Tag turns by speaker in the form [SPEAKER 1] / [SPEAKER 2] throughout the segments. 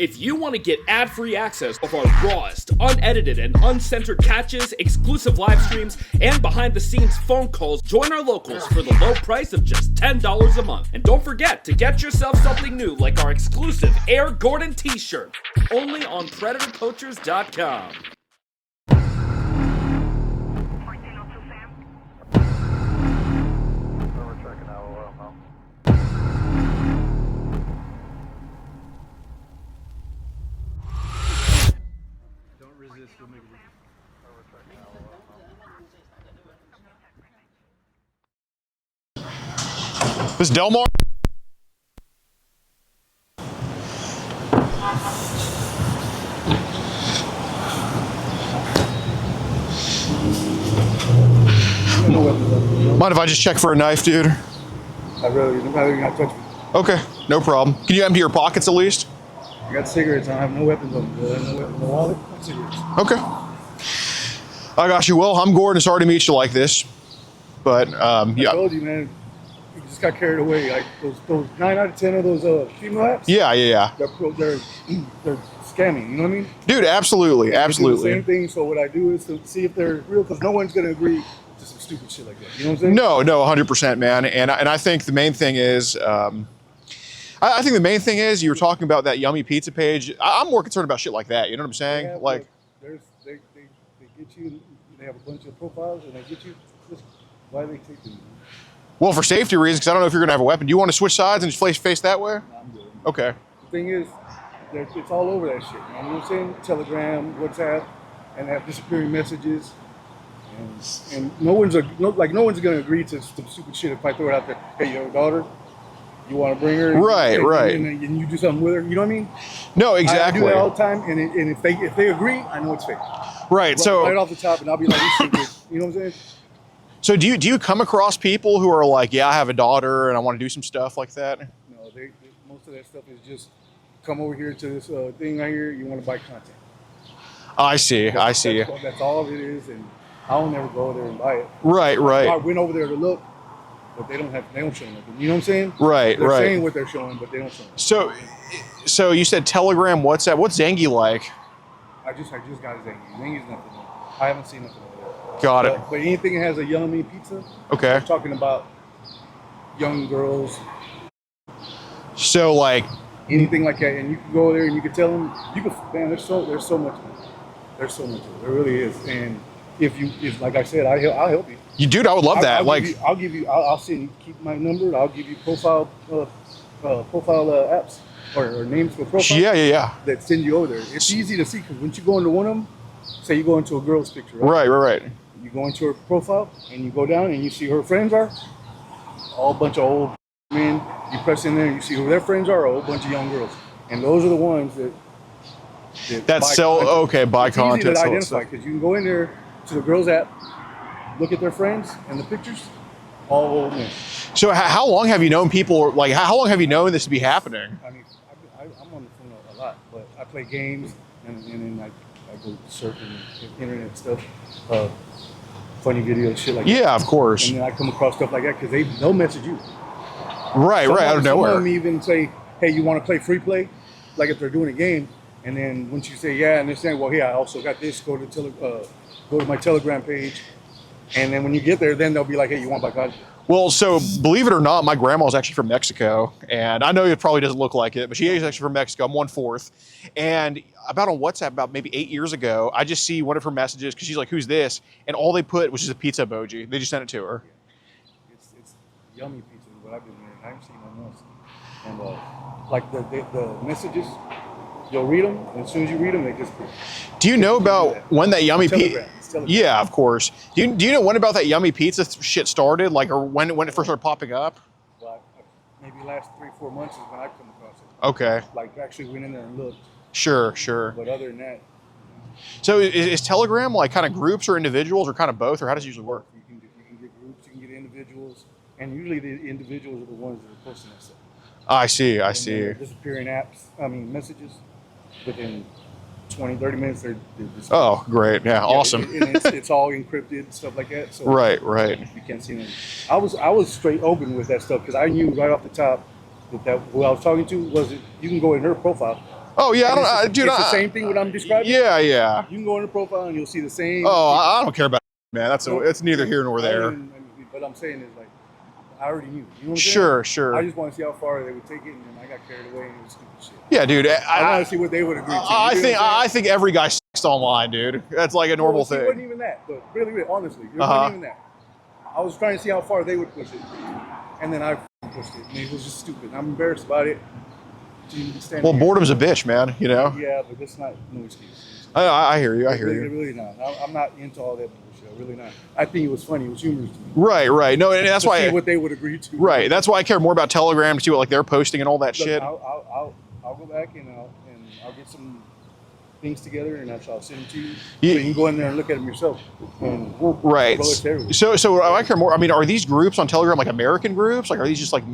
[SPEAKER 1] If you want to get ad-free access of our rawest, unedited, and uncensored catches, exclusive live streams, and behind-the-scenes phone calls, join our locals for the low price of just $10 a month. And don't forget to get yourself something new like our exclusive Air Gordon t-shirt, only on PredatorPoachers.com.
[SPEAKER 2] This Delmar? Mind if I just check for a knife, dude?
[SPEAKER 3] I'm rather not touch me.
[SPEAKER 2] Okay, no problem. Can you empty your pockets at least?
[SPEAKER 3] I got cigarettes. I have no weapons on me. No wallet, no cigarettes.
[SPEAKER 2] Okay. I got you. Well, I'm Gordon. Sorry to meet you like this. But, yeah.
[SPEAKER 3] I told you, man. You just got carried away. Like those 9 out of 10 of those female apps.
[SPEAKER 2] Yeah.
[SPEAKER 3] They're scamming. You know what I mean?
[SPEAKER 2] Dude, absolutely.
[SPEAKER 3] They do the same thing. So what I do is to see if they're real, because no one's going to agree to some stupid shit like that. You know what I'm saying?
[SPEAKER 2] No, 100%, man. And I think the main thing is, I think the main thing is you were talking about that Yummy Pizza page. I'm more concerned about shit like that. You know what I'm saying?
[SPEAKER 3] Yeah,
[SPEAKER 2] like,
[SPEAKER 3] they get you. They have a bunch of profiles and they get you. Why do they take them?
[SPEAKER 2] Well, for safety reasons, because I don't know if you're gonna have a weapon. Do you want to switch sides and just face that way?
[SPEAKER 3] No, I'm good.
[SPEAKER 2] Okay.
[SPEAKER 3] The thing is, it's all over that shit. You know what I'm saying? Telegram, WhatsApp, and they have disappearing messages. And no one's gonna agree to some stupid shit if I throw it out there. Hey, you have a daughter? You want to bring her?
[SPEAKER 2] Right.
[SPEAKER 3] And you do something with her. You know what I mean?
[SPEAKER 2] No, exactly.
[SPEAKER 3] I do that all the time. And if they agree, I know it's fake.
[SPEAKER 2] Right. So
[SPEAKER 3] right off the top, and I'll be like, this shit good. You know what I'm saying?
[SPEAKER 2] So do you come across people who are like, yeah, I have a daughter and I want to do some stuff like that?
[SPEAKER 3] No, most of that stuff is just come over here to this thing right here. You want to buy content.
[SPEAKER 2] I see.
[SPEAKER 3] That's all it is, and I'll never go there and buy it.
[SPEAKER 2] Right.
[SPEAKER 3] I went over there to look, but they don't show nothing. You know what I'm saying?
[SPEAKER 2] Right.
[SPEAKER 3] They're saying what they're showing, but they don't show nothing.
[SPEAKER 2] So you said Telegram, WhatsApp. What's Zangy like?
[SPEAKER 3] I just got Zangy. Zangy's nothing. I haven't seen nothing over there.
[SPEAKER 2] Got it.
[SPEAKER 3] But anything that has a Yummy Pizza.
[SPEAKER 2] Okay.
[SPEAKER 3] I'm talking about young girls.
[SPEAKER 2] So like
[SPEAKER 3] anything like that, and you can go there and you can tell them. Man, there's so much. There's so much. There really is. And if like I said, I'll help you.
[SPEAKER 2] You, dude, I would love that.
[SPEAKER 3] I'll send you. Keep my number. I'll give you profile apps or names for profiles.
[SPEAKER 2] Yeah.
[SPEAKER 3] That send you over there. It's easy to see because once you go into one of them, say you go into a girl's picture, right?
[SPEAKER 2] Right.
[SPEAKER 3] You go into her profile and you go down and you see who her friends are. All bunch of old men. You press in there and you see who their friends are. A whole bunch of young girls, and those are the ones that
[SPEAKER 2] sell.
[SPEAKER 3] Content.
[SPEAKER 2] Okay, buy
[SPEAKER 3] it's
[SPEAKER 2] content.
[SPEAKER 3] Easy to identify because you can go in there to the girls' app, look at their friends and the pictures. All old men.
[SPEAKER 2] So how long have you known people? Like how long have you known this to be happening?
[SPEAKER 3] I mean, I'm on the phone a lot, but I play games and then I go surfing internet stuff, funny videos, shit like that.
[SPEAKER 2] Yeah, of course.
[SPEAKER 3] And then I come across stuff like that because they'll message you.
[SPEAKER 2] Right, out of nowhere.
[SPEAKER 3] Some of them even say, hey, you want to play free play? Like if they're doing a game. And then once you say, yeah, and they're saying, well, I also got this, go to my Telegram page. And then when you get there, then they'll be like, hey, you want my content?
[SPEAKER 2] Well, so believe it or not, my grandma is actually from Mexico, and I know it probably doesn't look like it, but she is actually from Mexico. I'm 1/4, and about on WhatsApp about maybe 8 years ago, I just see one of her messages because she's like, "Who's this?" And all they put was just a pizza emoji. They just sent it to her.
[SPEAKER 3] Yeah. It's Yummy Pizza is what I've been hearing. I haven't seen nothing else. And like the messages, you'll read them, and as soon as you read them, they just.
[SPEAKER 2] Do you know about when that Yummy Pizza? Yeah, of course. Do you know when about that Yummy Pizza shit started? Like, or when it first started popping up?
[SPEAKER 3] Well, maybe last 3-4 months is when I come across it.
[SPEAKER 2] Okay.
[SPEAKER 3] Like, actually went in there and looked.
[SPEAKER 2] Sure.
[SPEAKER 3] But other than that.
[SPEAKER 2] So is Telegram like kind of groups or individuals or kind of both, or how does it usually work?
[SPEAKER 3] You can get groups, you can get individuals, and usually the individuals are the ones that are posting that stuff.
[SPEAKER 2] I see.
[SPEAKER 3] Disappearing messages within 20-30 minutes they're just.
[SPEAKER 2] Oh, great! Yeah, awesome.
[SPEAKER 3] And it's all encrypted and stuff like that. So
[SPEAKER 2] right.
[SPEAKER 3] You can't see them. I was straight open with that stuff because I knew right off the top that who I was talking to was you can go in her profile
[SPEAKER 2] Oh yeah, dude.
[SPEAKER 3] It's the same thing what I'm describing.
[SPEAKER 2] Yeah, yeah.
[SPEAKER 3] You can go in the profile and you'll see the same.
[SPEAKER 2] Oh, I don't care about it, man. It's neither here nor there.
[SPEAKER 3] But I'm saying is like, I already knew. You know what I'm
[SPEAKER 2] Sure,
[SPEAKER 3] saying?
[SPEAKER 2] sure.
[SPEAKER 3] I just want to see how far they would take it, and then I got carried away and it was stupid shit.
[SPEAKER 2] Yeah, dude.
[SPEAKER 3] I want to see what they would agree to.
[SPEAKER 2] I think every guy sexts online, dude. That's like a normal thing.
[SPEAKER 3] It wasn't even that, but really, honestly, it wasn't even that. I was trying to see how far they would push it, and then I pushed it, and it was just stupid. I'm embarrassed about it.
[SPEAKER 2] Well, boredom's a bitch, man. You know.
[SPEAKER 3] Yeah, but that's not no excuse.
[SPEAKER 2] I hear you. I hear you.
[SPEAKER 3] Really not. I'm not into all that bullshit. Really not. I think it was funny. It was humorous to me.
[SPEAKER 2] Right. No, and that's why.
[SPEAKER 3] See what they would agree to.
[SPEAKER 2] Right. That's why I care more about Telegram to see what like they're posting and all that
[SPEAKER 3] Look,
[SPEAKER 2] shit.
[SPEAKER 3] I'll go back and I'll get some things together and I'll send them to you.
[SPEAKER 2] Yeah.
[SPEAKER 3] So you can go in there and look at them yourself. And
[SPEAKER 2] Right. So I care more. I mean, are these groups on Telegram like American groups? Like, are these just like?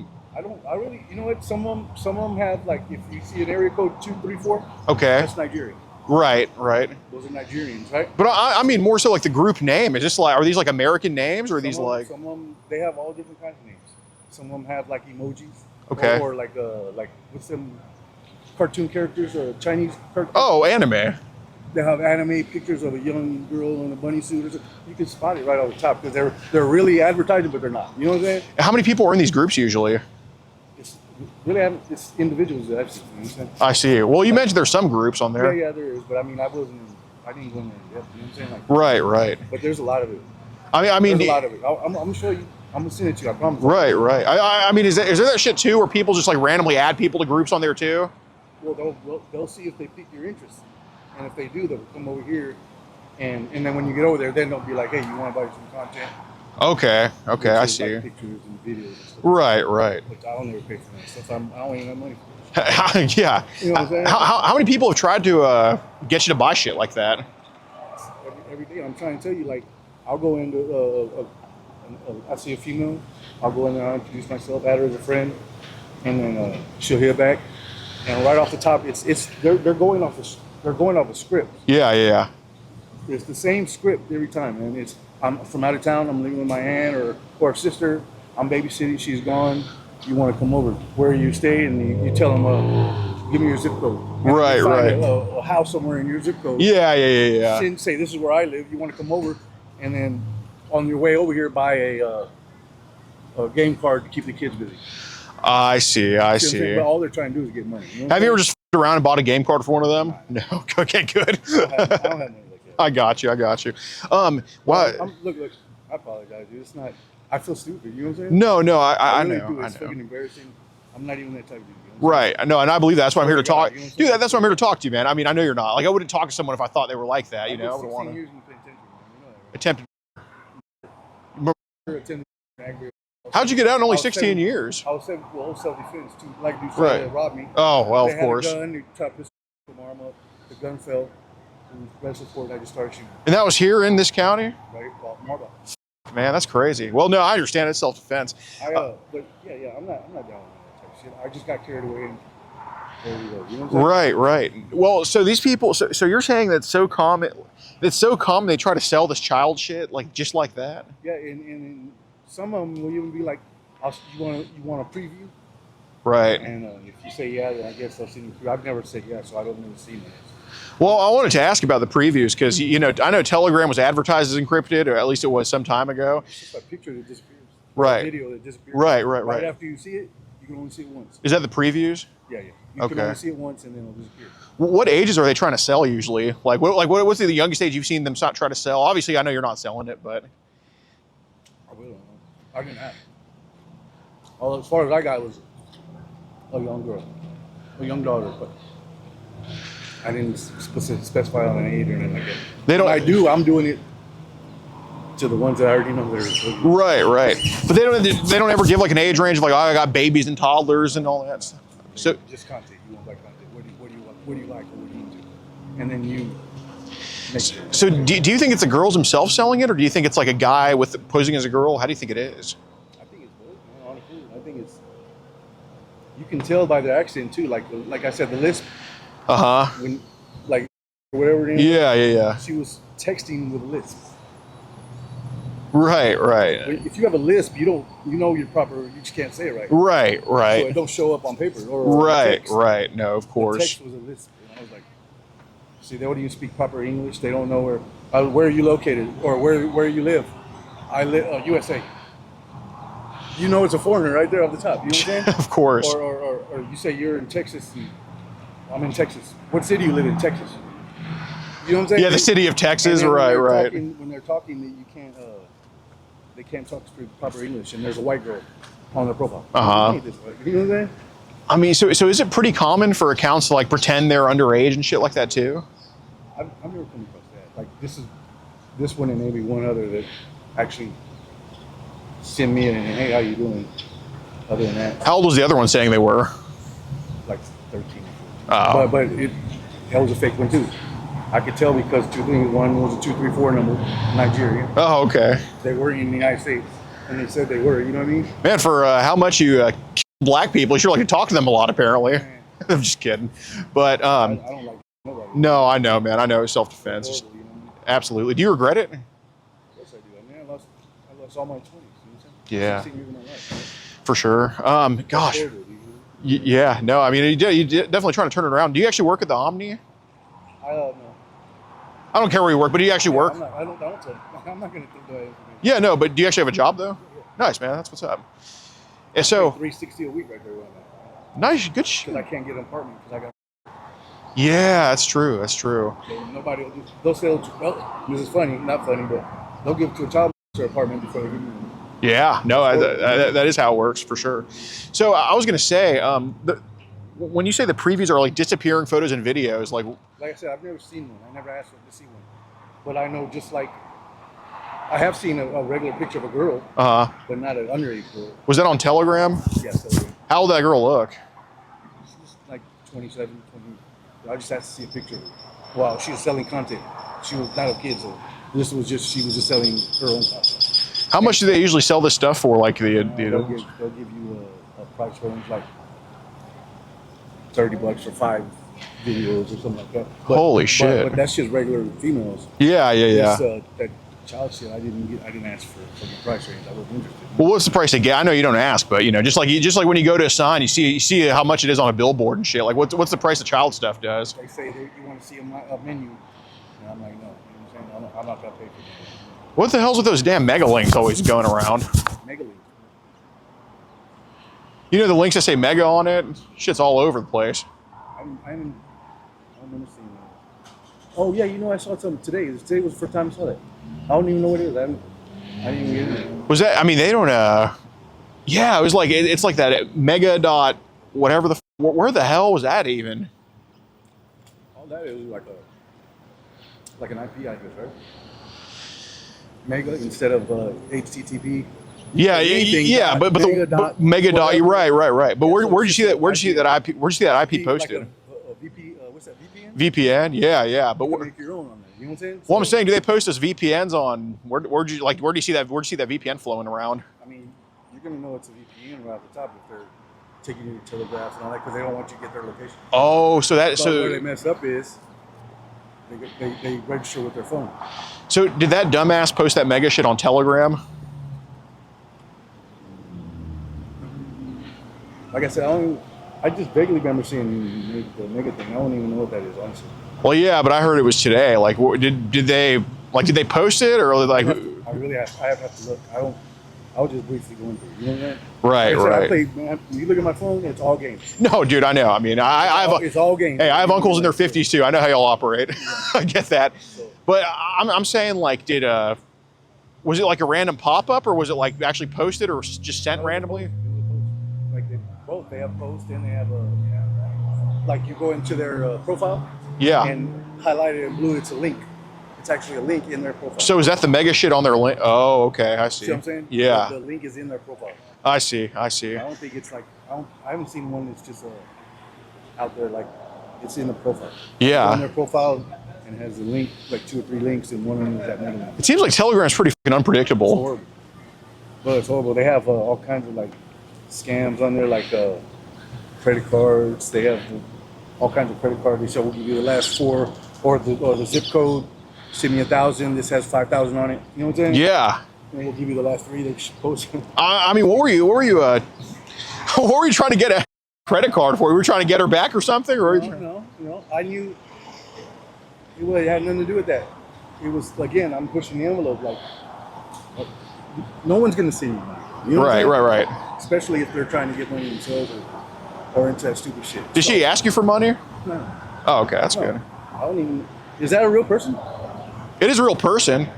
[SPEAKER 3] I really, you know what? Some of them have like, if you see an area code 234.
[SPEAKER 2] Okay.
[SPEAKER 3] That's Nigeria.
[SPEAKER 2] Right.
[SPEAKER 3] Those are Nigerians, right?
[SPEAKER 2] But I mean more so like the group name. Is this like, are these like American names or are these like?
[SPEAKER 3] Some of them, they have all different kinds of names. Some of them have like emojis.
[SPEAKER 2] Okay.
[SPEAKER 3] Or like what's them cartoon characters or Chinese cartoons.
[SPEAKER 2] Oh, anime.
[SPEAKER 3] They have anime pictures of a young girl in a bunny suit. You can spot it right off the top because they're really advertising, but they're not. You know what I'm saying?
[SPEAKER 2] How many people are in these groups usually?
[SPEAKER 3] It's individuals that I've seen. You know what I'm saying?
[SPEAKER 2] I see. Well, you mentioned there's some groups on there.
[SPEAKER 3] Yeah, there is. But I mean, I didn't go in there yet. You know what I'm saying? Like,
[SPEAKER 2] Right.
[SPEAKER 3] But there's a lot of it.
[SPEAKER 2] I mean,
[SPEAKER 3] there's a lot of it. I'm gonna show you. I'm gonna send it to you. I promise.
[SPEAKER 2] Right. I mean, is there that shit too, where people just like randomly add people to groups on there too?
[SPEAKER 3] Well, they'll see if they pique your interest, and if they do, they'll come over here, and then when you get over there, then they'll be like, hey, you want to buy some content?
[SPEAKER 2] Okay, I see.
[SPEAKER 3] Like pictures and videos and stuff.
[SPEAKER 2] Right.
[SPEAKER 3] Which I don't ever pay for that stuff. I don't even have money for it.
[SPEAKER 2] Yeah.
[SPEAKER 3] You know what I'm saying?
[SPEAKER 2] How many people have tried to get you to buy shit like that?
[SPEAKER 3] Every day, I'm trying to tell you, like, I'll go into, I see a female, I'll go in there, I'll introduce myself, add her as a friend, and then she'll hear back, and right off the top, they're going off a script.
[SPEAKER 2] Yeah.
[SPEAKER 3] It's the same script every time, and I'm from out of town, I'm living with my aunt or sister, I'm babysitting, she's gone, you want to come over, where you stay, and you tell them, give me your zip code.
[SPEAKER 2] Right.
[SPEAKER 3] A house somewhere in your zip code.
[SPEAKER 2] Yeah.
[SPEAKER 3] Say, this is where I live, you want to come over, and then on your way over here, buy a game card to keep the kids busy.
[SPEAKER 2] I see.
[SPEAKER 3] But all they're trying to do is get money. You know
[SPEAKER 2] have you ever just f***ed around and bought a game card for one of them? No. Okay, good.
[SPEAKER 3] I don't have money like that.
[SPEAKER 2] I got you.
[SPEAKER 3] Look, I apologize, dude. It's not. I feel stupid. You know what I'm saying?
[SPEAKER 2] No. I
[SPEAKER 3] really
[SPEAKER 2] know.
[SPEAKER 3] do. It's fucking embarrassing. I'm not even that type of dude. You know
[SPEAKER 2] Right. No, and I believe that's why I'm here to talk.
[SPEAKER 3] You know what I'm
[SPEAKER 2] Dude,
[SPEAKER 3] saying?
[SPEAKER 2] that's why I'm here to talk to you, man. I mean, I know you're not. Like, I wouldn't talk to someone if I thought they were like that. You
[SPEAKER 3] I
[SPEAKER 2] know, I
[SPEAKER 3] did
[SPEAKER 2] would
[SPEAKER 3] 16
[SPEAKER 2] want to
[SPEAKER 3] years in the penitentiary, man. You know that, right?
[SPEAKER 2] attempt.
[SPEAKER 3] Attended Agri-
[SPEAKER 2] How'd you get out in only
[SPEAKER 3] I was
[SPEAKER 2] 16
[SPEAKER 3] seven-
[SPEAKER 2] years?
[SPEAKER 3] I was self-defense. Two black dudes
[SPEAKER 2] Right.
[SPEAKER 3] tried to rob me.
[SPEAKER 2] Oh, well,
[SPEAKER 3] They
[SPEAKER 2] of
[SPEAKER 3] had
[SPEAKER 2] course.
[SPEAKER 3] a gun. They tried to put my arm up. The gun fell. And wrestled for it. I just started shooting.
[SPEAKER 2] And that was here in this county?
[SPEAKER 3] Right? Marble.
[SPEAKER 2] Man, that's crazy. Well, no, I understand it's self-defense.
[SPEAKER 3] But yeah, I'm not down with that type of shit. I just got carried away and there we go. You know what I'm saying?
[SPEAKER 2] Right. Well, so these people, so you're saying that's so common they try to sell this child shit, like just like that?
[SPEAKER 3] Yeah, and some of them will even be like, you want a preview?
[SPEAKER 2] Right.
[SPEAKER 3] And if you say yeah, then I guess they'll send you through. I've never said yeah, so I don't really see that.
[SPEAKER 2] Well, I wanted to ask about the previews because, you know, I know Telegram was advertised as encrypted, or at least it was some time ago.
[SPEAKER 3] It's just a picture that disappears.
[SPEAKER 2] Right.
[SPEAKER 3] A video that disappears.
[SPEAKER 2] Right.
[SPEAKER 3] Right after you see it, you can only see it once.
[SPEAKER 2] Is that the previews?
[SPEAKER 3] Yeah. You can
[SPEAKER 2] Okay.
[SPEAKER 3] only see it once and then it'll disappear.
[SPEAKER 2] What ages are they trying to sell usually? What's the youngest age you've seen them try to sell? Obviously, I know you're not selling it, but
[SPEAKER 3] I will. I can have. All as far as I got was a young girl, a young daughter, but I didn't specify on an age or anything like that.
[SPEAKER 2] They don't.
[SPEAKER 3] I'm doing it to the ones that I already know they're children.
[SPEAKER 2] Right. But they don't ever give like an age range of like, oh, I got babies and toddlers and all that stuff. So
[SPEAKER 3] just content. You want that content. What do you want? What do you like? What do you do? And then you make sure.
[SPEAKER 2] So do you think it's the girls themselves selling it, or do you think it's like a guy posing as a girl? How do you think it is?
[SPEAKER 3] I think it's both, man. Honestly, I think it's. You can tell by their accent too. Like I said, the lisp. When, like, whatever it is.
[SPEAKER 2] Yeah.
[SPEAKER 3] She was texting with a lisp.
[SPEAKER 2] Right, right.
[SPEAKER 3] If you have a lisp, you know your proper. You just can't say it right.
[SPEAKER 2] Right,
[SPEAKER 3] So
[SPEAKER 2] right.
[SPEAKER 3] it don't show up on paper or
[SPEAKER 2] Right,
[SPEAKER 3] text.
[SPEAKER 2] right. No, of
[SPEAKER 3] The
[SPEAKER 2] course.
[SPEAKER 3] text was a lisp, and I was like, see, they don't even speak proper English. They don't know where are you located or where you live. I live USA. You know it's a foreigner right there off the top. You know what I'm saying?
[SPEAKER 2] Of course.
[SPEAKER 3] Or you say you're in Texas. And I'm in Texas. What city you live in? Texas. You know what I'm saying?
[SPEAKER 2] Yeah, the city of Texas.
[SPEAKER 3] And then
[SPEAKER 2] Right, right.
[SPEAKER 3] When they're talking, you can't. They can't talk proper English, and there's a white girl on their profile.
[SPEAKER 2] Uh huh.
[SPEAKER 3] You know what I'm saying?
[SPEAKER 2] I mean, so is it pretty common for accounts to like pretend they're underage and shit like that too?
[SPEAKER 3] I've never come across that. Like this one and maybe one other that actually send me and hey, how you doing? Other than that,
[SPEAKER 2] How old was the other one saying they were?
[SPEAKER 3] like 13.
[SPEAKER 2] Oh.
[SPEAKER 3] But that was a fake one too. I could tell because 231 was a 234 number, Nigeria.
[SPEAKER 2] Oh, okay.
[SPEAKER 3] They were in the United States, and they said they were. You know what I mean?
[SPEAKER 2] Man, for how much you kill black people, you sure like to talk to them a lot. Apparently, I'm just kidding. But
[SPEAKER 3] I don't like nobody.
[SPEAKER 2] no, I know, man. I know self-defense.
[SPEAKER 3] Horrible, you know what I mean?
[SPEAKER 2] Absolutely. Do you regret it?
[SPEAKER 3] Of course I do. I mean, I lost all my 20s. You know what I'm saying?
[SPEAKER 2] Yeah.
[SPEAKER 3] 16 years of my life.
[SPEAKER 2] For sure. Gosh.
[SPEAKER 3] Horrible, you know?
[SPEAKER 2] Yeah. No, I mean, you definitely trying to turn it around. Do you actually work at the Omni?
[SPEAKER 3] No.
[SPEAKER 2] I don't care where you work, but do you actually work?
[SPEAKER 3] I'm not going to do that.
[SPEAKER 2] Yeah, no, but do you actually have a job though? Nice, man. That's what's up. And so,
[SPEAKER 3] $360 a week right there. Where I'm at.
[SPEAKER 2] nice, good shit.
[SPEAKER 3] Because I can't get an apartment because I got.
[SPEAKER 2] Yeah, that's true. That's true.
[SPEAKER 3] So nobody will they'll sell. This is funny, not funny, but they'll give it to a child apartment before they give you one.
[SPEAKER 2] Yeah, no, that is how it works for sure. So I was gonna say, when you say the previews are like disappearing photos and videos, like
[SPEAKER 3] I said, I've never seen one. I never asked to see one, but I know just like I have seen a regular picture of a girl, but not an underage girl.
[SPEAKER 2] Was that on Telegram?
[SPEAKER 3] Yes. So
[SPEAKER 2] How old did that girl look?
[SPEAKER 3] she's like 27, 20. I just had to see a picture of her. Well, she was selling content. She was not a kid, so she was just selling her own content.
[SPEAKER 2] How much do they usually sell this stuff for? Like
[SPEAKER 3] They'll give you a price range like $30 for 5 videos or something like that.
[SPEAKER 2] Holy shit!
[SPEAKER 3] But that's just regular females.
[SPEAKER 2] Yeah.
[SPEAKER 3] That child shit, I didn't ask for the price range. I wasn't interested.
[SPEAKER 2] Well, what's the price they get? I know you don't ask, but just like when you go to a sign, you see how much it is on a billboard and shit. Like what's the price of child stuff does?
[SPEAKER 3] They say you want to see a menu, and I'm like, no. You know what I'm saying? I'm not gonna pay for that.
[SPEAKER 2] What the hell's with those damn mega links always going around?
[SPEAKER 3] Mega links.
[SPEAKER 2] You know the links that say mega on it? Shit's all over the place.
[SPEAKER 3] I haven't seen that. Oh yeah, I saw something today. Today was the first time I saw that. I don't even know what it is. I didn't even get it.
[SPEAKER 2] Was that? I mean, they don't. Yeah, it was like it's like that mega dot whatever the. Where the hell was that even?
[SPEAKER 3] All that is like an IP address, right? Mega instead of HTTP.
[SPEAKER 2] Yeah, yeah, but the mega dot. You're right. But where'd you see that? Where'd you see that IP? Where'd you see that IP posted?
[SPEAKER 3] Like a VP. What's that? VPN.
[SPEAKER 2] VPN. Yeah. But
[SPEAKER 3] you can make your own on there. You know what I'm saying?
[SPEAKER 2] Well, I'm saying, do they post those VPNs on? Where do you see that? Where'd you see that VPN flowing around?
[SPEAKER 3] I mean, you're gonna know it's a VPN right off the top if they're taking you to telegraphs and all that because they don't want you to get their location.
[SPEAKER 2] Oh,
[SPEAKER 3] But where they mess up is they register with their phone.
[SPEAKER 2] So did that dumbass post that mega shit on Telegram?
[SPEAKER 3] Like I said, I just vaguely remember seeing the mega thing. I don't even know what that is, honestly.
[SPEAKER 2] Well, yeah, but I heard it was today. Like, did they post it or like?
[SPEAKER 3] I have to look. I'll just briefly go into it. You know what I mean?
[SPEAKER 2] Right.
[SPEAKER 3] I play, man, you look at my phone, it's all games.
[SPEAKER 2] No, dude, I know. I mean,
[SPEAKER 3] it's all games.
[SPEAKER 2] Hey, I have uncles in their 50s too. I know how y'all operate. I get that.
[SPEAKER 3] So,
[SPEAKER 2] But I'm saying, like, was it like a random pop up or was it like actually posted or just sent randomly?
[SPEAKER 3] Like both. They have posts and they have like you go into their profile.
[SPEAKER 2] Yeah.
[SPEAKER 3] And highlighted in blue, it's a link. It's actually a link in their profile.
[SPEAKER 2] So is that the mega shit on their link? Oh, okay, I see.
[SPEAKER 3] See what I'm saying?
[SPEAKER 2] Yeah.
[SPEAKER 3] The link is in their profile.
[SPEAKER 2] I see.
[SPEAKER 3] I don't think it's like I haven't seen one that's just out there like it's in the profile.
[SPEAKER 2] Yeah.
[SPEAKER 3] It's on their profile and has a link, like 2 or 3 links, and one of them is that mega link.
[SPEAKER 2] It seems like Telegram's pretty fucking unpredictable.
[SPEAKER 3] It's horrible. Well, it's horrible. They have all kinds of like scams on there, like credit cards. They have all kinds of credit cards. They say we'll give you the last 4 or the zip code. Send me 1,000. This has 5,000 on it. You know what I'm saying?
[SPEAKER 2] Yeah.
[SPEAKER 3] and we'll give you the last 3 that you post.
[SPEAKER 2] I mean, what were you what were you trying to get a credit card for? You were trying to get her back or something, or
[SPEAKER 3] No. I knew it had nothing to do with that. It was, again, I'm pushing the envelope. Like, no one's gonna see you. You know what I'm saying?
[SPEAKER 2] Right.
[SPEAKER 3] Especially if they're trying to get money themselves or into that stupid shit.
[SPEAKER 2] Did she ask you for money?
[SPEAKER 3] No.
[SPEAKER 2] Oh, okay, that's good.
[SPEAKER 3] I don't even. Is that a real person?
[SPEAKER 2] It is a real person.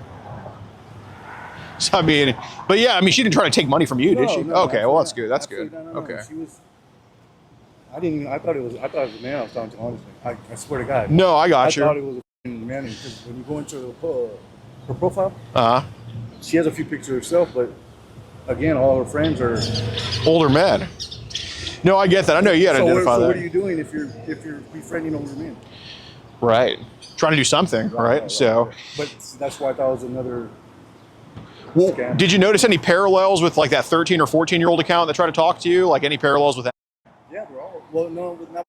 [SPEAKER 2] So, I mean, but yeah, I mean, she didn't try to take money from you, did she?
[SPEAKER 3] No,
[SPEAKER 2] okay, well, that's good. That's good.
[SPEAKER 3] No.
[SPEAKER 2] Okay.
[SPEAKER 3] She was. I didn't even. I thought it was a man I was talking to. Honestly, I swear to God.
[SPEAKER 2] No, I got you.
[SPEAKER 3] I thought it was a man because when you go into her profile, she has a few pictures of herself, but again, all her friends are
[SPEAKER 2] older men. No, I get that. I know you got to identify that.
[SPEAKER 3] So what are you doing if you're befriending older men?
[SPEAKER 2] Right. Trying to do something, right? So.
[SPEAKER 3] But that's why I thought it was another.
[SPEAKER 2] Well,
[SPEAKER 3] scam.
[SPEAKER 2] did you notice any parallels with like that 13 or 14-year-old account that tried to talk to you? Like any parallels with that?
[SPEAKER 3] Yeah, they're all. Well, no, not.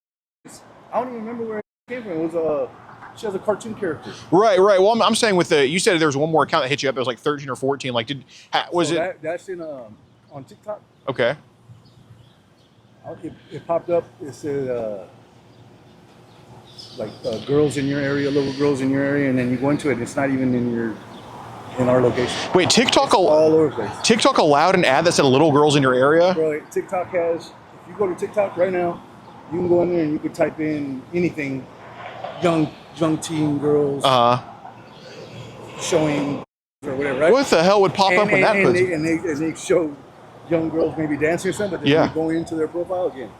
[SPEAKER 3] I don't even remember where it came from. It was she has a cartoon character.
[SPEAKER 2] Right. Well, I'm saying with you said there was one more account that hit you up. It was like 13 or 14. Like, was it?
[SPEAKER 3] That's in on TikTok.
[SPEAKER 2] Okay.
[SPEAKER 3] It popped up. It said like girls in your area, little girls in your area, and then you go into it, and it's not even in our location.
[SPEAKER 2] Wait, TikTok
[SPEAKER 3] all over the place.
[SPEAKER 2] TikTok allowed an ad that said little girls in your area?
[SPEAKER 3] Bro, TikTok has. If you go to TikTok right now, you can go in there and you can type in anything, young teen girls showing or whatever. Right?
[SPEAKER 2] What the hell would pop up with that?
[SPEAKER 3] And they show young girls maybe dancing or something, but then you go into their profile again.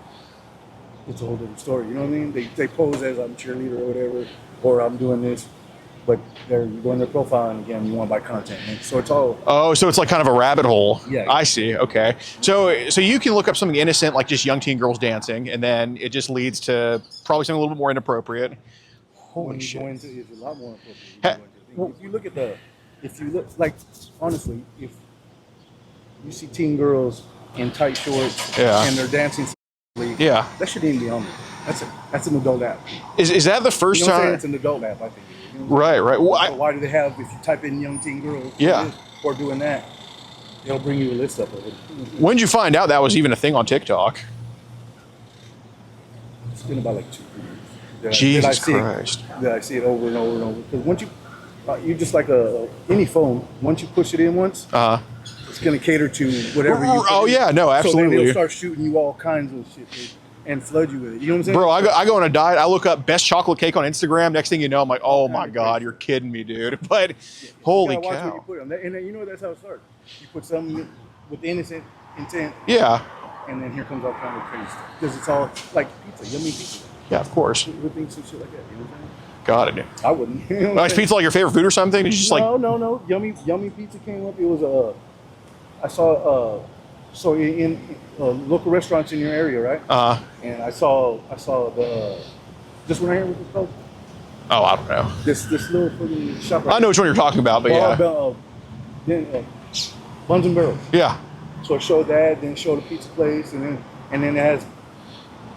[SPEAKER 3] It's a whole different story. You know what I mean? They pose as I'm cheerleader or whatever, or I'm doing this, but you go in their profile and again you want to buy content. And so it's all.
[SPEAKER 2] Oh, so it's like kind of a rabbit hole.
[SPEAKER 3] Yeah.
[SPEAKER 2] I see. Okay. So you can look up something innocent like just young teen girls dancing, and then it just leads to probably something a little bit more inappropriate. Holy shit!
[SPEAKER 3] It's a lot more inappropriate. If you look like honestly, if you see teen girls in tight shorts and they're dancing.
[SPEAKER 2] Yeah,
[SPEAKER 3] that shouldn't even be on there. That's an adult app.
[SPEAKER 2] Is that the first time?
[SPEAKER 3] It's an adult app, I think. You know
[SPEAKER 2] right. Well,
[SPEAKER 3] so why do they have? If you type in young teen girls, or doing that, they'll bring you a list of it.
[SPEAKER 2] When did you find out that was even a thing on TikTok?
[SPEAKER 3] It's been about like 2 years.
[SPEAKER 2] Jesus Christ!
[SPEAKER 3] I see it over and over and over. Because once you just like any phone. Once you push it in once, it's going to cater to whatever you.
[SPEAKER 2] Oh yeah, no, absolutely.
[SPEAKER 3] So then they'll start shooting you all kinds of shit, dude, and flood you with it. You know what I'm saying?
[SPEAKER 2] Bro, I go on a diet. I look up best chocolate cake on Instagram. Next thing you know, I'm like, oh my god, you're kidding me, dude. But holy cow!
[SPEAKER 3] Watch what you put on. And then, you know that's how it starts. You put something with innocent intent.
[SPEAKER 2] Yeah.
[SPEAKER 3] And then here comes all kind of crazy stuff because it's all like pizza, yummy pizza.
[SPEAKER 2] Yeah, of course.
[SPEAKER 3] Who thinks of shit like that? You know what I'm saying?
[SPEAKER 2] Got it.
[SPEAKER 3] I wouldn't. You know
[SPEAKER 2] is pizza like your favorite food or something? Did you just
[SPEAKER 3] No. Yummy pizza came up. It was I saw so in local restaurants in your area, right? And I saw the this one right here. What's it called?
[SPEAKER 2] Oh, I don't know.
[SPEAKER 3] This little fucking shop. Right
[SPEAKER 2] I know which one you're talking about, but
[SPEAKER 3] Buns and Barrels.
[SPEAKER 2] Yeah.
[SPEAKER 3] So it showed that, then it showed a pizza place, and then it has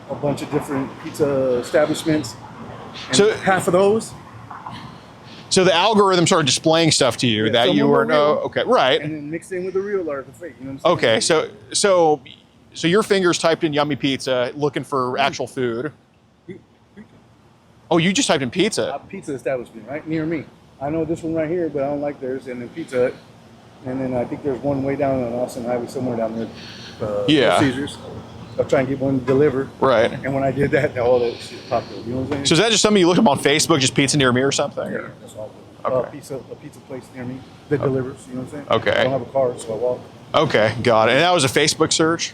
[SPEAKER 3] a bunch of different pizza establishments. And so half of those.
[SPEAKER 2] So the algorithm started displaying stuff to you that you weren't. Okay, right.
[SPEAKER 3] And then mixed in with the real or the fake. You know what I'm
[SPEAKER 2] saying? Okay, so your fingers typed in yummy pizza, looking for actual food. Oh, you just typed in pizza.
[SPEAKER 3] Pizza establishment right near me. I know this one right here, but I don't like theirs. And then Pizza Hut. And then I think there's one way down on Austin Highway somewhere down there. Caesars. I'll try and get one delivered.
[SPEAKER 2] Right.
[SPEAKER 3] And when I did that, all that shit popped up. You know what I'm saying?
[SPEAKER 2] So is that just something you looked up on Facebook, just pizza near me or something?
[SPEAKER 3] Yeah, that's all. Okay. A pizza place near me that delivers. You know what I'm saying?
[SPEAKER 2] Okay.
[SPEAKER 3] I don't have a car, so I walk.
[SPEAKER 2] Okay, got it. And that was a Facebook search?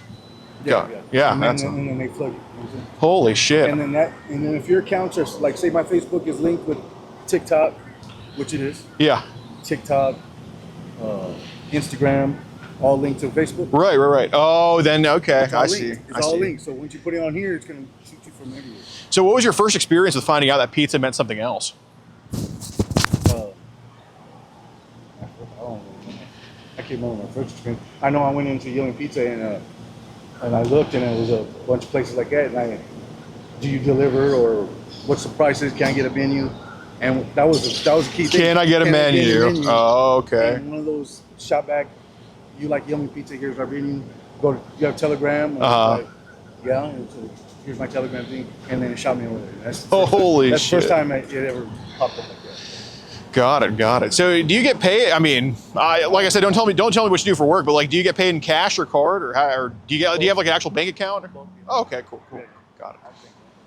[SPEAKER 3] Yeah.
[SPEAKER 2] And
[SPEAKER 3] then they plug it. You know what I'm saying?
[SPEAKER 2] Holy shit.
[SPEAKER 3] And then if your accounts are like, say my Facebook is linked with TikTok, which it is.
[SPEAKER 2] Yeah.
[SPEAKER 3] TikTok, Instagram, all linked to Facebook.
[SPEAKER 2] Right. Oh, then okay, I see.
[SPEAKER 3] It's all linked. So once you put it on here, it's gonna shoot you from everywhere.
[SPEAKER 2] So what was your first experience with finding out that pizza meant something else?
[SPEAKER 3] I can't remember my first experience. I know I went into Yelling Pizza and I looked and it was a bunch of places like that. And do you deliver or what's the prices? Can I get a menu? And that was a key thing.
[SPEAKER 2] Can I get a menu? Oh, okay.
[SPEAKER 3] And one of those shop back, you like yummy pizza, here's our menu. You have Telegram.
[SPEAKER 2] Uh-huh.
[SPEAKER 3] Yeah, and so here's my Telegram thing, and then it shot me over there. That's
[SPEAKER 2] Holy
[SPEAKER 3] that's
[SPEAKER 2] shit.
[SPEAKER 3] the first time it ever popped up like that.
[SPEAKER 2] Got it. So do you get paid? I mean, like I said, don't tell me what you do for work, but like, do you get paid in cash or card, or do you have like an actual bank account? Oh, okay, cool. Got it.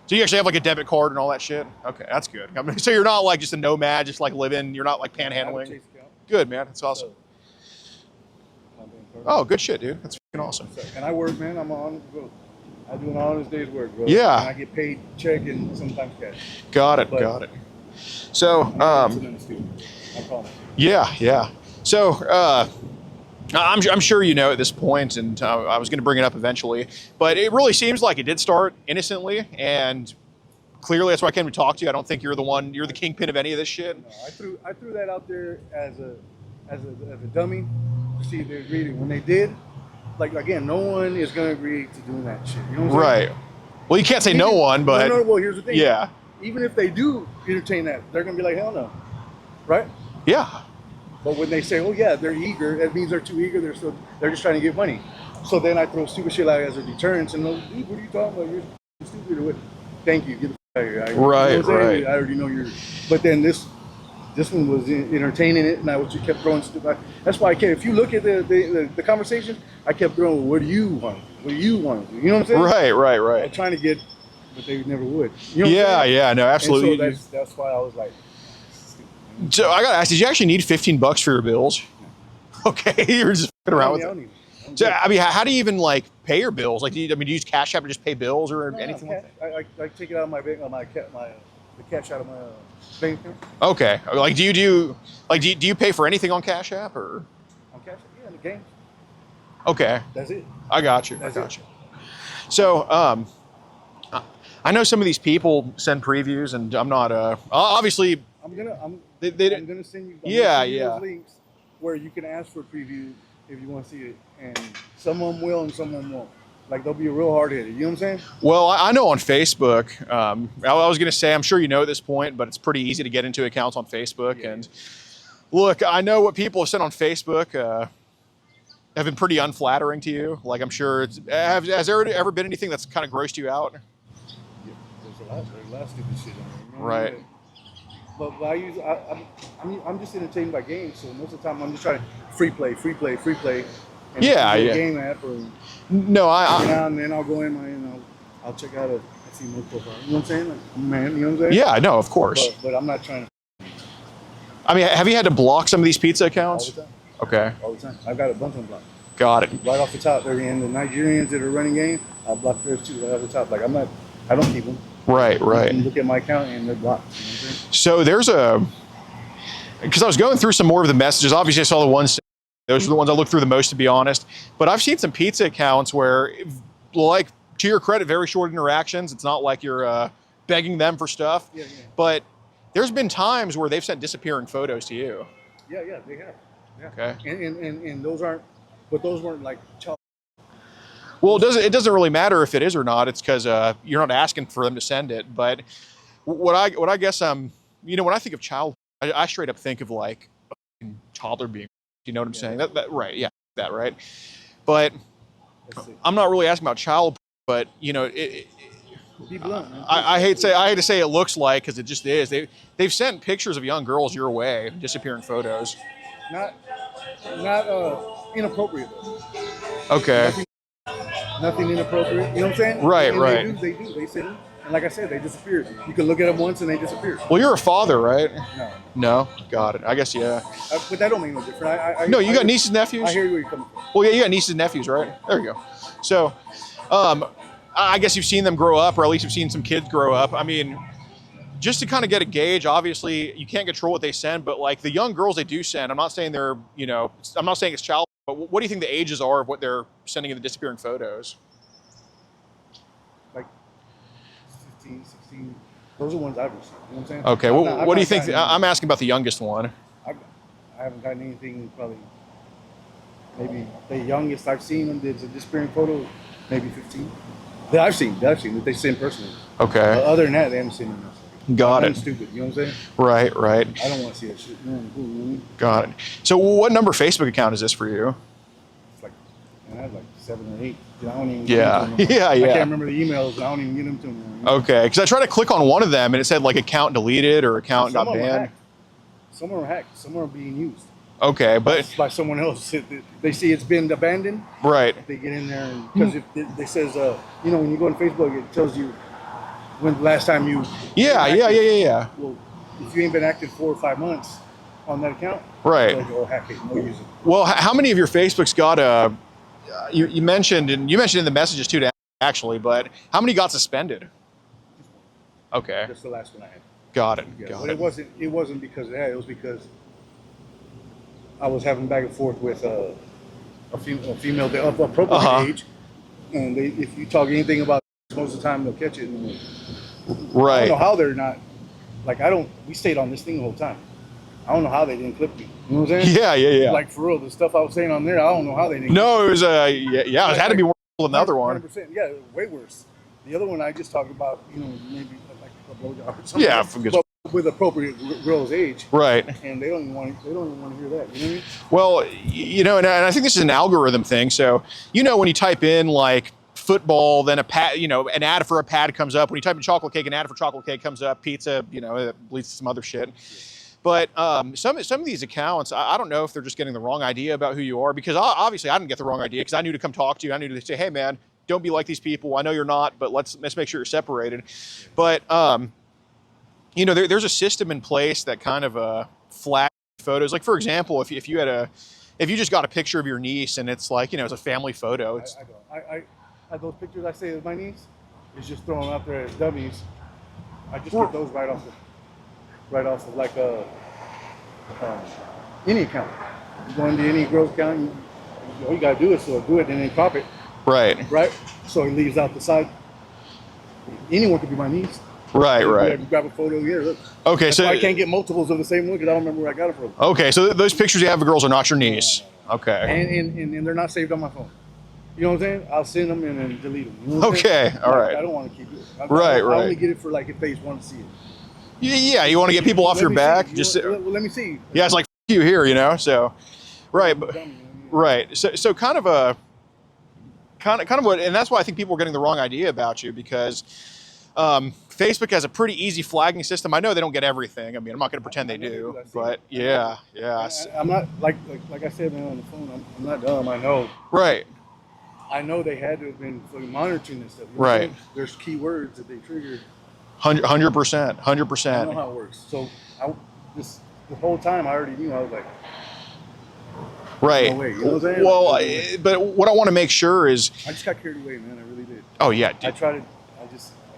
[SPEAKER 2] So you actually have like a debit card and all that shit? Okay, that's good. I mean, so you're not like just a nomad, just like living, you're not like panhandling? Good, man. That's awesome. Oh, good shit, dude. That's fucking awesome.
[SPEAKER 3] And I work, man. I'm on. I do an honest day's work, bro.
[SPEAKER 2] Yeah.
[SPEAKER 3] And I get paid check and sometimes cash.
[SPEAKER 2] Got it. So, yeah. So, I'm sure you know at this point, and I was going to bring it up eventually, but it really seems like it did start innocently, and clearly that's why I came to talk to you. I don't think you're the kingpin of any of this shit.
[SPEAKER 3] No, I threw that out there as a dummy to see if they agreed. And when they did, like again, no one is going to agree to doing that shit. You know what I'm saying?
[SPEAKER 2] Right. Well, you can't say no one, but
[SPEAKER 3] well, here's the thing.
[SPEAKER 2] Yeah.
[SPEAKER 3] Even if they do entertain that, they're going to be like, hell no, right?
[SPEAKER 2] Yeah.
[SPEAKER 3] But when they say, oh yeah, they're eager, that means they're too eager. They're just trying to get money. So then I throw stupid shit out as a deterrence, and dude, what are you talking about? You're stupid or what? Thank you. Get the fuck out of here.
[SPEAKER 2] Right.
[SPEAKER 3] I already know you're. But then this one was entertaining it, and I kept throwing stupid. That's why I kept. If you look at the conversation, I kept throwing, what do you want? What do you want? You know what I'm saying? Right. I'm trying to get, but they never would. You know
[SPEAKER 2] yeah. No, absolutely.
[SPEAKER 3] And so that's why I was like.
[SPEAKER 2] So I gotta ask, did you actually need $15 for your bills? Okay, you're just fucking around with it. So I mean, how do you even like pay your bills? Like, do you use Cash App to just pay bills or anything like that?
[SPEAKER 3] I take it out of my bank, the cash out of my bank account.
[SPEAKER 2] Okay, like do you pay for anything on Cash App or?
[SPEAKER 3] On Cash App, yeah, in the game.
[SPEAKER 2] Okay,
[SPEAKER 3] that's it.
[SPEAKER 2] I got you. So I know some of these people send previews, and I'm not obviously. I'm gonna
[SPEAKER 3] send you.
[SPEAKER 2] Yeah.
[SPEAKER 3] Those links where you can ask for a preview if you want to see it, and some of them will and some of them won't. Like they'll be real hard headed. You know what I'm saying?
[SPEAKER 2] Well, I know on Facebook. I was gonna say, I'm sure you know at this point, but it's pretty easy to get into accounts on Facebook. And look, I know what people have said on Facebook have been pretty unflattering to you. Like I'm sure has there ever been anything that's kind of grossed you out?
[SPEAKER 3] Yeah, there's a lot of stupid shit on there.
[SPEAKER 2] Right.
[SPEAKER 3] But I'm just entertained by games, so most of the time I'm just trying to free play. And game app or
[SPEAKER 2] no,
[SPEAKER 3] and then I'll go in I'll check out I see no profile. You know what I'm saying? Like, man, you know what I'm saying?
[SPEAKER 2] Yeah, I know, of course.
[SPEAKER 3] But I'm not trying to.
[SPEAKER 2] I mean, have you had to block some of these pizza accounts?
[SPEAKER 3] All the time.
[SPEAKER 2] Okay.
[SPEAKER 3] All the time. I've got a bunch of them blocked.
[SPEAKER 2] Got it.
[SPEAKER 3] Right off the top, they're in the Nigerians that are running game. I blocked theirs too right off the top. Like I don't keep them.
[SPEAKER 2] Right.
[SPEAKER 3] You look at my account and they're blocked. You know what I'm saying?
[SPEAKER 2] So because I was going through some more of the messages. Obviously, I saw the ones. Those are the ones I looked through the most, to be honest. But I've seen some pizza accounts where, like, to your credit, very short interactions. It's not like you're begging them for stuff.
[SPEAKER 3] Yeah.
[SPEAKER 2] But there's been times where they've sent disappearing photos to you.
[SPEAKER 3] Yeah, they have. Yeah.
[SPEAKER 2] Okay.
[SPEAKER 3] And those weren't like child.
[SPEAKER 2] Well, it doesn't really matter if it is or not. It's because you're not asking for them to send it. But what I guess when I think of child, I straight up think of like a toddler being. You know what I'm saying? That right? Yeah, that right. But I'm not really asking about child. But be
[SPEAKER 3] blunt,
[SPEAKER 2] I hate to say it looks like, because it just is. They've sent pictures of young girls your way, disappearing photos.
[SPEAKER 3] Not inappropriate.
[SPEAKER 2] Okay.
[SPEAKER 3] Nothing inappropriate. You know what I'm saying?
[SPEAKER 2] Right.
[SPEAKER 3] They do. They send them. And like I said, they disappeared. You can look at them once and they disappear.
[SPEAKER 2] Well, you're a father, right?
[SPEAKER 3] No.
[SPEAKER 2] Got it. I guess, yeah.
[SPEAKER 3] But that don't make no difference.
[SPEAKER 2] No, you got nieces and nephews?
[SPEAKER 3] I hear where you're coming from.
[SPEAKER 2] Well, yeah, you got nieces and nephews, right? There you go. So, I guess you've seen them grow up, or at least you've seen some kids grow up. I mean, just to kind of get a gauge, obviously, you can't control what they send, but like the young girls they do send, I'm not saying I'm not saying it's child, but what do you think the ages are of what they're sending in the disappearing photos?
[SPEAKER 3] Like 15, 16. Those are the ones I've received. You know what I'm saying?
[SPEAKER 2] Okay. What do you think? I'm asking about the youngest one.
[SPEAKER 3] I haven't gotten anything probably. Maybe the youngest I've seen them that's a disappearing photo, maybe 15. That I've seen that they send personally.
[SPEAKER 2] Okay.
[SPEAKER 3] Other than that, they haven't seen them.
[SPEAKER 2] Got
[SPEAKER 3] Nothing
[SPEAKER 2] it.
[SPEAKER 3] stupid. You know what I'm saying?
[SPEAKER 2] Right, right.
[SPEAKER 3] I don't want to see that shit.
[SPEAKER 2] Got it. So what number Facebook account is this for you?
[SPEAKER 3] It's like, man, I have like 7 or 8. I don't even
[SPEAKER 2] Yeah.
[SPEAKER 3] get them to them.
[SPEAKER 2] Yeah,
[SPEAKER 3] I
[SPEAKER 2] yeah.
[SPEAKER 3] can't remember the emails. And I don't even get them to them.
[SPEAKER 2] Okay, because I tried to click on one of them and it said like account deleted or account
[SPEAKER 3] Some
[SPEAKER 2] got
[SPEAKER 3] of them are
[SPEAKER 2] banned.
[SPEAKER 3] hacked. Some are hacked. Some are being used.
[SPEAKER 2] Okay, but
[SPEAKER 3] By someone else. They see it's been abandoned.
[SPEAKER 2] right.
[SPEAKER 3] They get in there because if it says, you know, when you go on Facebook, it tells you when the last time you.
[SPEAKER 2] Yeah.
[SPEAKER 3] Well, if you ain't been active 4 or 5 months on that account,
[SPEAKER 2] Right.
[SPEAKER 3] they'll go hack it. No use it.
[SPEAKER 2] Well, how many of your Facebooks got you mentioned in the messages too, actually, but how many got suspended? Okay,
[SPEAKER 3] That's the last one I had.
[SPEAKER 2] got it.
[SPEAKER 3] Yeah,
[SPEAKER 2] Got
[SPEAKER 3] but
[SPEAKER 2] it.
[SPEAKER 3] it wasn't because of that. It was because I was having back and forth with a female of appropriate age, and if you talk anything about most of the time they'll catch it. And I don't know
[SPEAKER 2] Right.
[SPEAKER 3] how they're not. Like we stayed on this thing the whole time. I don't know how they didn't clip me. You know what I'm saying?
[SPEAKER 2] Yeah.
[SPEAKER 3] Like for real, the stuff I was saying on there, I don't know how they didn't.
[SPEAKER 2] No, it was it had to be worse than the other one.
[SPEAKER 3] 100%. Yeah, way worse. The other one I just talked about, you know, maybe like a blowjob or something.
[SPEAKER 2] Yeah,
[SPEAKER 3] but with appropriate girl's age.
[SPEAKER 2] Right.
[SPEAKER 3] And they don't even want to hear that. You know what I mean?
[SPEAKER 2] Well, you know, and I think this is an algorithm thing. So, you know, when you type in like football, then an ad for a pad comes up. When you type in chocolate cake, an ad for chocolate cake comes up. Pizza, you know, it leads to some other shit. But some of these accounts, I don't know if they're just getting the wrong idea about who you are, because obviously I didn't get the wrong idea because I knew to come talk to you. I knew to say, hey man, don't be like these people. I know you're not, but let's make sure you're separated. But you know, there's a system in place that kind of flag photos. Like for example, if you just got a picture of your niece and it's like, you know, it's a family photo. It's,
[SPEAKER 3] I those pictures I say of my niece is just thrown out there as dummies. I just get those right off of like any account. You go into any girl's account, all you gotta do is do it and then crop it.
[SPEAKER 2] right.
[SPEAKER 3] So it leaves out the side. Anyone could be my niece.
[SPEAKER 2] Right.
[SPEAKER 3] Grab a photo here. Look.
[SPEAKER 2] Okay,
[SPEAKER 3] That's
[SPEAKER 2] so
[SPEAKER 3] why I can't get multiples of the same one because I don't remember where I got it from.
[SPEAKER 2] Okay, so those pictures you have of girls are not your niece.
[SPEAKER 3] No.
[SPEAKER 2] Okay.
[SPEAKER 3] And they're not saved on my phone. You know what I'm saying? I'll send them and then delete them. You know what I'm
[SPEAKER 2] Okay,
[SPEAKER 3] saying?
[SPEAKER 2] all right.
[SPEAKER 3] I don't want to keep it. I only get it for like if they want to see it.
[SPEAKER 2] Yeah, you want to get people off your back.
[SPEAKER 3] Let me see.
[SPEAKER 2] Yeah, it's like you here, you know. So, right, right. So kind of what, and that's why I think people are getting the wrong idea about you, because Facebook has a pretty easy flagging system. I know they don't get everything. I mean, I'm not going to pretend they do, but yeah.
[SPEAKER 3] I'm not like I said, man, on the phone. I'm not dumb. I know.
[SPEAKER 2] Right.
[SPEAKER 3] I know they had to have been monitoring this stuff. You know
[SPEAKER 2] right.
[SPEAKER 3] There's keywords that they triggered.
[SPEAKER 2] 100%.
[SPEAKER 3] I know how it works. So the whole time I already knew. I was like,
[SPEAKER 2] right.
[SPEAKER 3] no way. You know what I'm saying?
[SPEAKER 2] Well, but what I want to make sure is,
[SPEAKER 3] I just got carried away, man. I really did.
[SPEAKER 2] Oh yeah. Dude.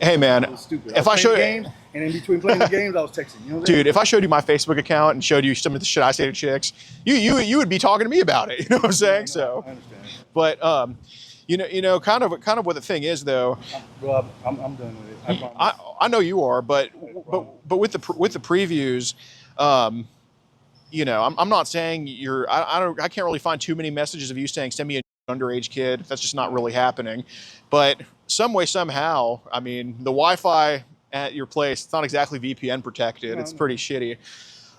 [SPEAKER 2] Hey man,
[SPEAKER 3] it was stupid.
[SPEAKER 2] If I showed
[SPEAKER 3] games, and in between playing the games, I was texting. You know what I'm
[SPEAKER 2] dude, if I showed you my Facebook account and showed you some of the shit I say to chicks, you would be talking to me about it. You know what I'm saying?
[SPEAKER 3] I understand.
[SPEAKER 2] But you know, kind of what the thing is though.
[SPEAKER 3] Well, I'm done with it.
[SPEAKER 2] I know you are, but with the previews, you know, I'm not saying you're. I can't really find too many messages of you saying send me an underage kid. That's just not really happening. But some way, somehow, I mean, the Wi-Fi at your place, it's not exactly VPN protected. It's pretty shitty.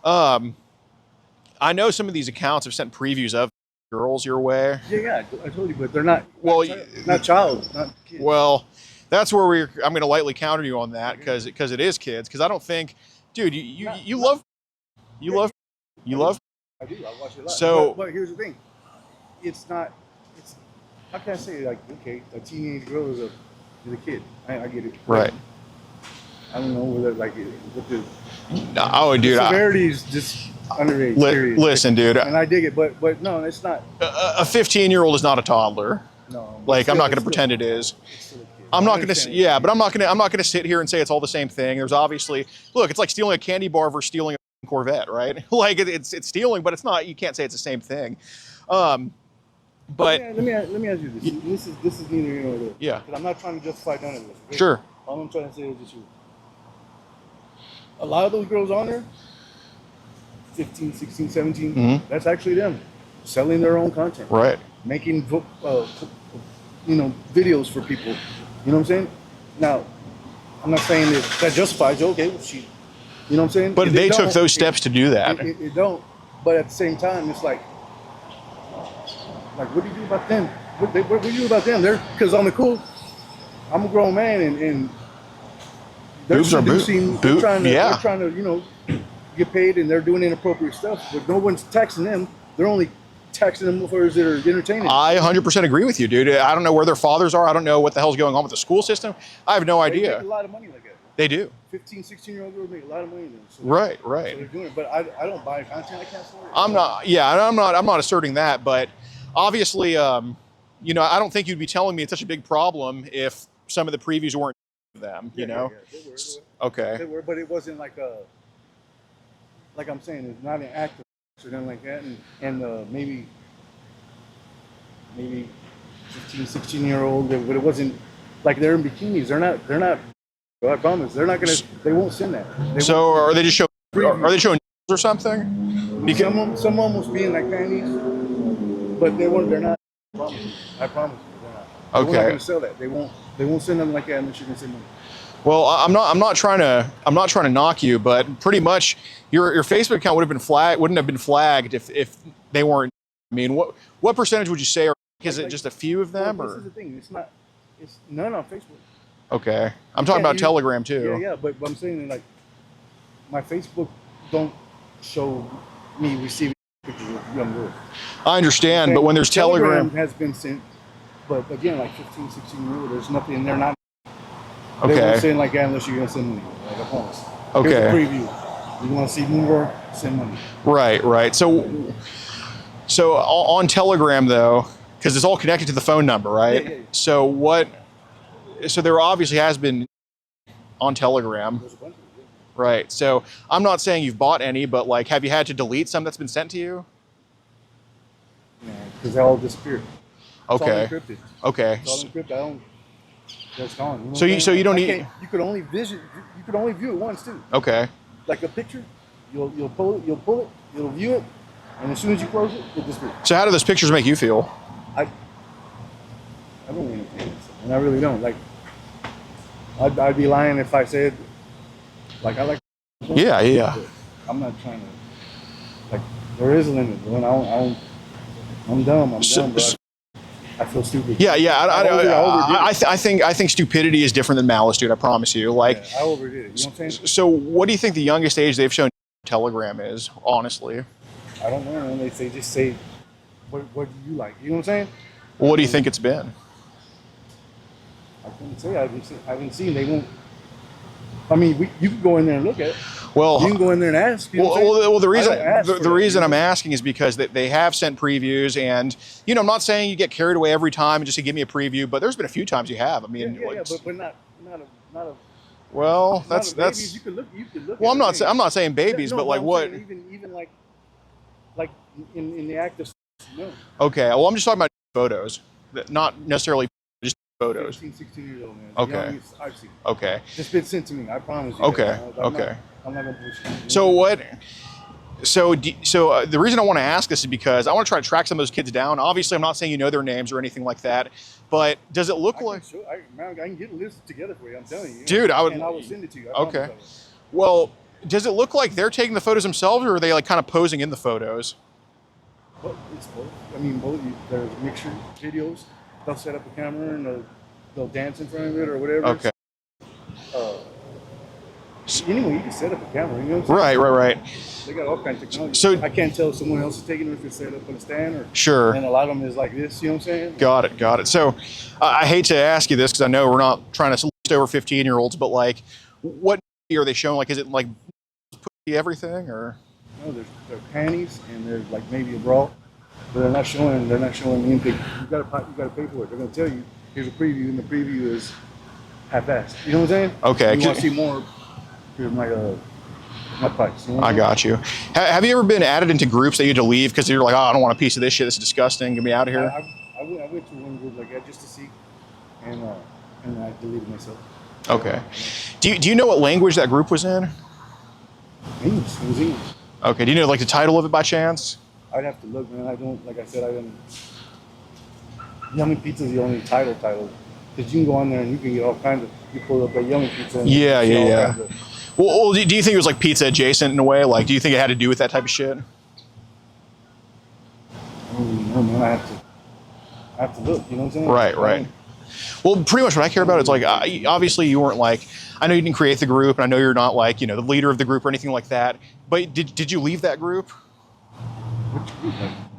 [SPEAKER 2] I know some of these accounts have sent previews of girls your way.
[SPEAKER 3] Yeah, I told you, but they're not.
[SPEAKER 2] Well,
[SPEAKER 3] not child, not kids.
[SPEAKER 2] Well, that's where I'm going to lightly counter you on that because it is kids. Because I don't think, dude, you love.
[SPEAKER 3] I do. I watch it a lot.
[SPEAKER 2] So,
[SPEAKER 3] but here's the thing. It's not. How can I say, like, okay, a teenage girl is a kid. I get it.
[SPEAKER 2] Right.
[SPEAKER 3] I don't know whether, like, what the
[SPEAKER 2] dude.
[SPEAKER 3] severity is just underage.
[SPEAKER 2] Listen, dude.
[SPEAKER 3] And I dig it, but no, it's not.
[SPEAKER 2] A 15-year-old is not a toddler.
[SPEAKER 3] No.
[SPEAKER 2] Like, I'm not going to pretend it is. I'm not going to. Yeah, but I'm not going to sit here and say it's all the same thing. There's obviously, look, it's like stealing a candy bar versus stealing a Corvette, right? Like, it's stealing, but it's not. You can't say it's the same thing. But
[SPEAKER 3] let me ask you this. This is neither here nor there.
[SPEAKER 2] Yeah.
[SPEAKER 3] Because I'm not trying to justify none of this. Okay?
[SPEAKER 2] Sure.
[SPEAKER 3] All I'm trying to say is just a lot of those girls on there, 15, 16, 17, that's actually them selling their own content.
[SPEAKER 2] Right.
[SPEAKER 3] Making videos for people. You know what I'm saying? Now, I'm not saying that justifies you. Okay, well, you know what I'm saying?
[SPEAKER 2] But they took those steps to do that.
[SPEAKER 3] It don't. But at the same time, it's like what do you do about them? What do you do about them? Because on the cool, I'm a grown man, and they're
[SPEAKER 2] Boobs are
[SPEAKER 3] seducing.
[SPEAKER 2] boob.
[SPEAKER 3] They're trying to, get paid, and they're doing inappropriate stuff. But no one's taxing them. They're only taxing them motherfuckers that are entertaining.
[SPEAKER 2] I 100% agree with you, dude. I don't know where their fathers are. I don't know what the hell's going on with the school system. I have no idea.
[SPEAKER 3] They make a lot of money like that.
[SPEAKER 2] They do.
[SPEAKER 3] 15, 16-year-old girls make a lot of money. So
[SPEAKER 2] Right.
[SPEAKER 3] So they're doing it. But I don't buy content. I can't afford it.
[SPEAKER 2] I'm not asserting that, but obviously, I don't think you'd be telling me it's such a big problem if some of the previews weren't them,
[SPEAKER 3] They were.
[SPEAKER 2] Okay.
[SPEAKER 3] They were, but it wasn't like I'm saying, it's not an act or nothing like that. And maybe 15, 16-year-old, but it wasn't like they're in bikinis. They're not, I promise, they won't send that.
[SPEAKER 2] Are they just showing or something?
[SPEAKER 3] Because some almost be in like panties, but they're not. I promise you, they're not.
[SPEAKER 2] Okay.
[SPEAKER 3] They're not going to sell that. They won't send them like that unless you can send them.
[SPEAKER 2] Well, I'm not trying to knock you, but pretty much your Facebook account wouldn't have been flagged if they weren't. I mean, what percentage would you say, or is it just a few of them?
[SPEAKER 3] This is the thing. It's none on Facebook.
[SPEAKER 2] Okay, I'm talking about Telegram too.
[SPEAKER 3] Yeah, but I'm saying like my Facebook don't show me receiving pictures of young girls.
[SPEAKER 2] I understand, but when there's Telegram
[SPEAKER 3] has been sent, but again, like 15, 16-year-old, there's nothing. They're not.
[SPEAKER 2] Okay.
[SPEAKER 3] They won't send like that unless you're gonna send money. Like I promise.
[SPEAKER 2] Okay.
[SPEAKER 3] Here's a preview. You want to see more? Send money.
[SPEAKER 2] Right. So on Telegram though, because it's all connected to the phone number, right?
[SPEAKER 3] Yeah.
[SPEAKER 2] So there obviously has been on Telegram.
[SPEAKER 3] There's a bunch of them.
[SPEAKER 2] Right. So I'm not saying you've bought any, but like, have you had to delete some that's been sent to you?
[SPEAKER 3] Yeah, because they all disappeared. It's
[SPEAKER 2] Okay.
[SPEAKER 3] all encrypted.
[SPEAKER 2] Okay.
[SPEAKER 3] It's all encrypted. That's gone. You know
[SPEAKER 2] So
[SPEAKER 3] what I'm
[SPEAKER 2] you
[SPEAKER 3] saying?
[SPEAKER 2] don't need.
[SPEAKER 3] You could only view it once too.
[SPEAKER 2] Okay.
[SPEAKER 3] Like a picture, you'll pull it, you'll view it, and as soon as you close it, it disappears.
[SPEAKER 2] So how do those pictures make you feel?
[SPEAKER 3] I don't really think so, and I really don't. Like, I'd be lying if I said, like, I like.
[SPEAKER 2] Yeah.
[SPEAKER 3] I'm not trying to. Like, there is a limit, bro. And I'm dumb, bro. I feel stupid.
[SPEAKER 2] Yeah. I think stupidity is different than malice, dude. I promise you. Like,
[SPEAKER 3] I overdid it. You know what I'm saying?
[SPEAKER 2] So what do you think the youngest age they've shown Telegram is? Honestly,
[SPEAKER 3] I don't know. And they just say, what do you like? You know what I'm saying?
[SPEAKER 2] well, what do you think it's been?
[SPEAKER 3] I couldn't say. I haven't seen. They won't. I mean, you can go in there and look at it.
[SPEAKER 2] Well,
[SPEAKER 3] you can go in there and ask. You know what I'm saying?
[SPEAKER 2] well, the reason
[SPEAKER 3] the
[SPEAKER 2] reason I'm asking is because they have sent previews, and I'm not saying you get carried away every time and just say give me a preview, but there's been a few times you have. I mean,
[SPEAKER 3] but not a.
[SPEAKER 2] Well,
[SPEAKER 3] that's.
[SPEAKER 2] that's.
[SPEAKER 3] You could look.
[SPEAKER 2] Well, I'm not saying babies,
[SPEAKER 3] No,
[SPEAKER 2] but like what?
[SPEAKER 3] Even like in the act of. No.
[SPEAKER 2] Okay, well, I'm just talking about photos, not necessarily just photos.
[SPEAKER 3] 15, 16 years old, man.
[SPEAKER 2] Okay.
[SPEAKER 3] I've seen.
[SPEAKER 2] Okay.
[SPEAKER 3] It's been sent to me. I promise you.
[SPEAKER 2] Okay.
[SPEAKER 3] I'm
[SPEAKER 2] Okay.
[SPEAKER 3] I'm not gonna push you.
[SPEAKER 2] So what? So the reason I want to ask this is because I want to try to track some of those kids down. Obviously, I'm not saying you know their names or anything like that, but does it look like?
[SPEAKER 3] I can get a list together for you. I'm telling you.
[SPEAKER 2] Dude, I would.
[SPEAKER 3] And I will send it to you.
[SPEAKER 2] Okay. Well, does it look like they're taking the photos themselves, or are they like kind of posing in the photos?
[SPEAKER 3] Well, it's both. I mean, both. There's mixture videos. They'll set up a camera and they'll dance in front of it or whatever.
[SPEAKER 2] Okay.
[SPEAKER 3] Anyway, you can set up a camera. You know what I'm saying?
[SPEAKER 2] Right.
[SPEAKER 3] They got all kinds of technology.
[SPEAKER 2] So
[SPEAKER 3] I can't tell if someone else is taking it if it's set up on a stand or.
[SPEAKER 2] Sure.
[SPEAKER 3] And a lot of them is like this. You know what I'm saying?
[SPEAKER 2] Got it. So I hate to ask you this because I know we're not trying to list over 15-year-olds, but like, what are they showing? Like, is it like everything or?
[SPEAKER 3] No, there's panties and there's like maybe a bra, but they're not showing anything. You gotta pay for it. They're gonna tell you here's a preview, and the preview is half-assed. You know what I'm saying?
[SPEAKER 2] Okay.
[SPEAKER 3] You want to see more? Here's my price. You know what
[SPEAKER 2] I got you. Have you ever been added into groups that you had to leave because you're like, oh, I don't want a piece of this shit. This is disgusting. Get me out of here.
[SPEAKER 3] I went to one group like that just to see, and I deleted myself.
[SPEAKER 2] Okay. Do you know what language that group was in?
[SPEAKER 3] English. It was English.
[SPEAKER 2] Okay. Do you know like the title of it by chance?
[SPEAKER 3] I'd have to look, man. I don't. Like I said, I didn't. Yummy Pizza is the only title. Because you can go on there and you can get all kinds of, you pull up that yummy pizza. And
[SPEAKER 2] Yeah,
[SPEAKER 3] see all
[SPEAKER 2] yeah.
[SPEAKER 3] kinds of-
[SPEAKER 2] Well, do you think it was like pizza adjacent in a way? Like, do you think it had to do with that type of shit?
[SPEAKER 3] I don't really know, man. I have to look, you know what I'm saying?
[SPEAKER 2] Right. Well, pretty much what I care about is like, obviously you weren't like, I know you didn't create the group, and I know you're not like, the leader of the group or anything like that. But did you leave that group?
[SPEAKER 3] Which group?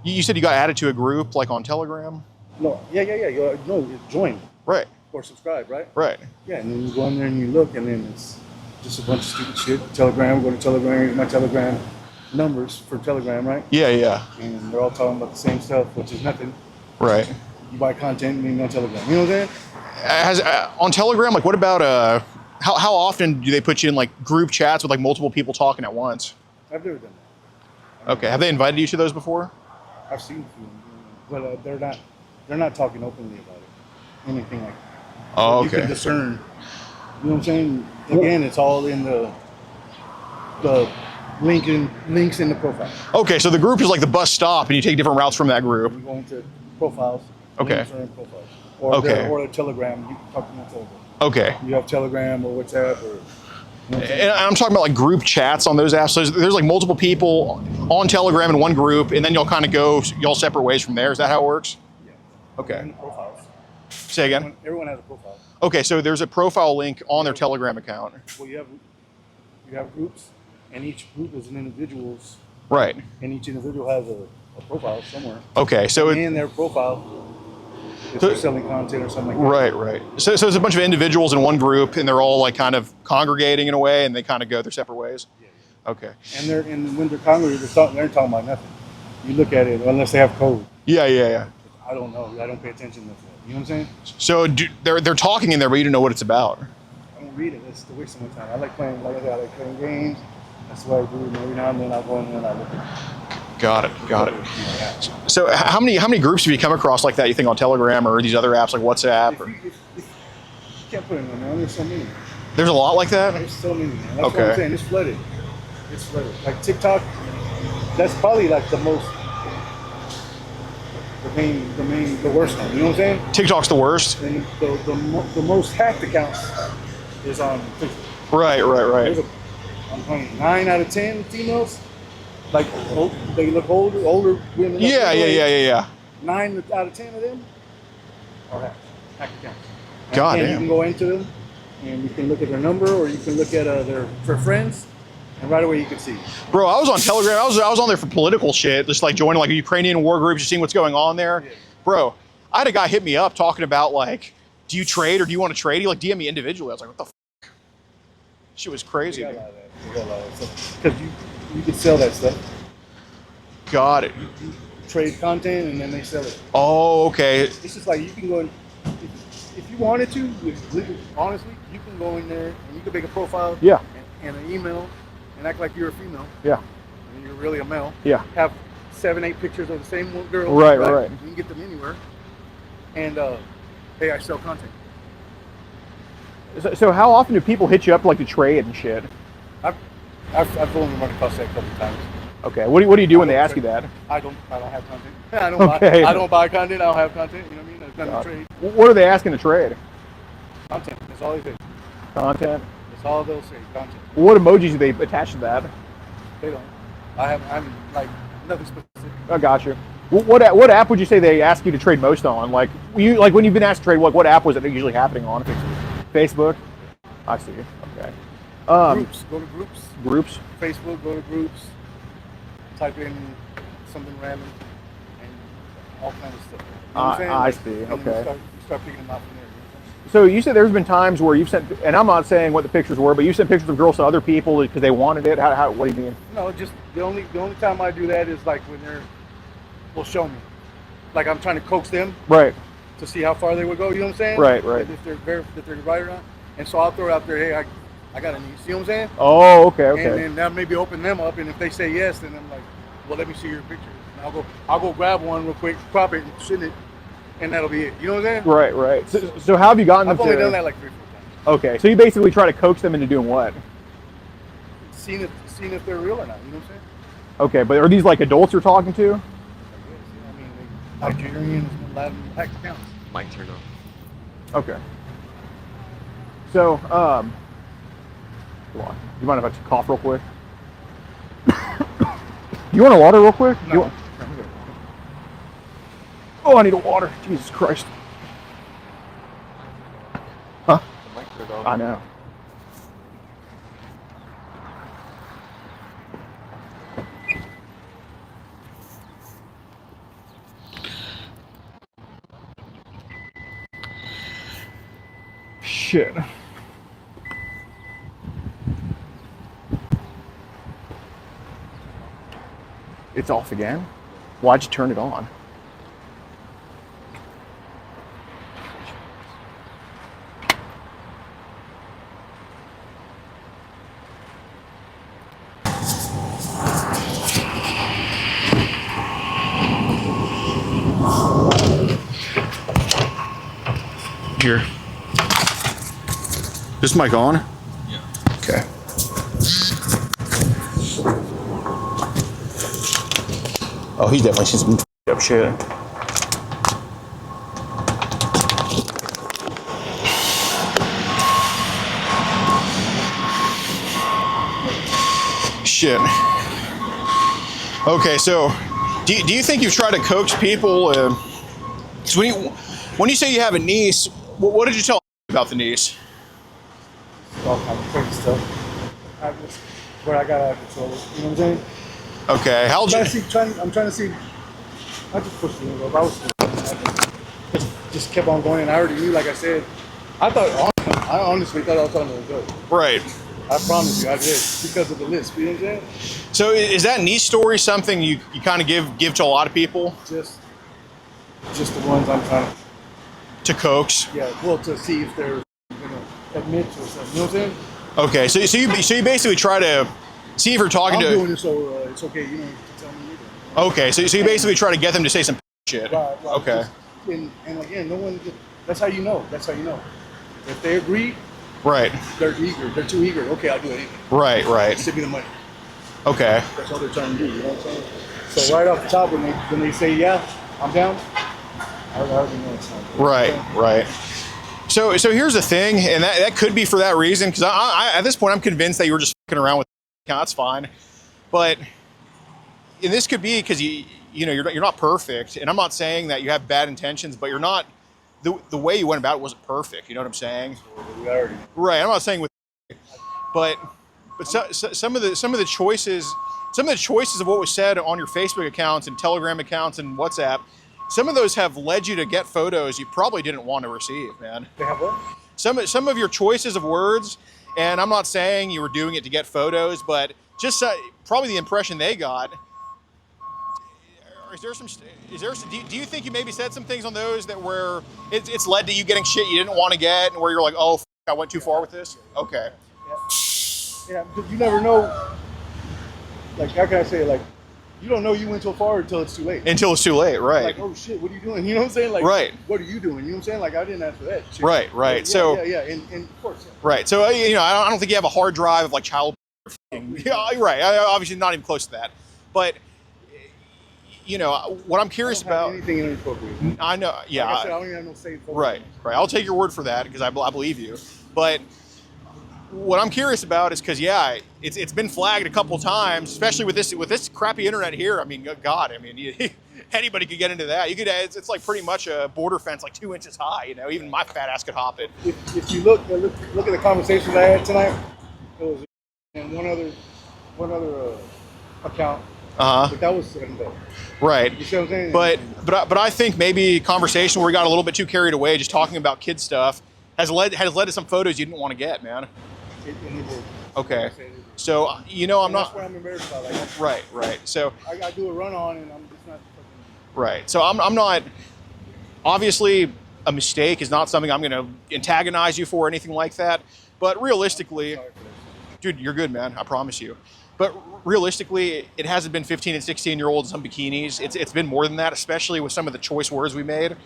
[SPEAKER 2] You said you got added to a group like on Telegram.
[SPEAKER 3] No, yeah. You join
[SPEAKER 2] Right.
[SPEAKER 3] or subscribe, right?
[SPEAKER 2] Right.
[SPEAKER 3] Yeah, and then you go in there and you look, and then it's just a bunch of stupid shit. Telegram, go to Telegram, here's my Telegram numbers for Telegram, right?
[SPEAKER 2] Yeah.
[SPEAKER 3] And they're all talking about the same stuff, which is nothing.
[SPEAKER 2] Right.
[SPEAKER 3] You buy content and then on Telegram. You know what I'm saying?
[SPEAKER 2] On Telegram, like, what about how often do they put you in like group chats with like multiple people talking at once?
[SPEAKER 3] I've never done that.
[SPEAKER 2] Okay. Have they invited you to those before?
[SPEAKER 3] I've seen a few, but they're not talking openly about it. Anything like that.
[SPEAKER 2] Oh,
[SPEAKER 3] You can
[SPEAKER 2] okay.
[SPEAKER 3] discern. You know what I'm saying? Again, it's all in the links in the profile.
[SPEAKER 2] Okay, so the group is like the bus stop, and you take different routes from that group.
[SPEAKER 3] You go into profiles.
[SPEAKER 2] Okay.
[SPEAKER 3] Links are in profiles. Or
[SPEAKER 2] Okay.
[SPEAKER 3] or a Telegram. You can talk to them on Telegram.
[SPEAKER 2] Okay.
[SPEAKER 3] You have Telegram or WhatsApp or. You know what I'm saying?
[SPEAKER 2] And I'm talking about like group chats on those apps. So there's like multiple people on Telegram in one group, and then you'll kind of go y'all separate ways from there. Is that how it works?
[SPEAKER 3] Yeah.
[SPEAKER 2] Okay.
[SPEAKER 3] And profiles.
[SPEAKER 2] Say again.
[SPEAKER 3] Everyone has a profile.
[SPEAKER 2] Okay, so there's a profile link on their Telegram account.
[SPEAKER 3] Well, you have groups, and each group is an individual's,
[SPEAKER 2] Right.
[SPEAKER 3] and each individual has a profile somewhere.
[SPEAKER 2] Okay, so
[SPEAKER 3] In their profile, if they're selling content or something like that.
[SPEAKER 2] right. So it's a bunch of individuals in one group, and they're all like kind of congregating in a way, and they kind of go their separate ways.
[SPEAKER 3] Yeah.
[SPEAKER 2] Okay.
[SPEAKER 3] And when they're congregating, they're talking about nothing. You look at it unless they have code.
[SPEAKER 2] Yeah.
[SPEAKER 3] I don't know. I don't pay attention to that. You know what I'm saying?
[SPEAKER 2] So they're talking in there, but you don't know what it's about.
[SPEAKER 3] I don't read it. It's a waste of my time. I like playing. Like I said, I like playing games. That's what I do. And every now and then I'll go in there and I look at it.
[SPEAKER 2] Got it. So how many groups have you come across like that? You think on Telegram or these other apps like WhatsApp?
[SPEAKER 3] If you can't put it in there, man. There's so many.
[SPEAKER 2] There's a lot like that.
[SPEAKER 3] There's so many, man. That's what
[SPEAKER 2] Okay.
[SPEAKER 3] I'm saying. It's flooded. Like TikTok, that's probably like the most, the worst one. You know what I'm saying?
[SPEAKER 2] TikTok's the worst.
[SPEAKER 3] And the most hacked accounts is on Facebook.
[SPEAKER 2] Right.
[SPEAKER 3] There's I'm telling you, 9 out of 10 females, like they look older women.
[SPEAKER 2] Yeah.
[SPEAKER 3] 9 out of 10 of them are hacked accounts.
[SPEAKER 2] God
[SPEAKER 3] And
[SPEAKER 2] damn.
[SPEAKER 3] you can go into them, and you can look at their number, or you can look at their friends, and right away you can see.
[SPEAKER 2] Bro, I was on Telegram. I was on there for political shit, just like joining like Ukrainian war groups, just seeing what's going on there.
[SPEAKER 3] Yeah.
[SPEAKER 2] Bro, I had a guy hit me up talking about like, do you trade or do you want to trade? He like DM me individually. I was like, what the f? Shit was crazy.
[SPEAKER 3] They got
[SPEAKER 2] dude.
[SPEAKER 3] a lot of that. Because you can sell that stuff.
[SPEAKER 2] Got it.
[SPEAKER 3] You trade content and then they sell it.
[SPEAKER 2] Oh, okay.
[SPEAKER 3] It's just like you can go in, if you wanted to, honestly, you can go in there and you can make a profile
[SPEAKER 2] Yeah.
[SPEAKER 3] and an email and act like you're a female
[SPEAKER 2] Yeah.
[SPEAKER 3] and you're really a male.
[SPEAKER 2] Yeah.
[SPEAKER 3] Have 7, 8 pictures of the same girl.
[SPEAKER 2] Right.
[SPEAKER 3] You can get them anywhere. And hey, I sell content.
[SPEAKER 2] So how often do people hit you up like to trade and shit?
[SPEAKER 3] I've only run across that a couple of times.
[SPEAKER 2] Okay. What do you do when they ask you that?
[SPEAKER 3] I don't have content. I don't buy content. I don't have content. You know what I mean? There's nothing to trade.
[SPEAKER 2] What are they asking to trade?
[SPEAKER 3] Content. That's all they say.
[SPEAKER 2] Content.
[SPEAKER 3] That's all they'll say. Content.
[SPEAKER 2] What emojis do they attach to that?
[SPEAKER 3] They don't. I'm like nothing specific.
[SPEAKER 2] I got you. What app would you say they ask you to trade most on? Like when you've been asked to trade, what app was it usually happening on? Facebook. I see. Okay.
[SPEAKER 3] Groups. Go to groups.
[SPEAKER 2] Groups.
[SPEAKER 3] Facebook. Go to groups. Type in something random and all kinds of stuff. You know what I'm saying?
[SPEAKER 2] I see.
[SPEAKER 3] And
[SPEAKER 2] Okay.
[SPEAKER 3] then you start picking them out from there. You know what I'm saying?
[SPEAKER 2] So you said there's been times where you've sent, and I'm not saying what the pictures were, but you sent pictures of girls to other people because they wanted it. What do you mean?
[SPEAKER 3] No, just the only time I do that is like when will show me. Like I'm trying to coax them
[SPEAKER 2] Right.
[SPEAKER 3] to see how far they would go. You know what I'm saying?
[SPEAKER 2] Right.
[SPEAKER 3] If they're right or not. And so I'll throw it out there. Hey, I got a need. See what I'm saying?
[SPEAKER 2] Oh, okay.
[SPEAKER 3] And then that maybe open them up. And if they say yes, then I'm like, well, let me see your picture. And I'll go grab one real quick, crop it, and send it, and that'll be it. You know what I'm saying?
[SPEAKER 2] Right. So how have you gotten them
[SPEAKER 3] I've only
[SPEAKER 2] to?
[SPEAKER 3] done that like 3 or 4 times.
[SPEAKER 2] Okay. So you basically try to coax them into doing what?
[SPEAKER 3] Seeing if they're real or not. You know what I'm saying?
[SPEAKER 2] Okay, but are these like adults you're talking to?
[SPEAKER 3] I guess. I mean, like, Nigerians and Latin hack accounts.
[SPEAKER 4] Mic turned on.
[SPEAKER 2] Okay. So, hold on. You mind if I just cough real quick? You want a water real quick?
[SPEAKER 3] No.
[SPEAKER 2] Oh, I need a water. Jesus Christ. Huh? I know. Shit. It's off again? Why'd you turn it on? Here. This mic on?
[SPEAKER 4] Yeah.
[SPEAKER 2] Okay. Oh, he's definitely seen some up shit. Shit. Okay, so do you think you've tried to coax people? 'Cause when you say you have a niece, what did you tell about the niece?
[SPEAKER 3] All kinds of crazy stuff. Where I got out of control. You know what I'm saying?
[SPEAKER 2] Okay, how old you?
[SPEAKER 3] I'm trying to see. I just pushed the envelope. I just kept on going, and I already knew. Like I said, I honestly thought I was telling them it was good.
[SPEAKER 2] Right.
[SPEAKER 3] I promise you, I did because of the list. You know what I'm saying?
[SPEAKER 2] So is that niece story something you kind of give to a lot of people
[SPEAKER 3] Just the ones I'm trying
[SPEAKER 2] to coax?
[SPEAKER 3] to, well, to see if they're gonna admit to something. You know what I'm saying?
[SPEAKER 2] Okay, so you basically try to see if you're talking
[SPEAKER 3] I'm
[SPEAKER 2] to.
[SPEAKER 3] doing it, so it's okay. You don't have to tell me either.
[SPEAKER 2] Okay, so you basically try to get them to say some shit.
[SPEAKER 3] Right,
[SPEAKER 2] Okay.
[SPEAKER 3] And again, no one. That's how you know. That's how you know. If they agree,
[SPEAKER 2] Right.
[SPEAKER 3] they're eager. They're too eager. Okay, I'll do anything.
[SPEAKER 2] Right.
[SPEAKER 3] Send me the money.
[SPEAKER 2] Okay.
[SPEAKER 3] That's all they're trying to do. You know what I'm saying? So right off the top, when they say yeah, I'm down. I already know it's not good.
[SPEAKER 2] Right. So here's the thing, and that could be for that reason, because I at this point I'm convinced that you were just fucking around with the account. That's fine, but and this could be because you're not perfect, and I'm not saying that you have bad intentions, but you're not the way you went about it wasn't perfect. You know what I'm saying?
[SPEAKER 3] We already know.
[SPEAKER 2] Right. I'm not saying with, but some of the choices of what was said on your Facebook accounts and Telegram accounts and WhatsApp. Some of those have led you to get photos you probably didn't want to receive, man.
[SPEAKER 3] They have what?
[SPEAKER 2] Some of your choices of words, and I'm not saying you were doing it to get photos, but just probably the impression they got. Do you think you maybe said some things on those that were it's led to you getting shit you didn't want to get, and where you're like, oh, I went too far with this? Okay.
[SPEAKER 3] Yeah, because you never know. Like, how can I say it? Like, you don't know you went too far until it's too late.
[SPEAKER 2] Until it's too late, right?
[SPEAKER 3] Like, oh shit, what are you doing? You know what I'm saying? Like,
[SPEAKER 2] right.
[SPEAKER 3] What are you doing? You know what I'm saying? Like, I didn't ask for that shit.
[SPEAKER 2] Right.
[SPEAKER 3] Yeah,
[SPEAKER 2] So
[SPEAKER 3] yeah, and of course. Yeah.
[SPEAKER 2] Right. So I don't think you have a hard drive of like child. Yeah, right. Obviously, not even close to that. But what I'm curious about.
[SPEAKER 3] Anything inappropriate.
[SPEAKER 2] I know. Yeah.
[SPEAKER 3] Like I said, I don't even have no say.
[SPEAKER 2] Right. I'll take your word for that because I believe you. But what I'm curious about is because it's been flagged a couple times, especially with this crappy internet here. I mean, God, anybody could get into that. You could. It's like pretty much a border fence, like 2 inches high. Even my fat ass could hop it.
[SPEAKER 3] If you look at the conversations I had tonight, it was and one other account. But that was
[SPEAKER 2] right.
[SPEAKER 3] You see what I'm saying?
[SPEAKER 2] But I think maybe conversation where we got a little bit too carried away, just talking about kid stuff, has led to some photos you didn't want to get, man.
[SPEAKER 3] It did.
[SPEAKER 2] Okay. So I'm not.
[SPEAKER 3] That's what I'm embarrassed about. Like,
[SPEAKER 2] Right. So
[SPEAKER 3] I do a run on, and I'm just not.
[SPEAKER 2] Right. So I'm not. Obviously, a mistake is not something I'm going to antagonize you for or anything like that. But realistically, dude, you're good, man. I promise you. But realistically, it hasn't been 15 and 16-year-olds in some bikinis. It's been more than that, especially with some of the choice words we made.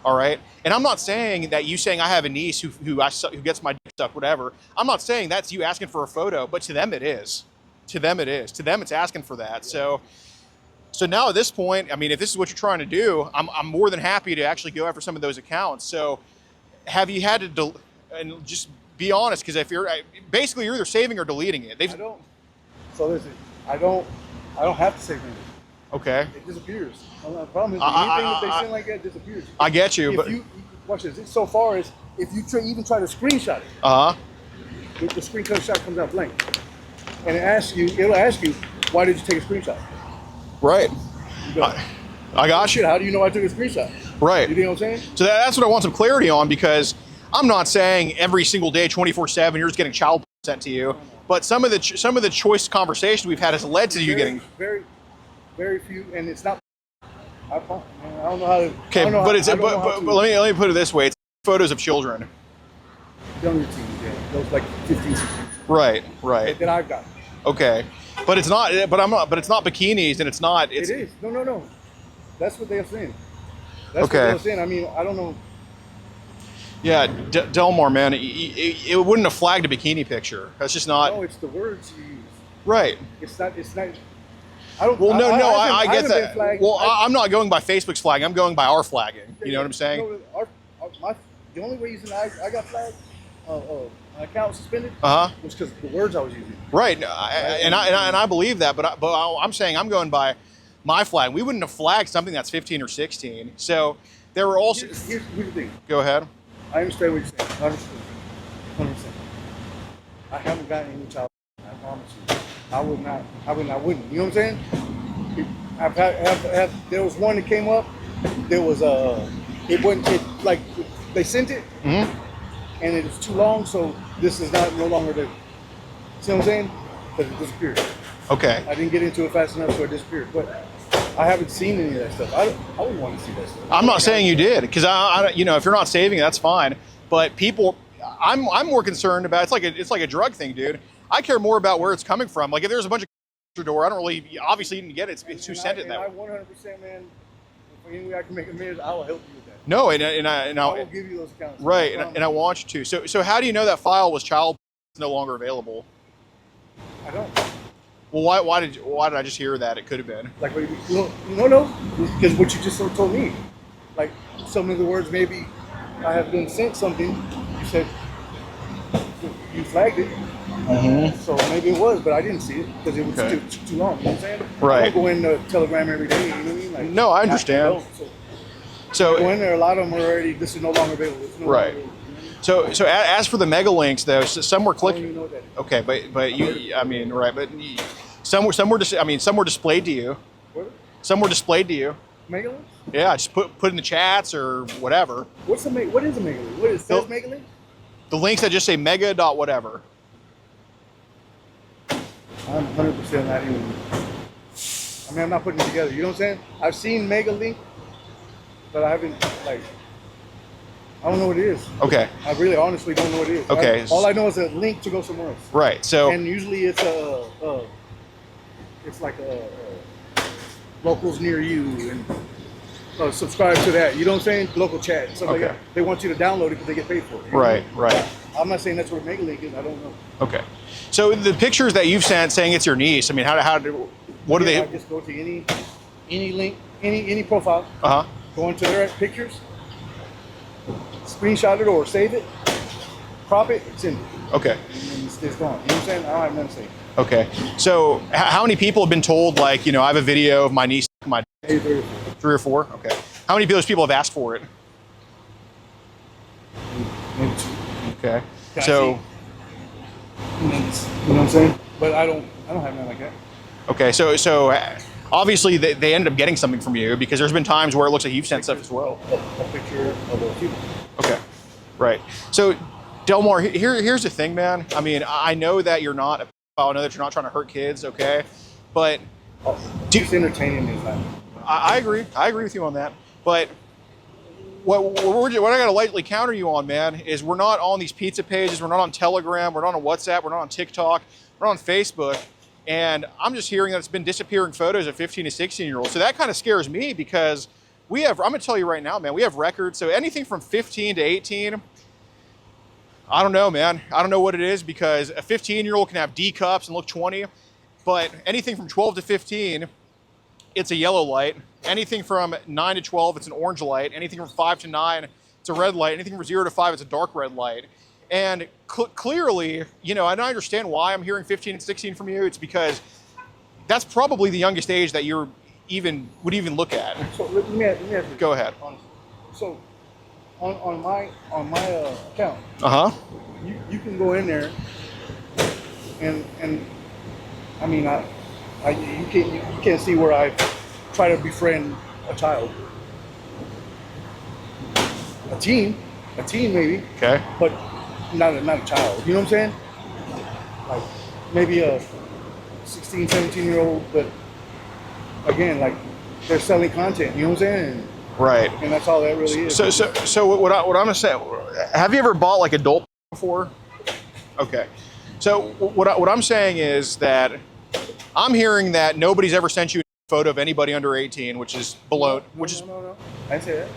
[SPEAKER 2] All right. And I'm not saying that you saying I have a niece who gets my dick sucked, whatever. I'm not saying that's you asking for a photo, but to them it is. To them it's asking for that. So now at this point, if this is what you're trying to do, I'm more than happy to actually go after some of those accounts. So have you had to, and just be honest, because if you're either saving or deleting it.
[SPEAKER 3] I don't. So listen, I don't have to save anything.
[SPEAKER 2] Okay.
[SPEAKER 3] It disappears. The problem is anything that they send like that disappears.
[SPEAKER 2] I get you, but
[SPEAKER 3] watch this. It's so far as if you even try to screenshot it. The screenshot comes out blank, and it'll ask you, why did you take a screenshot?
[SPEAKER 2] Right. I got you.
[SPEAKER 3] How do you know I took a screenshot?
[SPEAKER 2] Right.
[SPEAKER 3] You know what I'm saying?
[SPEAKER 2] So that's what I want some clarity on, because I'm not saying every single day, 24/7, you're just getting child sent to you. But some of the choice conversations we've had has led to you getting
[SPEAKER 3] very, very few, and it's not. I don't know how to.
[SPEAKER 2] Okay, but let me put it this way: it's photos of children.
[SPEAKER 3] Younger teens, yeah, those like 15, 16.
[SPEAKER 2] Right.
[SPEAKER 3] That I've got.
[SPEAKER 2] Okay, but it's not. But it's not bikinis, and it's not.
[SPEAKER 3] It is. No. That's what they're saying. That's
[SPEAKER 2] okay.
[SPEAKER 3] What they're saying. I mean, I don't know.
[SPEAKER 2] Yeah, Delmar, man, it wouldn't have flagged a bikini picture. That's just not.
[SPEAKER 3] No, it's the words you use.
[SPEAKER 2] Right.
[SPEAKER 3] It's not. I don't.
[SPEAKER 2] Well, I get
[SPEAKER 3] haven't
[SPEAKER 2] that. Well, I'm not going by Facebook's flagging. I'm going by our flagging. You know what I'm saying?
[SPEAKER 3] The only reason I got flagged, my account suspended,
[SPEAKER 2] was
[SPEAKER 3] because the words I was using.
[SPEAKER 2] Right, and I believe that, but I'm saying I'm going by my flag. We wouldn't have flagged something that's 15 or 16. So there were also.
[SPEAKER 3] Here's the thing.
[SPEAKER 2] Go ahead.
[SPEAKER 3] I understand what you're saying. 100%. I haven't gotten any child. I promise you. I wouldn't. You know what I'm saying? There was one that came up. There was like they sent it, and it was too long. So this is no longer the. See what I'm saying? Because it disappeared.
[SPEAKER 2] Okay.
[SPEAKER 3] I didn't get into it fast enough, so it disappeared. But I haven't seen any of that stuff. I wouldn't want to see that stuff.
[SPEAKER 2] I'm not saying you did, because if you're not saving it, that's fine. But people, I'm more concerned about. It's like a drug thing, dude. I care more about where it's coming from. Like if there's a bunch of your door, I don't really. Obviously, you didn't get it. It's who sent it that way.
[SPEAKER 3] 100%, man. If any way I can make amends, I will help you with that.
[SPEAKER 2] No, and I
[SPEAKER 3] will give you those accounts.
[SPEAKER 2] Right, and I want you to. So how do you know that file was child no longer available?
[SPEAKER 3] I don't.
[SPEAKER 2] Well, why did I just hear that it could have been?
[SPEAKER 3] Like, no, because what you just told me, like some of the words, maybe I have been sent something. You said you flagged it, so maybe it was, but I didn't see it because it was too long. You know what I'm saying?
[SPEAKER 2] Right.
[SPEAKER 3] I don't go into Telegram every day. You know what I mean? Like,
[SPEAKER 2] no, I understand. So
[SPEAKER 3] go in there, a lot of them are already. This is no longer available. It's no longer available.
[SPEAKER 2] So as for the mega links though, some were clicking.
[SPEAKER 3] I don't even know what that is.
[SPEAKER 2] Okay, but you, I mean, right, but some were displayed to you.
[SPEAKER 3] What?
[SPEAKER 2] Some were displayed to you.
[SPEAKER 3] Mega links?
[SPEAKER 2] Yeah, just put in the chats or whatever.
[SPEAKER 3] What is a mega link? What is says mega link?
[SPEAKER 2] The links that just say mega dot whatever.
[SPEAKER 3] I'm 100% not even. I mean, I'm not putting it together. You know what I'm saying? I've seen mega link, but I haven't I don't know what it is.
[SPEAKER 2] Okay.
[SPEAKER 3] I really honestly don't know what it is.
[SPEAKER 2] Okay.
[SPEAKER 3] All I know is a link to go somewhere else.
[SPEAKER 2] Right. So.
[SPEAKER 3] And usually it's like locals near you and subscribe to that. You know what I'm saying? Local chat and stuff like that. They want you to download it because they get paid for it.
[SPEAKER 2] Right.
[SPEAKER 3] I'm not saying that's what mega link is. I don't know.
[SPEAKER 2] Okay. So the pictures that you've sent saying it's your niece. I mean, what do they?
[SPEAKER 3] I just go to any link, any profile. Go into their pictures. Screenshot it or save it, crop it, send it. Okay. And it's gone. You know what I'm saying? I don't have nothing to say.
[SPEAKER 2] Okay. So how many people have been told, like, I have a video of my niece, my
[SPEAKER 3] 3
[SPEAKER 2] or 4? Okay. How many of those people have asked for it?
[SPEAKER 3] Maybe 2.
[SPEAKER 2] Okay. So.
[SPEAKER 3] You know what I'm saying? But I don't have nothing like that.
[SPEAKER 2] Okay. So obviously they ended up getting something from you, because there's been times where it looks like you've sent stuff as well.
[SPEAKER 3] A picture of a few.
[SPEAKER 2] Okay. Right. So Delmar, here's the thing, man. I mean, I know that you're not. I know that you're not trying to hurt kids. Okay. But.
[SPEAKER 3] Just entertaining is not.
[SPEAKER 2] I agree. I agree with you on that. But what I got to lightly counter you on, man, is we're not on these pizza pages. We're not on Telegram. We're not on WhatsApp. We're not on TikTok. We're not on Facebook. And I'm just hearing that it's been disappearing photos of 15 to 16-year-olds. So that kind of scares me, because I'm going to tell you right now, man, we have records. So anything from 15 to 18, I don't know, man. I don't know what it is, because a 15-year-old can have D cups and look 20. But anything from 12 to 15, it's a yellow light. Anything from 9 to 12, it's an orange light. Anything from 5 to 9, it's a red light. Anything from 0 to 5, it's a dark red light. And clearly, you know, and I understand why I'm hearing 15 and 16 from you. It's because that's probably the youngest age that you're would even look at.
[SPEAKER 3] So let me ask you.
[SPEAKER 2] Go ahead.
[SPEAKER 3] So on my account, you can go in there and I mean you can't see where I try to befriend a child, a teen maybe.
[SPEAKER 2] Okay.
[SPEAKER 3] But not a child. You know what I'm saying? Like maybe a 16, 17-year-old, but again, like they're selling content. You know what I'm saying?
[SPEAKER 2] Right.
[SPEAKER 3] And that's all that really is.
[SPEAKER 2] So what I'm gonna say, have you ever bought like adult before? Okay. So what I'm saying is that I'm hearing that nobody's ever sent you a photo of anybody under 18, which is below.
[SPEAKER 3] No. I didn't say that.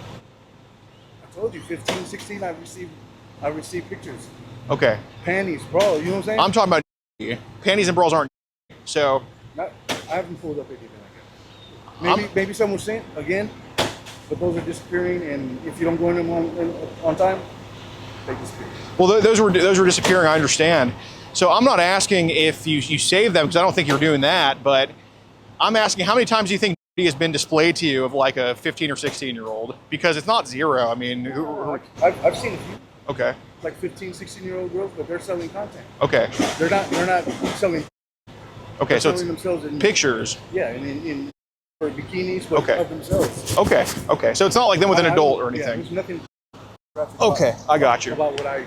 [SPEAKER 3] I told you, 15, 16. I received pictures.
[SPEAKER 2] Okay.
[SPEAKER 3] Panties, bro. You know what I'm saying?
[SPEAKER 2] I'm talking about panties and bras aren't. So.
[SPEAKER 3] I haven't pulled up anything like that. Maybe someone sent again, but those are disappearing, and if you don't go in them on time, they disappear.
[SPEAKER 2] Well, those were disappearing. I understand. So I'm not asking if you save them because I don't think you're doing that, but I'm asking how many times do you think has been displayed to you of like a 15 or 16-year-old? Because it's not zero. I mean,
[SPEAKER 3] I've seen a few.
[SPEAKER 2] Okay.
[SPEAKER 3] Like 15, 16-year-old girls, but they're selling content.
[SPEAKER 2] Okay.
[SPEAKER 3] They're not selling.
[SPEAKER 2] Okay, so it's
[SPEAKER 3] themselves in
[SPEAKER 2] pictures.
[SPEAKER 3] Yeah, in for bikinis, but of themselves.
[SPEAKER 2] Okay. So it's not like them with an adult or anything.
[SPEAKER 3] Yeah, there's nothing.
[SPEAKER 2] Okay, I got you.
[SPEAKER 3] About what I.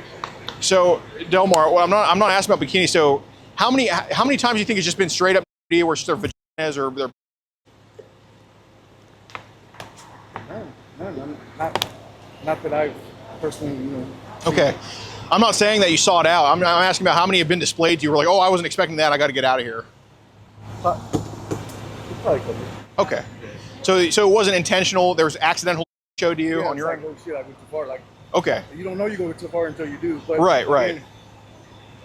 [SPEAKER 2] So Delmar, well, I'm not asking about bikinis. So how many times do you think it's just been straight up where it's their vaginas or their?
[SPEAKER 3] None. Not that I've personally, you know.
[SPEAKER 2] Okay. I'm not saying that you saw it out. I'm asking about how many have been displayed to you. We're like, oh, I wasn't expecting that. I got to get out of here.
[SPEAKER 3] Probably could be.
[SPEAKER 2] Okay. So it wasn't intentional. There was accidental showed to you on your
[SPEAKER 3] end. Oh shit, I went too far. Like.
[SPEAKER 2] Okay.
[SPEAKER 3] You don't know you go too far until you do. But
[SPEAKER 2] right.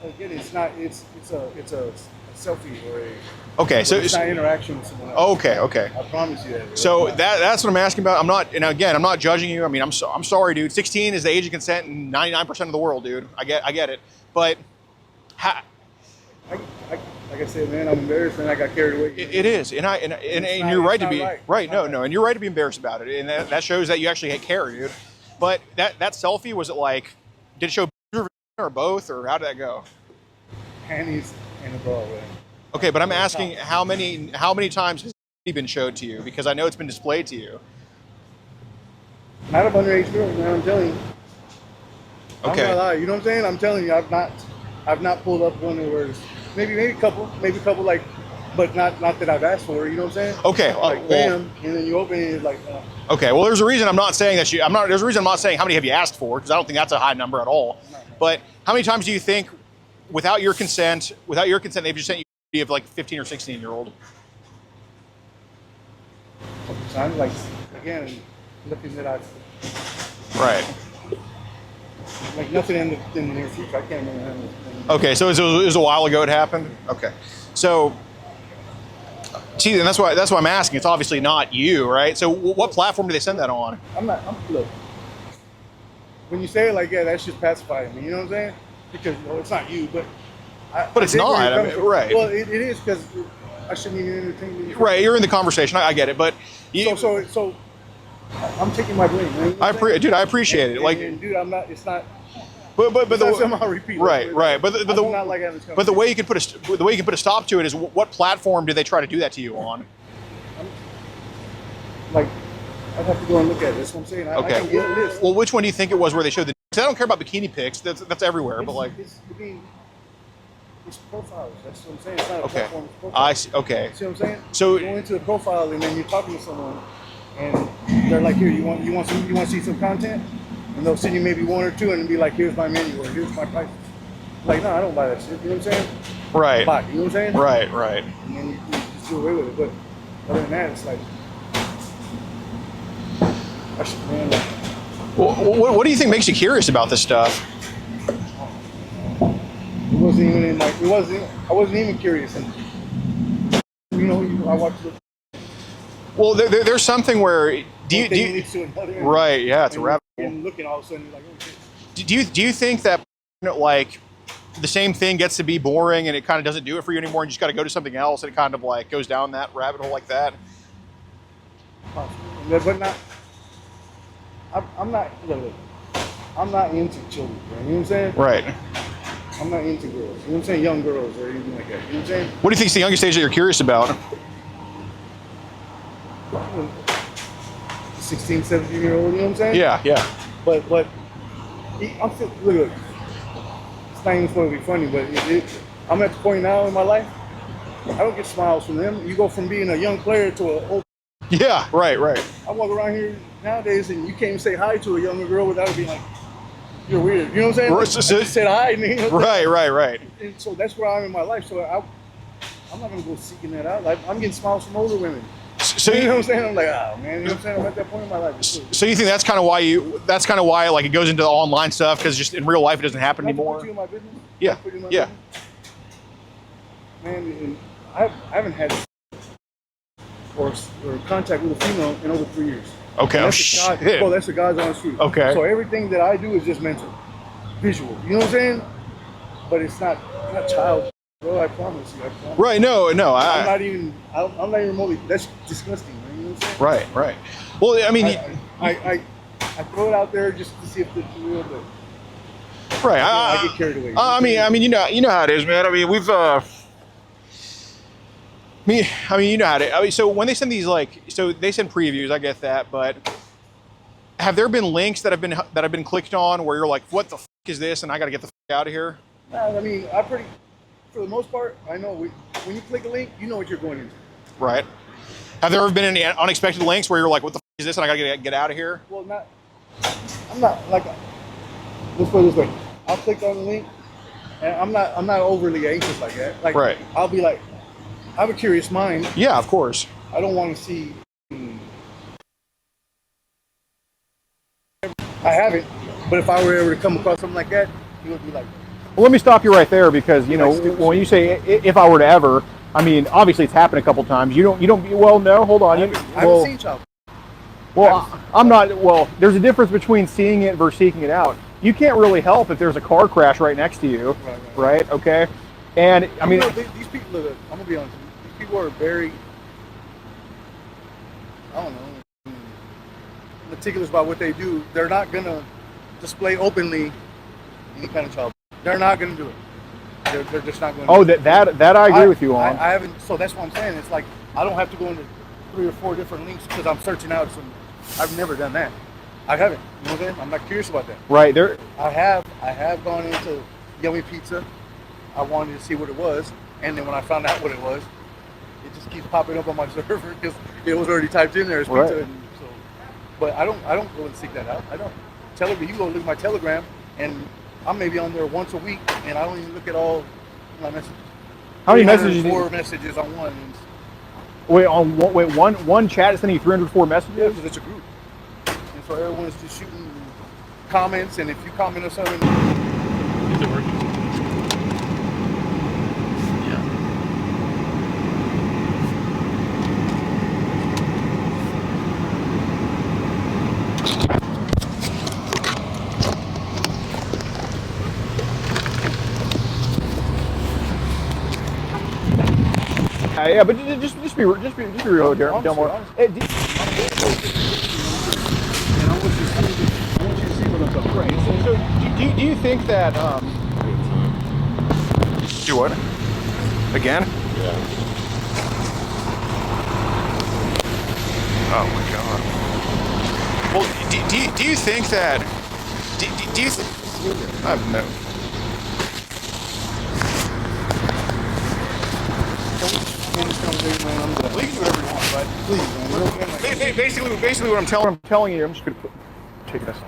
[SPEAKER 3] Again, it's not. It's a selfie or a.
[SPEAKER 2] Okay, so
[SPEAKER 3] it's not interaction with someone else.
[SPEAKER 2] Okay.
[SPEAKER 3] I promise you that.
[SPEAKER 2] So that's what I'm asking about. I'm not judging you. I mean, I'm sorry, dude. 16 is the age of consent in 99% of the world, dude. I get it. But
[SPEAKER 3] like I said, man, I'm embarrassed and I got carried away.
[SPEAKER 2] It is, and you're right to be right. No, and you're right to be embarrassed about it, and that shows that you actually care, dude. But that selfie, was it like, did it show or both, or how did that go?
[SPEAKER 3] Panties and a bra, man.
[SPEAKER 2] Okay, but I'm asking how many times has it been showed to you? Because I know it's been displayed to you.
[SPEAKER 3] Not of underage girls, man. I'm telling you.
[SPEAKER 2] Okay.
[SPEAKER 3] I'm not gonna lie. You know what I'm saying? I'm telling you, I've not pulled up one where it's maybe a couple, like, but not that I've asked for. You know what I'm saying?
[SPEAKER 2] Okay.
[SPEAKER 3] Like bam, and then you open it, it's like.
[SPEAKER 2] Okay. Well, there's a reason I'm not saying that There's a reason I'm not saying how many have you asked for, because I don't think that's a high number at all. No. But how many times do you think, without your consent, they've just sent you of like 15 or 16-year-old?
[SPEAKER 3] Sounds like, again, looking that I've.
[SPEAKER 2] Right.
[SPEAKER 3] Like nothing in the near future. I can't remember.
[SPEAKER 2] Okay, so it was a while ago it happened? Okay. So, see, and that's why I'm asking. It's obviously not you, right? So what platform do they send that on?
[SPEAKER 3] Look, when you say it like that, that's just pacifying me. You know what I'm saying? Because it's not you, but.
[SPEAKER 2] But it's not. I mean, right.
[SPEAKER 3] Well, it is, because I shouldn't even entertain you.
[SPEAKER 2] Right, you're in the conversation. I get it, but
[SPEAKER 3] so I'm taking my blame, man.
[SPEAKER 2] Dude, I appreciate it. Like,
[SPEAKER 3] dude, I'm not. It's not.
[SPEAKER 2] But
[SPEAKER 3] the somehow repeat.
[SPEAKER 2] Right. But the way you can put a stop to it is, what platform did they try to do that to you on?
[SPEAKER 3] Like, I'd have to go and look at it. That's what I'm saying.
[SPEAKER 2] Okay.
[SPEAKER 3] I can get a list.
[SPEAKER 2] Well, which one do you think it was where they showed the? Because I don't care about bikini pics. That's everywhere. But like.
[SPEAKER 3] It's profiles. That's what I'm saying. It's not a platform. It's profiles.
[SPEAKER 2] I see. Okay.
[SPEAKER 3] See what I'm saying?
[SPEAKER 2] So
[SPEAKER 3] you go into the profile and then you're talking to someone, and they're like, "Here, you want to see some content?" And they'll send you maybe one or two, and be like, "Here's my menu," or "Here's my price." Like, no, I don't buy that shit. You know what I'm saying?
[SPEAKER 2] Right.
[SPEAKER 3] Buy, you know what I'm saying?
[SPEAKER 2] Right.
[SPEAKER 3] And then you just do away with it. But other than that, it's like, I should, man.
[SPEAKER 2] Well, what do you think makes you curious about this stuff?
[SPEAKER 3] I wasn't even curious, and I watched it.
[SPEAKER 2] Well, there's something where do you
[SPEAKER 3] leads to another.
[SPEAKER 2] right? Yeah, it's a rabbit hole.
[SPEAKER 3] And looking all of a sudden, you're like, oh shit.
[SPEAKER 2] Do you think that like the same thing gets to be boring and it kind of doesn't do it for you anymore, and you just got to go to something else, and it kind of like goes down that rabbit hole like that?
[SPEAKER 3] Possibly. But not. I'm not. Look, I'm not into children. Bro. You know what I'm saying?
[SPEAKER 2] Right.
[SPEAKER 3] I'm not into girls. You know what I'm saying? Young girls or anything like that. You know what I'm saying?
[SPEAKER 2] What do you think is the youngest age that you're curious about?
[SPEAKER 3] 16, 17-year-old. You know what I'm saying?
[SPEAKER 2] Yeah, yeah.
[SPEAKER 3] But I'm still look. It's not even supposed to be funny, but I'm at the point now in my life. I don't get smiles from them. You go from being a young player to an old.
[SPEAKER 2] Yeah, right.
[SPEAKER 3] I walk around here nowadays, and you can't even say hi to a younger girl without it being like, you're weird. You know what I'm saying? Like, I just said hi. And, you know,
[SPEAKER 2] right.
[SPEAKER 3] And so that's where I'm in my life. So I'm not gonna go seeking that out. Like I'm getting smiles from older women.
[SPEAKER 2] So
[SPEAKER 3] you know what I'm saying? I'm like, oh man, you know what I'm saying? I'm at that point in my life.
[SPEAKER 2] So you think that's kind of why like it goes into the online stuff, because just in real life it doesn't happen anymore?
[SPEAKER 3] Put you in my business?
[SPEAKER 2] Yeah.
[SPEAKER 3] Business? Man, and I haven't had or contact with a female in over 3 years.
[SPEAKER 2] Okay.
[SPEAKER 3] That's the God's honest truth.
[SPEAKER 2] Okay.
[SPEAKER 3] So everything that I do is just mental, visual. You know what I'm saying? But it's not child. Bro, I promise you.
[SPEAKER 2] Right. No.
[SPEAKER 3] I'm not even remotely. That's disgusting. Man. You know what I'm saying?
[SPEAKER 2] Right. Well, I mean,
[SPEAKER 3] I throw it out there just to see if it's real, but
[SPEAKER 2] right.
[SPEAKER 3] I get carried away.
[SPEAKER 2] I mean, you know how it is, man. I mean, we've. I mean, you know how to. I mean, so when they send these they send previews. I get that, but have there been links that have been clicked on where you're like, what the f is this, and I got to get the f out of here?
[SPEAKER 3] I mean, for the most part, I know when you click a link, you know what you're going into.
[SPEAKER 2] Right. Have there ever been any unexpected links where you're like, what the f is this, and I got to get out of here?
[SPEAKER 3] Well, I'm not like. Let's put it this way. I'll click on the link, and I'm not overly anxious like that. Like,
[SPEAKER 2] right.
[SPEAKER 3] I'll be like, I have a curious mind.
[SPEAKER 2] Yeah, of course.
[SPEAKER 3] I don't want to see. I haven't, but if I were ever to come across something like that, he would be like.
[SPEAKER 2] Well, let me stop you right there, because you know when you say if I were to ever, I mean obviously it's happened a couple times. You don't. Well, no, hold on.
[SPEAKER 3] I haven't seen child.
[SPEAKER 2] Well, I'm not. Well, there's a difference between seeing it versus seeking it out. You can't really help if there's a car crash right next to you, right? Okay. And I mean,
[SPEAKER 3] these people. Look, I'm gonna be honest. These people are very, I don't know, meticulous about what they do. They're not gonna display openly any kind of child. They're not gonna do it. They're just not going to.
[SPEAKER 2] Oh, that I agree with you on.
[SPEAKER 3] I haven't. So that's what I'm saying. It's like I don't have to go into 3 or 4 different links because I'm searching out some. I've never done that. I haven't. You know what I'm saying? I'm not curious about that.
[SPEAKER 2] Right there.
[SPEAKER 3] I have gone into Yummy Pizza. I wanted to see what it was, and then when I found out what it was, it just keeps popping up on my server because it was already typed in there as pizza.
[SPEAKER 2] Right.
[SPEAKER 3] And so, but I don't go and seek that out. I don't. Telegram. You go look at my Telegram, and I'm maybe on there once a week, and I don't even look at all my messages.
[SPEAKER 2] How many messages?
[SPEAKER 3] 4 messages on one.
[SPEAKER 2] One chat is sending you 304 messages?
[SPEAKER 3] Yeah, because it's a group, and so everyone's just shooting comments, and if you comment on something, is it working?
[SPEAKER 2] Yeah, but just be real here, Delmar.
[SPEAKER 3] I want you to see what I'm talking about.
[SPEAKER 2] Right. So do you think that do what? Again?
[SPEAKER 4] Yeah.
[SPEAKER 2] Oh my God. Well, do you think that? Do you? I have no.
[SPEAKER 3] Well, you can do whatever you want, but please, man.
[SPEAKER 2] Basically, what I'm telling you, I'm just gonna take this off.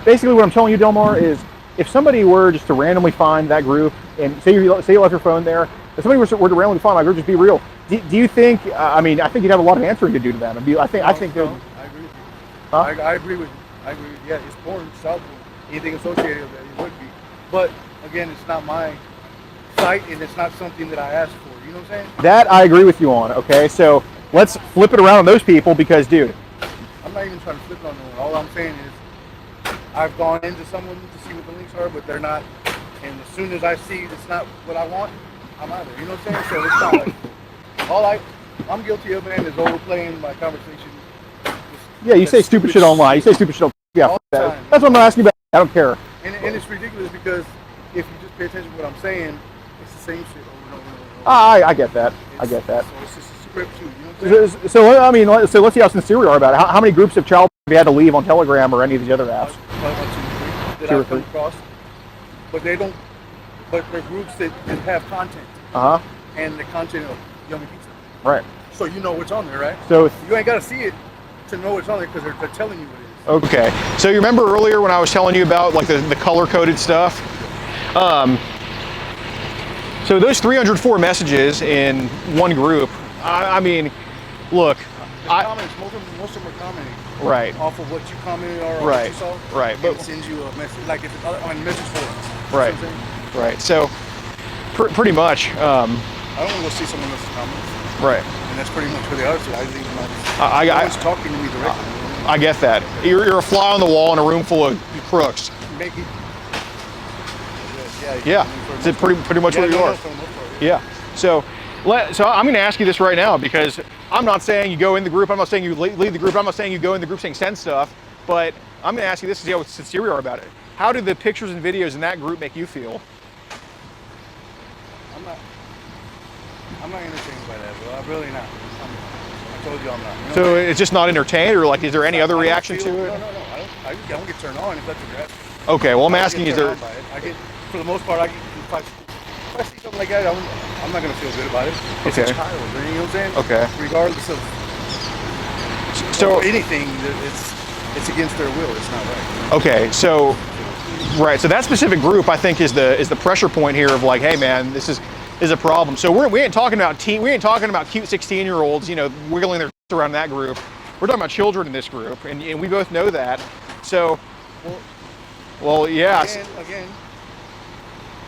[SPEAKER 2] Basically, what I'm telling you, Delmar, is if somebody were just to randomly find that group and say you left your phone there, if somebody were to randomly find that group, just be real. Do you think? I mean, I think you'd have a lot of answering to do to them. I think.
[SPEAKER 3] I agree with you.
[SPEAKER 2] Huh?
[SPEAKER 3] I agree with you. I agree with you. Yeah, it's porn, child porn, anything associated with that, it would be. But again, it's not my sight, and it's not something that I asked for. You know what I'm saying?
[SPEAKER 2] That I agree with you on. Okay, so let's flip it around on those people because, dude,
[SPEAKER 3] I'm not even trying to flip it on no one. All I'm saying is I've gone into someone to see what the links are, but they're not. And as soon as I see it's not what I want, I'm out of there. You know what I'm saying? So it's not like I'm guilty of, man, is overplaying my conversation.
[SPEAKER 2] yeah, you say stupid shit online. You say stupid shit on. Yeah,
[SPEAKER 3] all the time.
[SPEAKER 2] that's what I'm asking about. I don't care.
[SPEAKER 3] And it's ridiculous because if you just pay attention to what I'm saying, it's the same shit over and over and over.
[SPEAKER 2] I get that. I get that.
[SPEAKER 3] So it's just a script too. You know what I'm saying?
[SPEAKER 2] So I mean, so let's see how sincere we are about it. How many groups of child have you had to leave on Telegram or any of these other apps?
[SPEAKER 3] That I've come across, but they don't. But they're groups that have content. And the content of Yummy Pizza.
[SPEAKER 2] Right.
[SPEAKER 3] So you know what's on there, right?
[SPEAKER 2] So
[SPEAKER 3] you ain't got to see it to know what's on there because they're telling you what it is.
[SPEAKER 2] Okay. So you remember earlier when I was telling you about like the color-coded stuff? So those 304 messages in one group. I mean, look.
[SPEAKER 3] Comments, most of them are commenting.
[SPEAKER 2] Right.
[SPEAKER 3] Off of what you commented or
[SPEAKER 2] right.
[SPEAKER 3] what you saw.
[SPEAKER 2] Right.
[SPEAKER 3] But it sends you a message, like if it's on message forums.
[SPEAKER 2] Right. Right. So pretty much.
[SPEAKER 3] I don't want to go see someone else's comments.
[SPEAKER 2] Right.
[SPEAKER 3] And that's pretty much what they are. So I leave them out.
[SPEAKER 2] No
[SPEAKER 3] one's talking to me directly.
[SPEAKER 2] I get that. You're a fly on the wall in a room full of crooks.
[SPEAKER 3] Make it.
[SPEAKER 2] Yeah. It's pretty much what you are. Yeah. So I'm going to ask you this right now because I'm not saying you go in the group. I'm not saying you leave the group. I'm not saying you go in the group saying send stuff. But I'm going to ask you this to see how sincere you are about it. How did the pictures and videos in that group make you feel?
[SPEAKER 3] I'm not entertained by that, bro. I'm really not. I told you I'm not. You know
[SPEAKER 2] so it's just not entertained, or like, is there any other reaction to it?
[SPEAKER 3] No. I don't get turned on if that's what you're asking.
[SPEAKER 2] Okay, well I'm asking, is there?
[SPEAKER 3] I get, for the most part, if I see something like that, I'm not gonna feel good about it. It's a child, you know what I'm saying?
[SPEAKER 2] Okay.
[SPEAKER 3] Regardless of anything, it's against their will. It's not right.
[SPEAKER 2] Okay, so right, so that specific group I think is the pressure point here of like, hey man, this is a problem. So we ain't talking about cute 16-year-olds, you know, wiggling their around that group. We're talking about children in this group, and we both know that. So, well, yeah.
[SPEAKER 3] Again,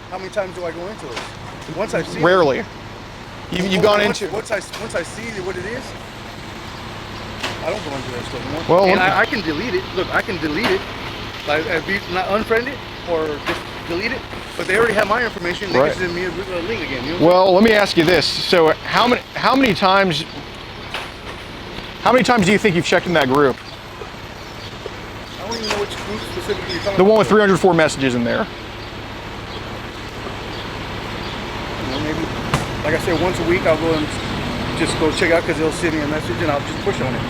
[SPEAKER 3] how many times do I go into it? Once I've seen
[SPEAKER 2] rarely. You've gone into
[SPEAKER 3] once I see what it is, I don't go into that stuff anymore.
[SPEAKER 2] Well,
[SPEAKER 3] and I can delete it. Look, I can delete it, like not unfriend it or just delete it. But they already have my information. They can send me a link again. You know
[SPEAKER 2] well, let me ask you this: so how many times do you think you've checked in that group?
[SPEAKER 3] I don't even know which group specifically you're talking about.
[SPEAKER 2] The one with 304 messages in there.
[SPEAKER 3] Maybe, like I said, once a week I'll go and just go check out because they'll send me a message and I'll just push on it.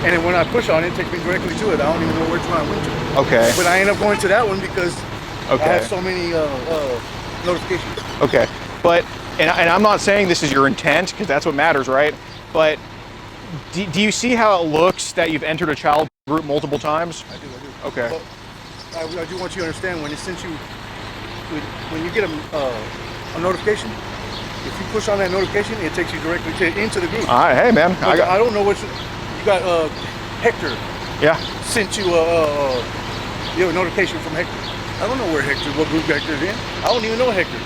[SPEAKER 3] And then when I push on it, it takes me directly to it. I don't even know which one I went to.
[SPEAKER 2] Okay.
[SPEAKER 3] But I end up going to that one because I have so many notifications.
[SPEAKER 2] Okay. But, and I'm not saying this is your intent because that's what matters, right? But do you see how it looks that you've entered a child group multiple times?
[SPEAKER 3] I do.
[SPEAKER 2] Okay.
[SPEAKER 3] But I do want you to understand when you get a notification, if you push on that notification, it takes you directly into the group.
[SPEAKER 2] All right, hey man.
[SPEAKER 3] I don't know what you got. Hector.
[SPEAKER 2] Yeah.
[SPEAKER 3] Sent you a notification from Hector. I don't know what group Hector's in. I don't even know Hector.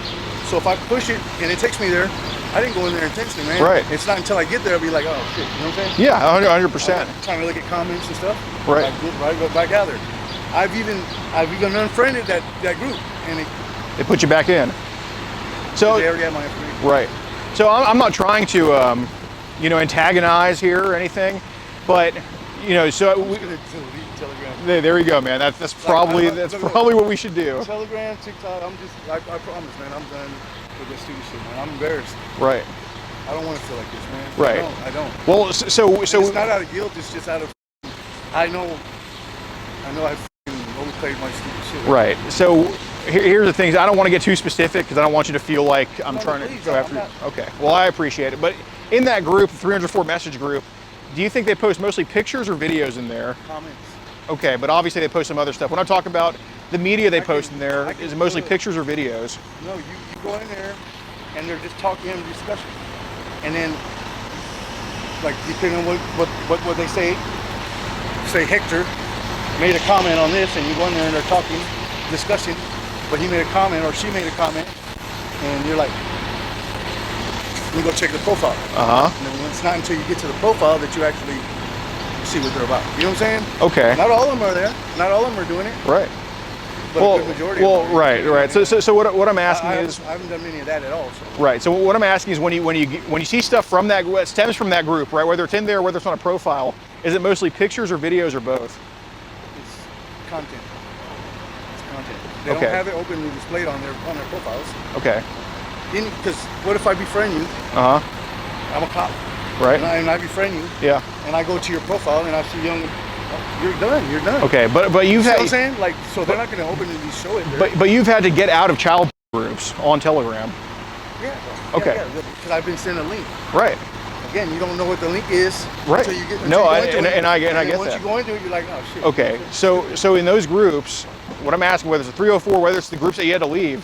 [SPEAKER 3] So if I push it and it takes me there, I didn't go in there intentionally, man.
[SPEAKER 2] Right.
[SPEAKER 3] It's not until I get there I'll be like, oh shit, you know what I'm saying?
[SPEAKER 2] Yeah, 100%.
[SPEAKER 3] I'm trying to look at comments and stuff.
[SPEAKER 2] Right.
[SPEAKER 3] I go back out there. I've even unfriended that group, and
[SPEAKER 2] they put you back in. So
[SPEAKER 3] they already have my information.
[SPEAKER 2] Right. So I'm not trying to, antagonize here or anything, but so there you go, man. That's probably what we should do.
[SPEAKER 3] Telegram, TikTok. I promise, man. I'm done with this stupid shit, man. I'm embarrassed.
[SPEAKER 2] Right.
[SPEAKER 3] I don't want to feel like this, man.
[SPEAKER 2] Right.
[SPEAKER 3] I don't.
[SPEAKER 2] Well, so
[SPEAKER 3] it's not out of guilt. It's just out of. I know I overplayed my stupid shit.
[SPEAKER 2] Right. So here's the things. I don't want to get too specific because I don't want you to feel like I'm trying to go after you. Okay. Well, I appreciate it. But in that group, 304 message group, do you think they post mostly pictures or videos in there?
[SPEAKER 3] Comments.
[SPEAKER 2] Okay, but obviously they post some other stuff. When I talk about the media they post in there, is it mostly pictures or videos?
[SPEAKER 3] No, you go in there and they're just talking and discussion. And then, like, depending on what they say Hector made a comment on this, and you go in there and they're talking, discussing, but he made a comment or she made a comment, and you're like, let me go check the profile.
[SPEAKER 2] Uh-huh.
[SPEAKER 3] And then it's not until you get to the profile that you actually see what they're about. You know what I'm saying?
[SPEAKER 2] Okay.
[SPEAKER 3] Not all of them are there. Not all of them are doing it.
[SPEAKER 2] Right.
[SPEAKER 3] But a good majority of them are.
[SPEAKER 2] right. So what I'm asking is,
[SPEAKER 3] I haven't done any of that at all. So.
[SPEAKER 2] right. So what I'm asking is, when you see stuff from that stems from that group, right? Whether it's in there, whether it's on a profile, is it mostly pictures or videos or both?
[SPEAKER 3] It's content. It's content. They
[SPEAKER 2] Okay.
[SPEAKER 3] don't have it openly displayed on their profiles.
[SPEAKER 2] Okay.
[SPEAKER 3] Because what if I befriend you?
[SPEAKER 2] Uh huh.
[SPEAKER 3] I'm a cop.
[SPEAKER 2] Right.
[SPEAKER 3] And I befriend you.
[SPEAKER 2] Yeah.
[SPEAKER 3] And I go to your profile and I see young. Oh, you're done. You're done.
[SPEAKER 2] Okay, but you've
[SPEAKER 3] You know
[SPEAKER 2] had.
[SPEAKER 3] what I'm saying? Like, so they're not going to openly show it.
[SPEAKER 2] But you've had to get out of child groups on Telegram.
[SPEAKER 3] Yeah.
[SPEAKER 2] Okay.
[SPEAKER 3] Yeah, because I've been sent a link.
[SPEAKER 2] Right.
[SPEAKER 3] Again, you don't know what the link is.
[SPEAKER 2] Right.
[SPEAKER 3] Until you get.
[SPEAKER 2] No, I
[SPEAKER 3] get
[SPEAKER 2] get
[SPEAKER 3] once
[SPEAKER 2] that.
[SPEAKER 3] you go into it, you're like, oh shit.
[SPEAKER 2] Okay, so in those groups, what I'm asking, whether it's a 304, whether it's the groups that you had to leave,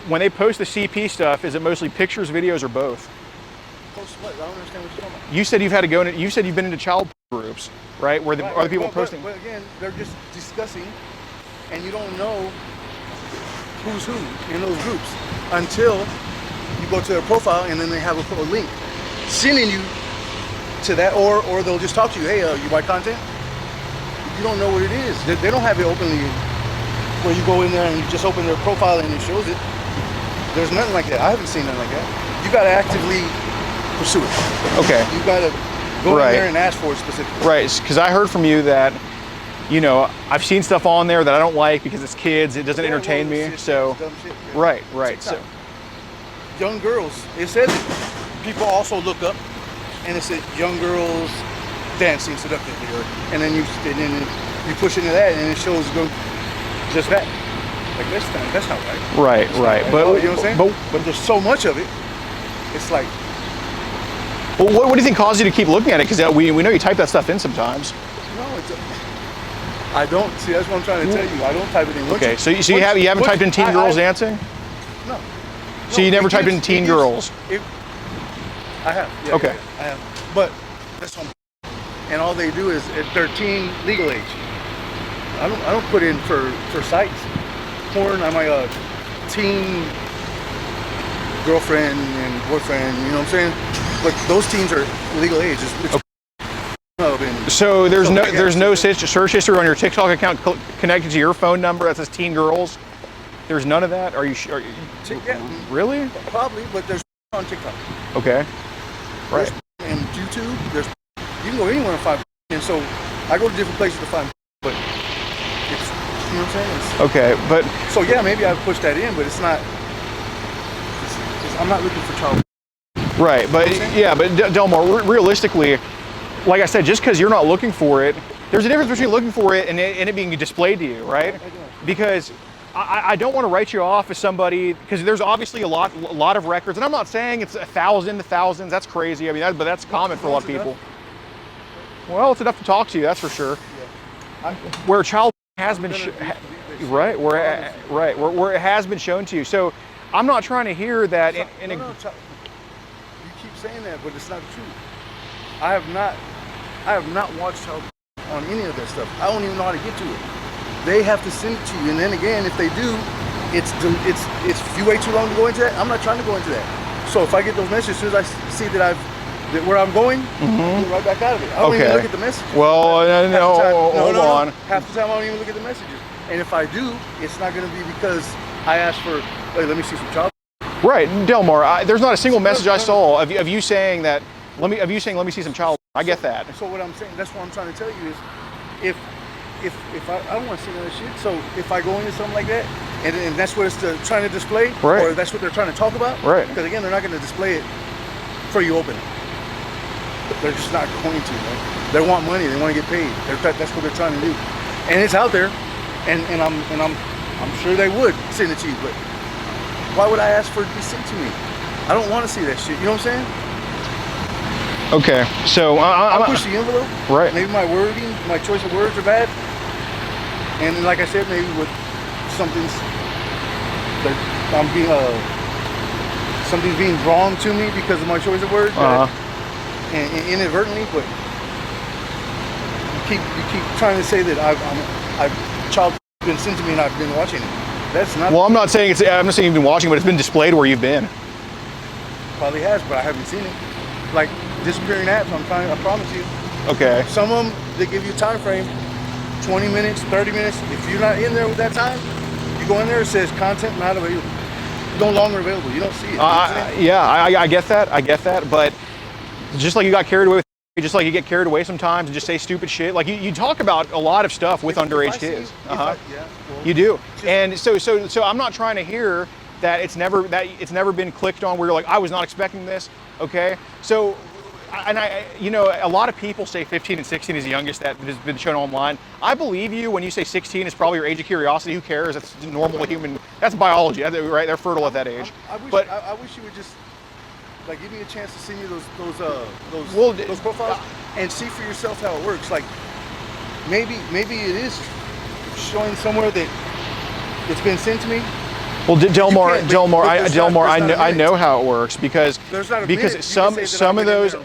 [SPEAKER 2] when they post the CP stuff, is it mostly pictures, videos, or both?
[SPEAKER 3] Post what? I don't understand what you're talking about.
[SPEAKER 2] You said you've had to go in. You said you've been into child groups, right? Where the
[SPEAKER 3] Right,
[SPEAKER 2] other people
[SPEAKER 3] but,
[SPEAKER 2] posting.
[SPEAKER 3] But again, they're just discussing, and you don't know who's who in those groups until you go to their profile, and then they have a link sending you to that, or they'll just talk to you. Hey, you buy content? You don't know what it is. They don't have it openly where you go in there and you just open their profile and it shows it. There's nothing like that. I haven't seen nothing like that. You got to actively pursue it.
[SPEAKER 2] Okay.
[SPEAKER 3] You got to go
[SPEAKER 2] Right.
[SPEAKER 3] in there and ask for it specifically.
[SPEAKER 2] Right, because I heard from you that, I've seen stuff on there that I don't like because it's kids. It doesn't entertain me. So.
[SPEAKER 3] Dumb shit, yeah.
[SPEAKER 2] Right. So.
[SPEAKER 3] Young girls. It says it. People also look up, and it says young girls dancing seductively, and then you push into that, and it shows just that. Like that's not right.
[SPEAKER 2] Right.
[SPEAKER 3] Right.
[SPEAKER 2] But
[SPEAKER 3] You know what I'm saying? But there's so much of it. It's like.
[SPEAKER 2] Well, what do you think caused you to keep looking at it? Because we know you type that stuff in sometimes.
[SPEAKER 3] No, I don't. See, that's what I'm trying to tell you. I don't type it in.
[SPEAKER 2] Okay, so you haven't typed in teen girls dancing?
[SPEAKER 3] No.
[SPEAKER 2] So you never typed in teen girls?
[SPEAKER 3] I have. Yeah,
[SPEAKER 2] Okay.
[SPEAKER 3] Yeah, I have. But that's what and all they do is they're teen legal age. I don't put in for sites. Porn, I'm like a teen girlfriend and boyfriend, you know what I'm saying? But those teens are legal age.
[SPEAKER 2] So there's no search history on your TikTok account connected to your phone number that says teen girls? There's none of that? Are you sure?
[SPEAKER 3] Yeah,
[SPEAKER 2] Really?
[SPEAKER 3] probably, but there's on TikTok.
[SPEAKER 2] Okay. Right.
[SPEAKER 3] And YouTube, you can go anywhere and find, and so I go to different places to find, but it's, you know what I'm saying?
[SPEAKER 2] Okay, but
[SPEAKER 3] So yeah, maybe I push that in, but it's not. I'm not looking for child.
[SPEAKER 2] right, but yeah, but Delmar, realistically, like I said, just because you're not looking for it, there's a difference between looking for it and it being displayed to you, right? Because I don't want to write you off as somebody, because there's obviously a lot of records, and I'm not saying it's 1,000 to thousands. That's crazy. I mean, but that's common for a lot of people. Well, it's enough to talk to you, that's for sure. Where child has been where it has been shown to you. So I'm not trying to hear that.
[SPEAKER 3] You keep saying that, but it's not true. I have not watched child on any of that stuff. I don't even know how to get to it. They have to send it to you, and then again, if they do, it's you wait too long to go into that. I'm not trying to go into that. So if I get those messages, as soon as I see that where I'm going, I'll get right back out of it. I don't even look at the messages.
[SPEAKER 2] Well, hold on.
[SPEAKER 3] Half the time I don't even look at the messages. And if I do, it's not going to be because I asked for, hey, let me see some child.
[SPEAKER 2] Right, Delmar. There's not a single message I saw of you saying that. Let me see some child. I get that.
[SPEAKER 3] So what I'm saying, that's what I'm trying to tell you is, if I don't want to see none of that shit. So if I go into something like that, and that's what it's trying to display,
[SPEAKER 2] right,
[SPEAKER 3] or that's what they're trying to talk about,
[SPEAKER 2] right?
[SPEAKER 3] Because again, they're not going to display it for you open. They're just not going to. Right? They want money. They want to get paid. That's what they're trying to do, and it's out there, and I'm sure they would send it to you, but why would I ask for it to be sent to me? I don't want to see that shit. You know what I'm saying?
[SPEAKER 2] Okay, so
[SPEAKER 3] I'll push the envelope.
[SPEAKER 2] Right.
[SPEAKER 3] Maybe my wording, my choice of words are bad, and like I said, maybe with something's something's being wrong to me because of my choice of words, and inadvertently. But you keep trying to say that I've child been sent to me and I've been watching it. That's not.
[SPEAKER 2] Well, I'm not saying you've been watching, but it's been displayed where you've been.
[SPEAKER 3] Probably has, but I haven't seen it. Like disappearing apps, I promise you.
[SPEAKER 2] Okay.
[SPEAKER 3] Some of them, they give you a time frame, 20 minutes, 30 minutes. If you're not in there with that time, you go in there, it says content not available. No longer available. You don't see it.
[SPEAKER 2] Yeah, I get that. I get that. But just like you got carried away, just like you get carried away sometimes and just say stupid shit. Like you talk about a lot of stuff with underage kids. You do. And so I'm not trying to hear that it's never been clicked on where you're like, I was not expecting this. Okay. So, and a lot of people say 15 and 16 is the youngest that has been shown online. I believe you when you say 16 is probably your age of curiosity. Who cares? That's normal human. That's biology, right? They're fertile at that age.
[SPEAKER 3] I wish you would just like give me a chance to see me those profiles and see for yourself how it works. Like maybe it is showing somewhere that it's been sent to me.
[SPEAKER 2] Well, Delmar, I know how it works because some of those.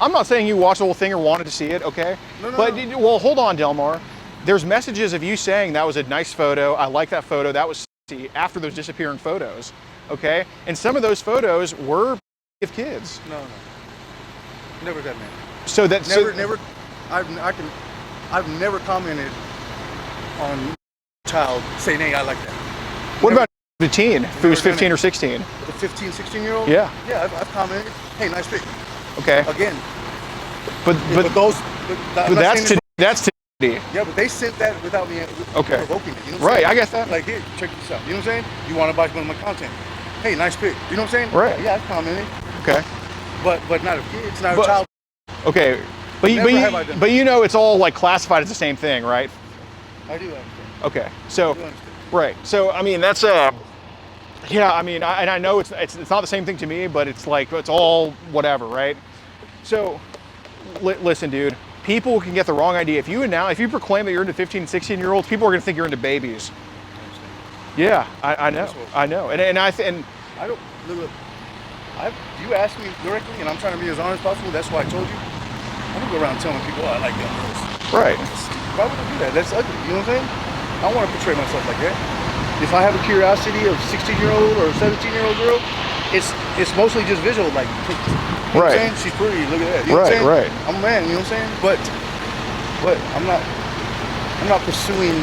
[SPEAKER 2] I'm not saying you watched the whole thing or wanted to see it, okay?
[SPEAKER 3] No.
[SPEAKER 2] Well, hold on, Delmar. There's messages of you saying that was a nice photo. I like that photo. That was sexy after those disappearing photos, okay? And some of those photos were of kids.
[SPEAKER 3] No. Never that man.
[SPEAKER 2] So that
[SPEAKER 3] never. I've never commented on child saying, hey, I like that.
[SPEAKER 2] What about the teen who's 15 or 16?
[SPEAKER 3] The 15, 16-year-old?
[SPEAKER 2] Yeah.
[SPEAKER 3] Yeah, I've commented. Hey, nice pic.
[SPEAKER 2] Okay.
[SPEAKER 3] Again.
[SPEAKER 2] But that's today.
[SPEAKER 3] Yeah, but they sent that without me provoking it. You know what I'm saying?
[SPEAKER 2] I get that.
[SPEAKER 3] Like, here, check this out. You know what I'm saying? You want to buy one of my content? Hey, nice pic. You know what I'm saying?
[SPEAKER 2] Right.
[SPEAKER 3] Yeah, I've commented.
[SPEAKER 2] Okay.
[SPEAKER 3] But not a kid. It's not a child.
[SPEAKER 2] Okay. But it's all like classified as the same thing, right?
[SPEAKER 3] I do understand.
[SPEAKER 2] Okay. So. Right. So I mean that's yeah. I mean I know it's not the same thing to me, but it's like it's all whatever, right? So listen, dude. People can get the wrong idea. If you proclaim that you're into 15 and 16-year-olds, people are gonna think you're into babies. Yeah, I know. And I don't
[SPEAKER 3] look. You asked me directly, and I'm trying to be as honest as possible. That's why I told you. I don't go around telling people, I like young girls.
[SPEAKER 2] Right.
[SPEAKER 3] Why would I do that? That's ugly. You know what I'm saying? I don't want to portray myself like that. If I have a curiosity of 16-year-old or 17-year-old girl, it's mostly just visual. Like, you know what I'm saying? She's pretty. Look at that. You know what I'm saying?
[SPEAKER 2] Right.
[SPEAKER 3] I'm a man. You know what I'm saying? But I'm not pursuing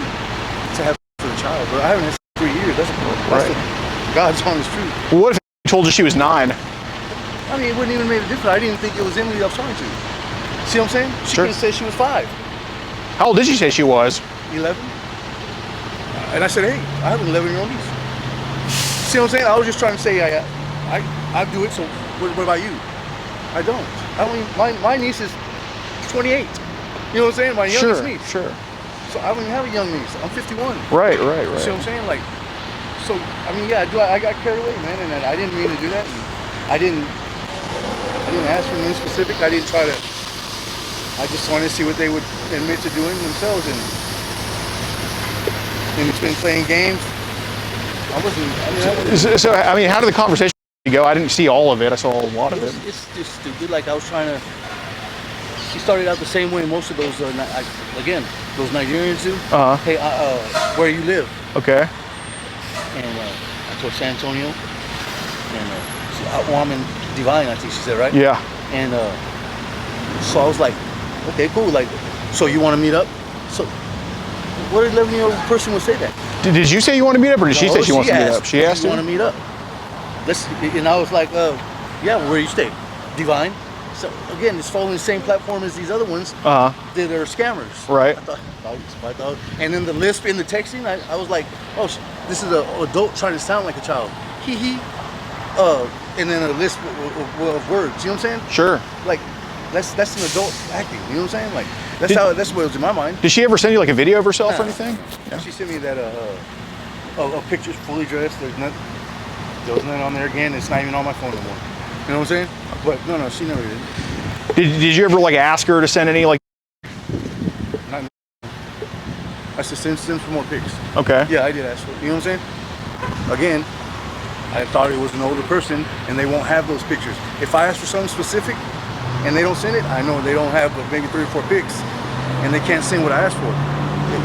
[SPEAKER 3] to have for the child. But I haven't had 3 years. That's God's honest truth.
[SPEAKER 2] Well, what if I told you she was 9?
[SPEAKER 3] I mean, it wouldn't even make a difference. I didn't think it was Emily I was talking to. See what I'm saying? She could have said she was 5.
[SPEAKER 2] How old did she say she was?
[SPEAKER 3] 11. And I said, hey, I have an 11-year-old niece. See what I'm saying? I was just trying to say, I do it, so what about you? I don't. My niece is 28. You know what I'm saying? My youngest niece. Sure. So I don't even have a young niece. I'm 51.
[SPEAKER 2] Right.
[SPEAKER 3] See what I'm saying? Like, so, I mean, yeah, I got carried away, man, and I didn't mean to do that. And I didn't ask for anything specific. I didn't try to. I just wanted to see what they would admit to doing themselves, and in between playing games,
[SPEAKER 2] So, I mean, how did the conversation go? I didn't see all of it. I saw a lot of it.
[SPEAKER 4] It's just stupid. Like, I was trying to. She started out the same way most of those, those Nigerians do. Hey, where you live?
[SPEAKER 2] Okay.
[SPEAKER 4] And I told San Antonio. And I'm in Divine, I think she said, right?
[SPEAKER 2] Yeah.
[SPEAKER 4] And so I was like, okay, cool. Like, so you want to meet up? So, what 11-year-old person would say that?
[SPEAKER 2] Did you say you want to meet up, or did she say she wants to meet up? She asked
[SPEAKER 4] you want to meet up. And I was like, yeah, where you stay? Divine. So again, it's following the same platform as these other ones that are scammers.
[SPEAKER 2] Right.
[SPEAKER 4] I thought. And then the lisp in the texting, I was like, oh, this is an adult trying to sound like a child. Hee. And then a lisp of words. You know what I'm saying?
[SPEAKER 2] Sure.
[SPEAKER 4] Like, that's an adult acting. You know what I'm saying? Like, that's what was in my mind.
[SPEAKER 2] Did she ever send you like a video of herself or anything?
[SPEAKER 3] Yeah. She sent me that of pictures fully dressed. There was nothing on there again. It's not even on my phone anymore. You know what I'm saying? But no, she never did.
[SPEAKER 2] Did you ever like ask her to send any like?
[SPEAKER 3] Not. I said send for more pics.
[SPEAKER 2] Okay.
[SPEAKER 3] Yeah, I did ask for it. You know what I'm saying? Again, I thought it was an older person, and they won't have those pictures. If I ask for something specific, and they don't send it, I know they don't have maybe 3 or 4 pics, and they can't send what I asked for.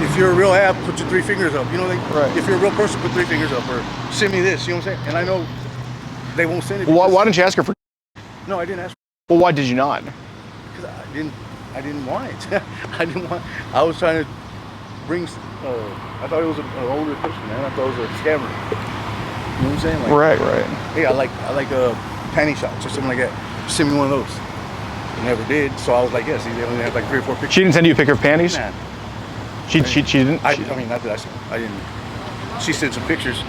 [SPEAKER 4] if you're a real app, put your 3 fingers up. You know,
[SPEAKER 2] Right.
[SPEAKER 4] if you're a real person, put 3 fingers up or send me this. You know what I'm saying? And I know they won't send it.
[SPEAKER 2] Why didn't you ask her for?
[SPEAKER 4] No, I didn't ask.
[SPEAKER 2] Well, why did you not?
[SPEAKER 4] Because I didn't want it. I didn't want. I was trying to bring. I thought it was an older person, man. I thought it was a scammer. You know what I'm saying? Like,
[SPEAKER 2] Right.
[SPEAKER 4] hey, I like panty shots or something like that. Send me one of those. They never did, so I was like, yes. They only have like 3 or 4 pictures.
[SPEAKER 2] She didn't send you a picture of panties.
[SPEAKER 4] Nah.
[SPEAKER 2] She didn't.
[SPEAKER 4] I mean, not that I didn't. She sent some pictures.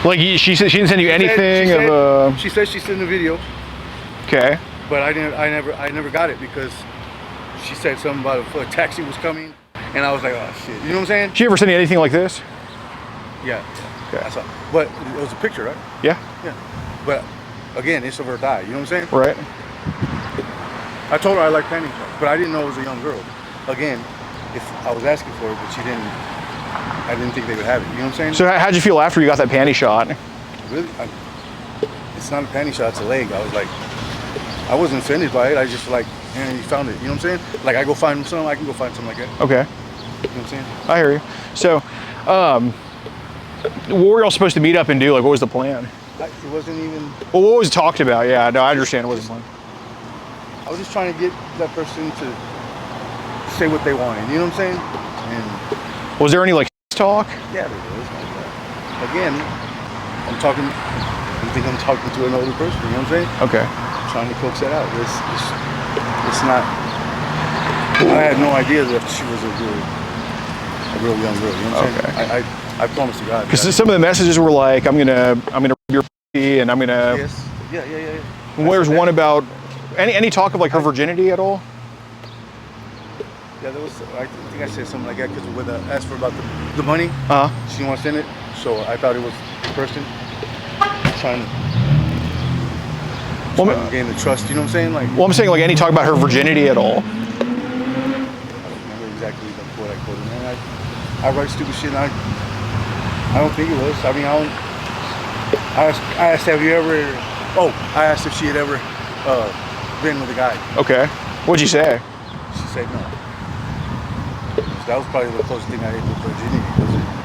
[SPEAKER 2] Like she said, she didn't send you anything
[SPEAKER 4] She said she sent a video,
[SPEAKER 2] Okay.
[SPEAKER 4] but I never got it because she said something about a taxi was coming, and I was like, oh shit. You know what I'm saying?
[SPEAKER 2] Did she ever send you anything like this?
[SPEAKER 4] Yeah.
[SPEAKER 2] Okay.
[SPEAKER 4] I saw. But it was a picture, right?
[SPEAKER 2] Yeah.
[SPEAKER 4] Yeah. But again, it's of her die. You know what I'm saying?
[SPEAKER 2] Right.
[SPEAKER 4] I told her I like panty shots, but I didn't know it was a young girl. Again, if I was asking for it, but she didn't. I didn't think they would have it. You know what I'm saying?
[SPEAKER 2] So how'd you feel after you got that panty shot?
[SPEAKER 4] Really, it's not a panty shot; it's a leg. I was like, I wasn't offended by it. I just like, man, you found it. You know what I'm saying? Like I go find something, I can go find something like that.
[SPEAKER 2] Okay.
[SPEAKER 4] You know what I'm saying?
[SPEAKER 2] I hear you. So, what were y'all supposed to meet up and do? Like, what was the plan?
[SPEAKER 4] It wasn't even.
[SPEAKER 2] Well, what was talked about? Yeah, no, I understand it wasn't the plan.
[SPEAKER 4] I was just trying to get that person to say what they wanted. You know what I'm saying? And
[SPEAKER 2] Was there any like talk?
[SPEAKER 4] yeah, there was. Again, I'm talking. I think I'm talking to an older person. You know what I'm saying?
[SPEAKER 2] Okay.
[SPEAKER 4] Trying to coax that out. It's not. I had no idea that she was a real young girl. You know what I'm saying?
[SPEAKER 2] Okay.
[SPEAKER 4] I promise to God.
[SPEAKER 2] Because some of the messages were like, I'm gonna rip your p and I'm gonna.
[SPEAKER 4] Yes. Yeah.
[SPEAKER 2] And where's one about any talk of like her virginity at all?
[SPEAKER 4] Yeah, there was. I think I said something like that because when I asked her about the money, she didn't want to send it. So I thought it was the person trying to gain the trust. You know what I'm saying? Like.
[SPEAKER 2] Well, I'm saying like any talk about her virginity at all.
[SPEAKER 4] I don't remember exactly what I quoted. Man, I write stupid shit. And I don't think it was. I mean, I asked, have you ever? Oh, I asked if she had ever been with a guy.
[SPEAKER 2] Okay. What'd you say?
[SPEAKER 4] She said no. That was probably the closest thing I did to virginity.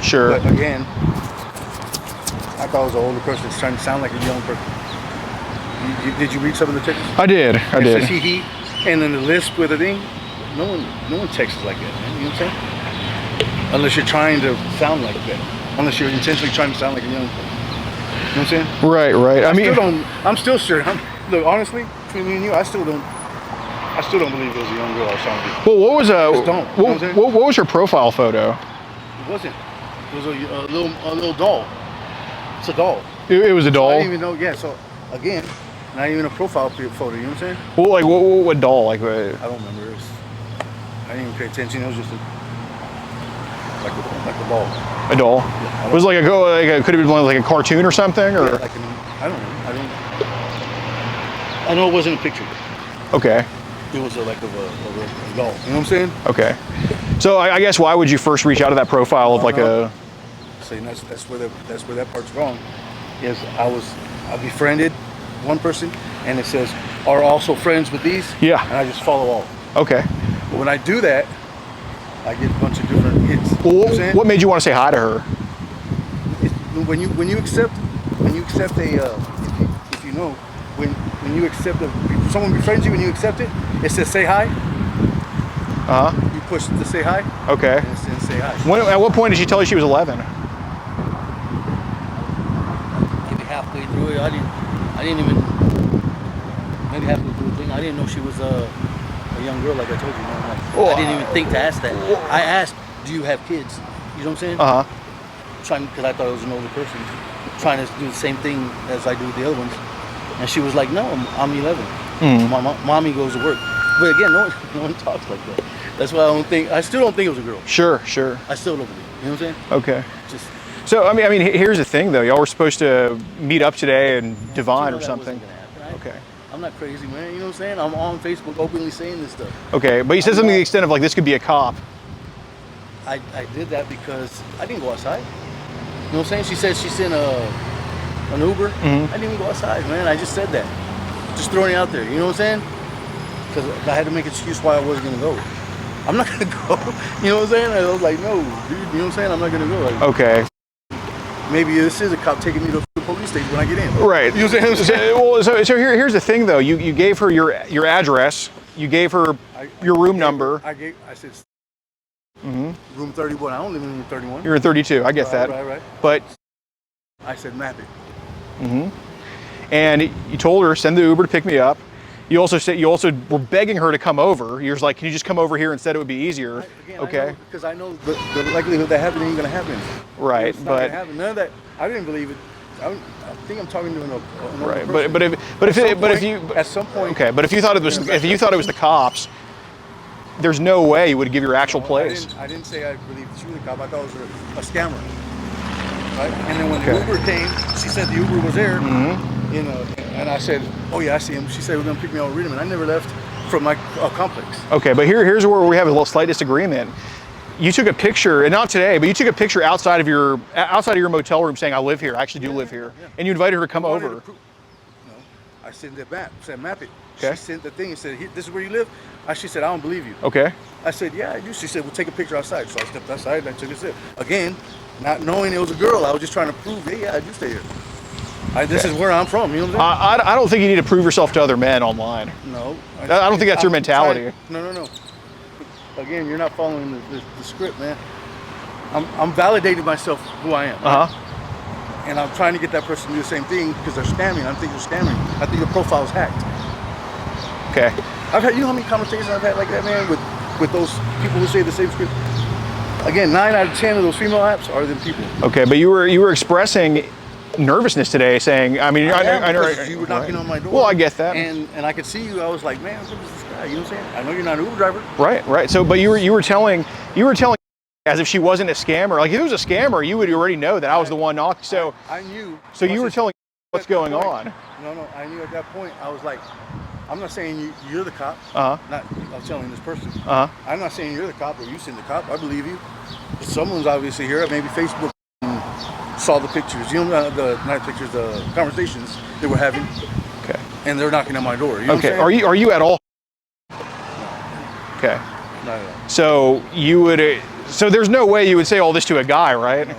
[SPEAKER 2] Sure.
[SPEAKER 4] But again, I thought it was an older person that's trying to sound like a young person. Did you read some of the texts?
[SPEAKER 2] I did.
[SPEAKER 4] It says he, and then the lisp with a thing. No one texts like that, man. You know what I'm saying? Unless you're trying to sound like that. Unless you're intentionally trying to sound like a young person. You know what I'm saying?
[SPEAKER 2] Right.
[SPEAKER 4] I'm still sure. Look, honestly, between me and you, I still don't believe it was a young girl I was trying to be.
[SPEAKER 2] Well, what was
[SPEAKER 4] Just don't. You know what I'm saying?
[SPEAKER 2] what was her profile photo?
[SPEAKER 4] It wasn't. It was a little doll. It's a doll.
[SPEAKER 2] It was a doll.
[SPEAKER 4] I didn't even know. Yeah. So again, not even a profile photo. You know what I'm saying?
[SPEAKER 2] Well, like what doll? Like
[SPEAKER 4] I don't remember. I didn't even pay attention. It was just like a doll.
[SPEAKER 2] a doll?
[SPEAKER 4] Yeah,
[SPEAKER 2] It was like could have been like a cartoon or something, or
[SPEAKER 4] Yeah, I don't know. I know it wasn't a picture.
[SPEAKER 2] okay.
[SPEAKER 4] It was like a doll. You know what I'm saying?
[SPEAKER 2] Okay. So I guess why would you first reach out to that profile of like a?
[SPEAKER 4] Saying that's where that part's wrong. Is I befriended one person and it says are also friends with these.
[SPEAKER 2] Yeah.
[SPEAKER 4] And I just follow all.
[SPEAKER 2] Okay.
[SPEAKER 4] But when I do that, I get a bunch of different hits.
[SPEAKER 2] Well,
[SPEAKER 4] You know what I'm saying?
[SPEAKER 2] what made you want to say hi to her?
[SPEAKER 4] When you accept if you know when you accept someone befriends you and you accept it, it says say hi. You push the say hi.
[SPEAKER 2] Okay.
[SPEAKER 4] And it says say hi.
[SPEAKER 2] At what point did she tell you she was 11?
[SPEAKER 5] Maybe halfway through it, I didn't even maybe halfway through the thing. I didn't know she was a young girl, like I told you. I didn't even think to ask that. I asked, "Do you have kids?" You know what I'm saying? Trying because I thought it was an older person trying to do the same thing as I do with the other ones, and she was like, "No, I'm 11. My mommy goes to work." But again, no one talks like that. That's why I still don't think it was a girl.
[SPEAKER 2] Sure.
[SPEAKER 5] I still don't believe it. You know what I'm saying?
[SPEAKER 2] Okay.
[SPEAKER 5] Just
[SPEAKER 2] So I mean, here's the thing though. Y'all were supposed to meet up today in Divine or
[SPEAKER 5] that
[SPEAKER 2] something.
[SPEAKER 5] wasn't gonna happen.
[SPEAKER 2] Okay.
[SPEAKER 5] I'm not crazy, man. You know what I'm saying? I'm on Facebook openly saying this stuff.
[SPEAKER 2] Okay, but you said something to the extent of like this could be a cop.
[SPEAKER 5] I did that because I didn't go outside. You know what I'm saying? She said she's in an Uber. I didn't even go outside, man. I just said that. Just throwing it out there. You know what I'm saying? Because I had to make an excuse why I wasn't going to go.
[SPEAKER 4] I'm not gonna go. You know what I'm saying? I was like, no, dude. You know what I'm saying? I'm not gonna go. Like,
[SPEAKER 2] Okay.
[SPEAKER 4] maybe this is a cop taking me to the police station when I get in.
[SPEAKER 2] Right.
[SPEAKER 4] You know what I'm saying?
[SPEAKER 2] So here's the thing though. You gave her your address. You gave her your room number.
[SPEAKER 4] I said, room 31. I don't live in room 31.
[SPEAKER 2] You're in 32. I get that.
[SPEAKER 4] Right.
[SPEAKER 2] But
[SPEAKER 4] I said, map it.
[SPEAKER 2] and you told her send the Uber to pick me up. You also were begging her to come over. You're just like, can you just come over here instead? It would be easier. Okay.
[SPEAKER 4] Because I know the likelihood that happening ain't gonna happen.
[SPEAKER 2] Right,
[SPEAKER 4] It's not gonna happen. None of that. I didn't believe it. I think I'm talking to an
[SPEAKER 2] right.
[SPEAKER 4] person.
[SPEAKER 2] But if you
[SPEAKER 4] at some point.
[SPEAKER 2] okay. But if you thought it was the cops, there's no way you would give your actual place.
[SPEAKER 4] I didn't say I believed she was a cop. I thought it was a scammer. Right? And then when the Uber came, she said the Uber was there. You know, and I said, oh yeah, I see him. She said we're gonna pick me up and read him, and I never left from my complex.
[SPEAKER 2] Okay, but here's where we have a little slight disagreement. You took a picture, and not today, but you took a picture outside of your motel room saying, I live here, I actually do live here. And you invited her to come over.
[SPEAKER 4] No, I sent that map, said map it.
[SPEAKER 2] Okay.
[SPEAKER 4] She sent the thing and said, this is where you live? She said, I don't believe you.
[SPEAKER 2] Okay.
[SPEAKER 4] I said, yeah, I do. She said, well, take a picture outside. So I stepped outside and I took a sip. Again, not knowing it was a girl, I was just trying to prove, hey, yeah, I do stay here. This is where I'm from, you know what I'm saying?
[SPEAKER 2] I don't think you need to prove yourself to other men online.
[SPEAKER 4] No.
[SPEAKER 2] I don't think that's your mentality.
[SPEAKER 4] No. Again, you're not following the script, man. I'm validating myself who I am. And I'm trying to get that person to do the same thing because they're scamming. I think they're scamming. I think the profile is hacked.
[SPEAKER 2] Okay.
[SPEAKER 4] I've had, you know how many conversations I've had like that, man, with those people who say the same script? Again, 9 out of 10 of those female apps are them people.
[SPEAKER 2] Okay, but you were expressing nervousness today, saying, I mean, I know
[SPEAKER 4] you were knocking on my door.
[SPEAKER 2] Well, I get that.
[SPEAKER 4] And I could see you. I was like, man, what is this guy? You know what I'm saying? I know you're not an Uber driver.
[SPEAKER 2] Right. So, but you were telling as if she wasn't a scammer. Like if it was a scammer, you would already know that I was the one knocking. So
[SPEAKER 4] I knew.
[SPEAKER 2] So you were telling what's going on.
[SPEAKER 4] No. I knew at that point. I was like, I'm not saying you're the cop.
[SPEAKER 2] Uh-huh.
[SPEAKER 4] Not. I'm telling this person.
[SPEAKER 2] Uh-huh.
[SPEAKER 4] I'm not saying you're the cop or you send the cop. I believe you. Someone's obviously here. Maybe Facebook saw the pictures. You know, the conversations they were having.
[SPEAKER 2] Okay.
[SPEAKER 4] And they're knocking on my door. You know
[SPEAKER 2] Okay.
[SPEAKER 4] What I'm saying?
[SPEAKER 2] Are you at all? Okay.
[SPEAKER 4] Not at all.
[SPEAKER 2] So you would. So there's no way you would say all this to a guy, right?
[SPEAKER 4] No.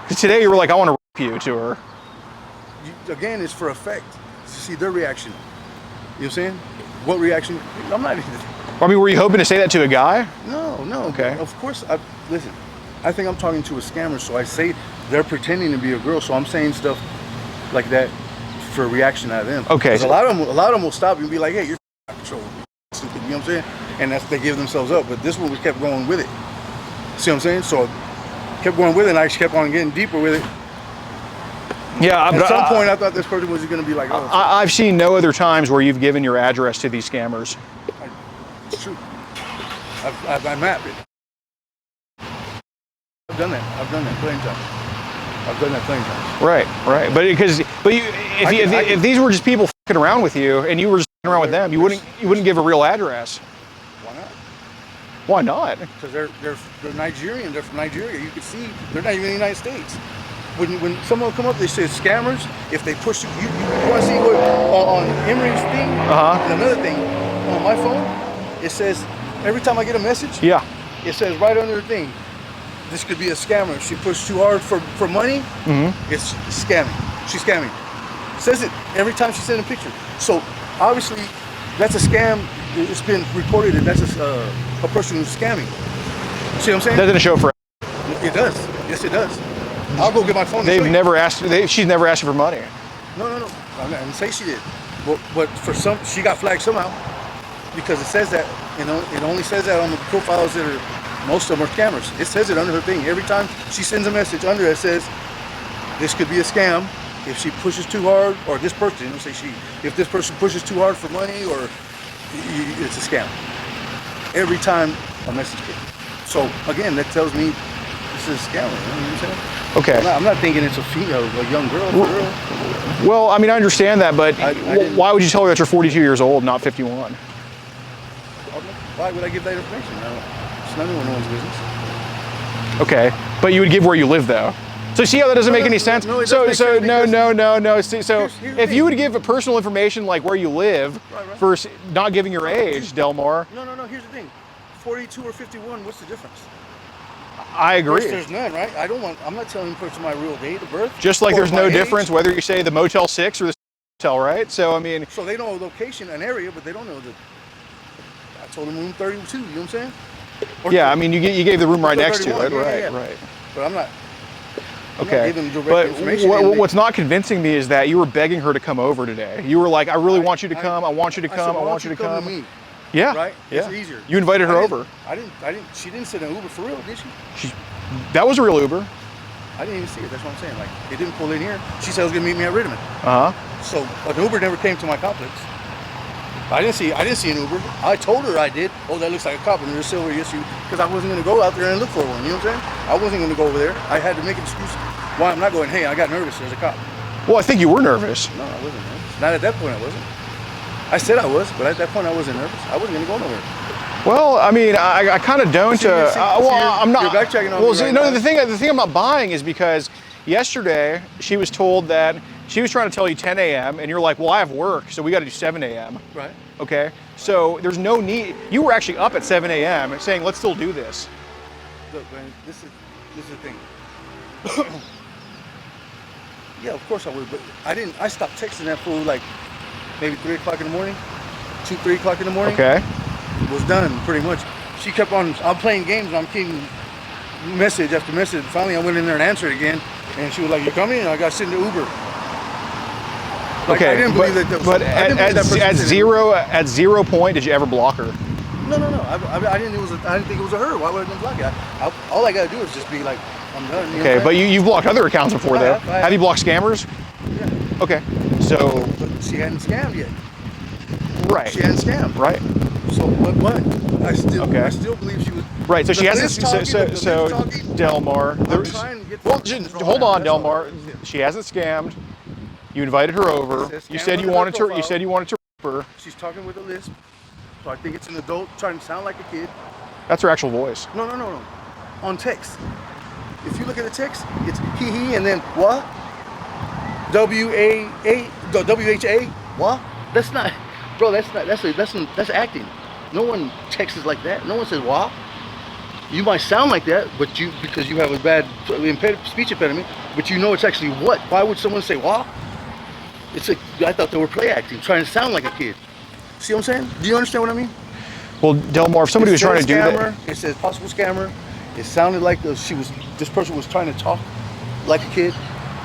[SPEAKER 2] Because today you were like, I want to rape you to her.
[SPEAKER 4] Again, it's for effect. To see their reaction. You know what I'm saying? What reaction? I'm not even.
[SPEAKER 2] I mean, were you hoping to say that to a guy?
[SPEAKER 4] No.
[SPEAKER 2] Okay.
[SPEAKER 4] Of course. Listen, I think I'm talking to a scammer, so I say they're pretending to be a girl, so I'm saying stuff like that for a reaction out of them.
[SPEAKER 2] Okay.
[SPEAKER 4] A lot of them will stop you and be like, hey, you're control. Stupid. You know what I'm saying? And they give themselves up. But this one we kept going with it. See what I'm saying? So kept going with it, and I just kept on getting deeper with it.
[SPEAKER 2] Yeah.
[SPEAKER 4] At some point, I thought this person was going to be like, oh.
[SPEAKER 2] I've seen no other times where you've given your address to these scammers.
[SPEAKER 4] It's true. I mapped it. I've done that plenty of times.
[SPEAKER 2] Right. But if these were just people fucking around with you and you were just fucking around with them, you wouldn't give a real address.
[SPEAKER 4] Why not?
[SPEAKER 2] Why not?
[SPEAKER 4] Because they're Nigerian. They're from Nigeria. You can see they're not even in the United States. When someone come up, they say scammers. If they push you want to see what on Emery's thing? Another thing on my phone, it says every time I get a message.
[SPEAKER 2] Yeah.
[SPEAKER 4] It says right under the thing, this could be a scammer. She pushed too hard for money. It's scamming. She's scamming. It says it every time she sends a picture. So obviously, that's a scam. It's been reported that that's a person who's scamming. See what I'm saying?
[SPEAKER 2] Doesn't it show for?
[SPEAKER 4] It does. Yes, it does. I'll go get my phone.
[SPEAKER 2] She's never asked you for money.
[SPEAKER 4] No. I didn't say she did. But for some, she got flagged somehow because it says that. You know, it only says that on the profiles that are. Most of them are scammers. It says it under her thing. Every time she sends a message under it says, this could be a scam if she pushes too hard, or this person, don't say she, if this person pushes too hard for money, or it's a scam. Every time a message came. So again, that tells me this is a scam. You know what I'm saying?
[SPEAKER 2] Okay.
[SPEAKER 4] I'm not thinking it's a female, a young girl.
[SPEAKER 2] Well, I mean, I understand that, but why would you tell her that you're 42 years old, not 51?
[SPEAKER 4] Why would I give that information? It's none of one's business.
[SPEAKER 2] Okay, but you would give where you live, though. So see how that doesn't make any sense?
[SPEAKER 4] No, it
[SPEAKER 2] so
[SPEAKER 4] does make sense
[SPEAKER 2] no. See, so
[SPEAKER 4] here's the
[SPEAKER 2] if
[SPEAKER 4] thing.
[SPEAKER 2] you would give personal information like where you live
[SPEAKER 4] Right.
[SPEAKER 2] for not giving your age, Delmar,
[SPEAKER 4] No. Here's the thing. 42 or 51. What's the difference?
[SPEAKER 2] I agree.
[SPEAKER 4] First, there's none, right? I'm not telling the person my real date of birth.
[SPEAKER 2] Just like
[SPEAKER 4] or
[SPEAKER 2] there's no
[SPEAKER 4] my age.
[SPEAKER 2] difference whether you say the Motel 6 or the hotel, right? So I mean,
[SPEAKER 4] So they know a location, an area, but they don't know the. I told them room 32. You know what I'm saying? Or
[SPEAKER 2] yeah, I mean, you gave the room right next to it,
[SPEAKER 4] 31,
[SPEAKER 2] right?
[SPEAKER 4] yeah.
[SPEAKER 2] Right.
[SPEAKER 4] But I'm not. I'm not
[SPEAKER 2] Okay,
[SPEAKER 4] giving direct
[SPEAKER 2] but
[SPEAKER 4] information. And
[SPEAKER 2] what's not convincing me is that you were begging her to come over today. You were like, I really want you to come. I want you to
[SPEAKER 4] I
[SPEAKER 2] come.
[SPEAKER 4] said,
[SPEAKER 2] I
[SPEAKER 4] why
[SPEAKER 2] want
[SPEAKER 4] don't
[SPEAKER 2] you to come.
[SPEAKER 4] me?
[SPEAKER 2] Yeah.
[SPEAKER 4] Right?
[SPEAKER 2] Yeah.
[SPEAKER 4] It's easier.
[SPEAKER 2] You invited her
[SPEAKER 4] I didn't-
[SPEAKER 2] over.
[SPEAKER 4] I didn't. She didn't sit in an Uber for real, did she?
[SPEAKER 2] That was a real Uber.
[SPEAKER 4] I didn't even see it. That's what I'm saying. Like, it didn't pull in here. She said it was gonna meet me at Riddiman. So an Uber never came to my complex. I didn't see an Uber. I told her I did. Oh, that looks like a cop in your silver issue. Because I wasn't gonna go out there and look for one. You know what I'm saying? I wasn't gonna go over there. I had to make an excuse why I'm not going. Hey, I got nervous. There's a cop.
[SPEAKER 2] Well, I think you were nervous.
[SPEAKER 4] No, I wasn't nervous. Not at that point. I wasn't. I said I was, but at that point I wasn't nervous. I wasn't gonna go nowhere.
[SPEAKER 2] Well, I mean, I kind of don't. I'm not.
[SPEAKER 4] You're backtracking on
[SPEAKER 2] well,
[SPEAKER 4] me
[SPEAKER 2] see,
[SPEAKER 4] right
[SPEAKER 2] no,
[SPEAKER 4] now.
[SPEAKER 2] the thing I'm not buying is because yesterday she was told that she was trying to tell you 10 a.m. and you're like, well, I have work, so we got to do 7 a.m.
[SPEAKER 4] Right.
[SPEAKER 2] Okay. So there's no need. You were actually up at 7 a.m. and saying, let's still do this.
[SPEAKER 4] Look, man, this is the thing. Yeah, of course I would, but I didn't. I stopped texting that fool like maybe 3 o'clock in the morning, 3 o'clock in the morning.
[SPEAKER 2] Okay.
[SPEAKER 4] Was done pretty much. She kept on. I'm playing games and I'm keeping message after message. Finally, I went in there and answered again, and she was like, "You coming?" And I got sent to Uber. Like,
[SPEAKER 2] Okay.
[SPEAKER 4] I didn't believe that.
[SPEAKER 2] But
[SPEAKER 4] I didn't believe that person
[SPEAKER 2] at
[SPEAKER 4] said it.
[SPEAKER 2] at 0 point, did you ever block her?
[SPEAKER 4] No. I didn't. I didn't think it was a her. Why would I block it? All I gotta do is just be like, I'm done. You know
[SPEAKER 2] Okay,
[SPEAKER 4] what
[SPEAKER 2] but
[SPEAKER 4] I'm saying?
[SPEAKER 2] you've blocked other accounts before,
[SPEAKER 4] I
[SPEAKER 2] though.
[SPEAKER 4] have, I have.
[SPEAKER 2] Have you blocked scammers?
[SPEAKER 4] Yeah.
[SPEAKER 2] Okay. So.
[SPEAKER 4] But she hadn't scammed yet.
[SPEAKER 2] Right.
[SPEAKER 4] She hadn't scammed.
[SPEAKER 2] Right.
[SPEAKER 4] So what? I still believe she was.
[SPEAKER 2] Right, so
[SPEAKER 4] the
[SPEAKER 2] she hasn't.
[SPEAKER 4] list talking, the list talking,
[SPEAKER 2] Delmar.
[SPEAKER 4] I'm trying to get.
[SPEAKER 2] Well,
[SPEAKER 4] the
[SPEAKER 2] just
[SPEAKER 4] wrong
[SPEAKER 2] hold
[SPEAKER 4] now,
[SPEAKER 2] on,
[SPEAKER 4] that's all.
[SPEAKER 2] Delmar. She hasn't scammed. You invited her over.
[SPEAKER 4] It says
[SPEAKER 2] You
[SPEAKER 4] scam
[SPEAKER 2] said
[SPEAKER 4] on
[SPEAKER 2] you
[SPEAKER 4] her
[SPEAKER 2] wanted to. You
[SPEAKER 4] profile.
[SPEAKER 2] said you wanted to rape her.
[SPEAKER 4] She's talking with a lisp, so I think it's an adult trying to sound like a kid.
[SPEAKER 2] That's her actual voice.
[SPEAKER 4] No. On text. If you look at the text, it's he, and then what? WHA? What? That's not, bro. That's acting. No one texts like that. No one says what. You might sound like that, but because you have a bad speech impediment, but you know it's actually what. Why would someone say what? I thought they were play acting, trying to sound like a kid. See what I'm saying? Do you understand what I mean?
[SPEAKER 2] Well, Delmar, if somebody was trying to do that.
[SPEAKER 4] It says possible scammer. It sounded like this person was trying to talk like a kid.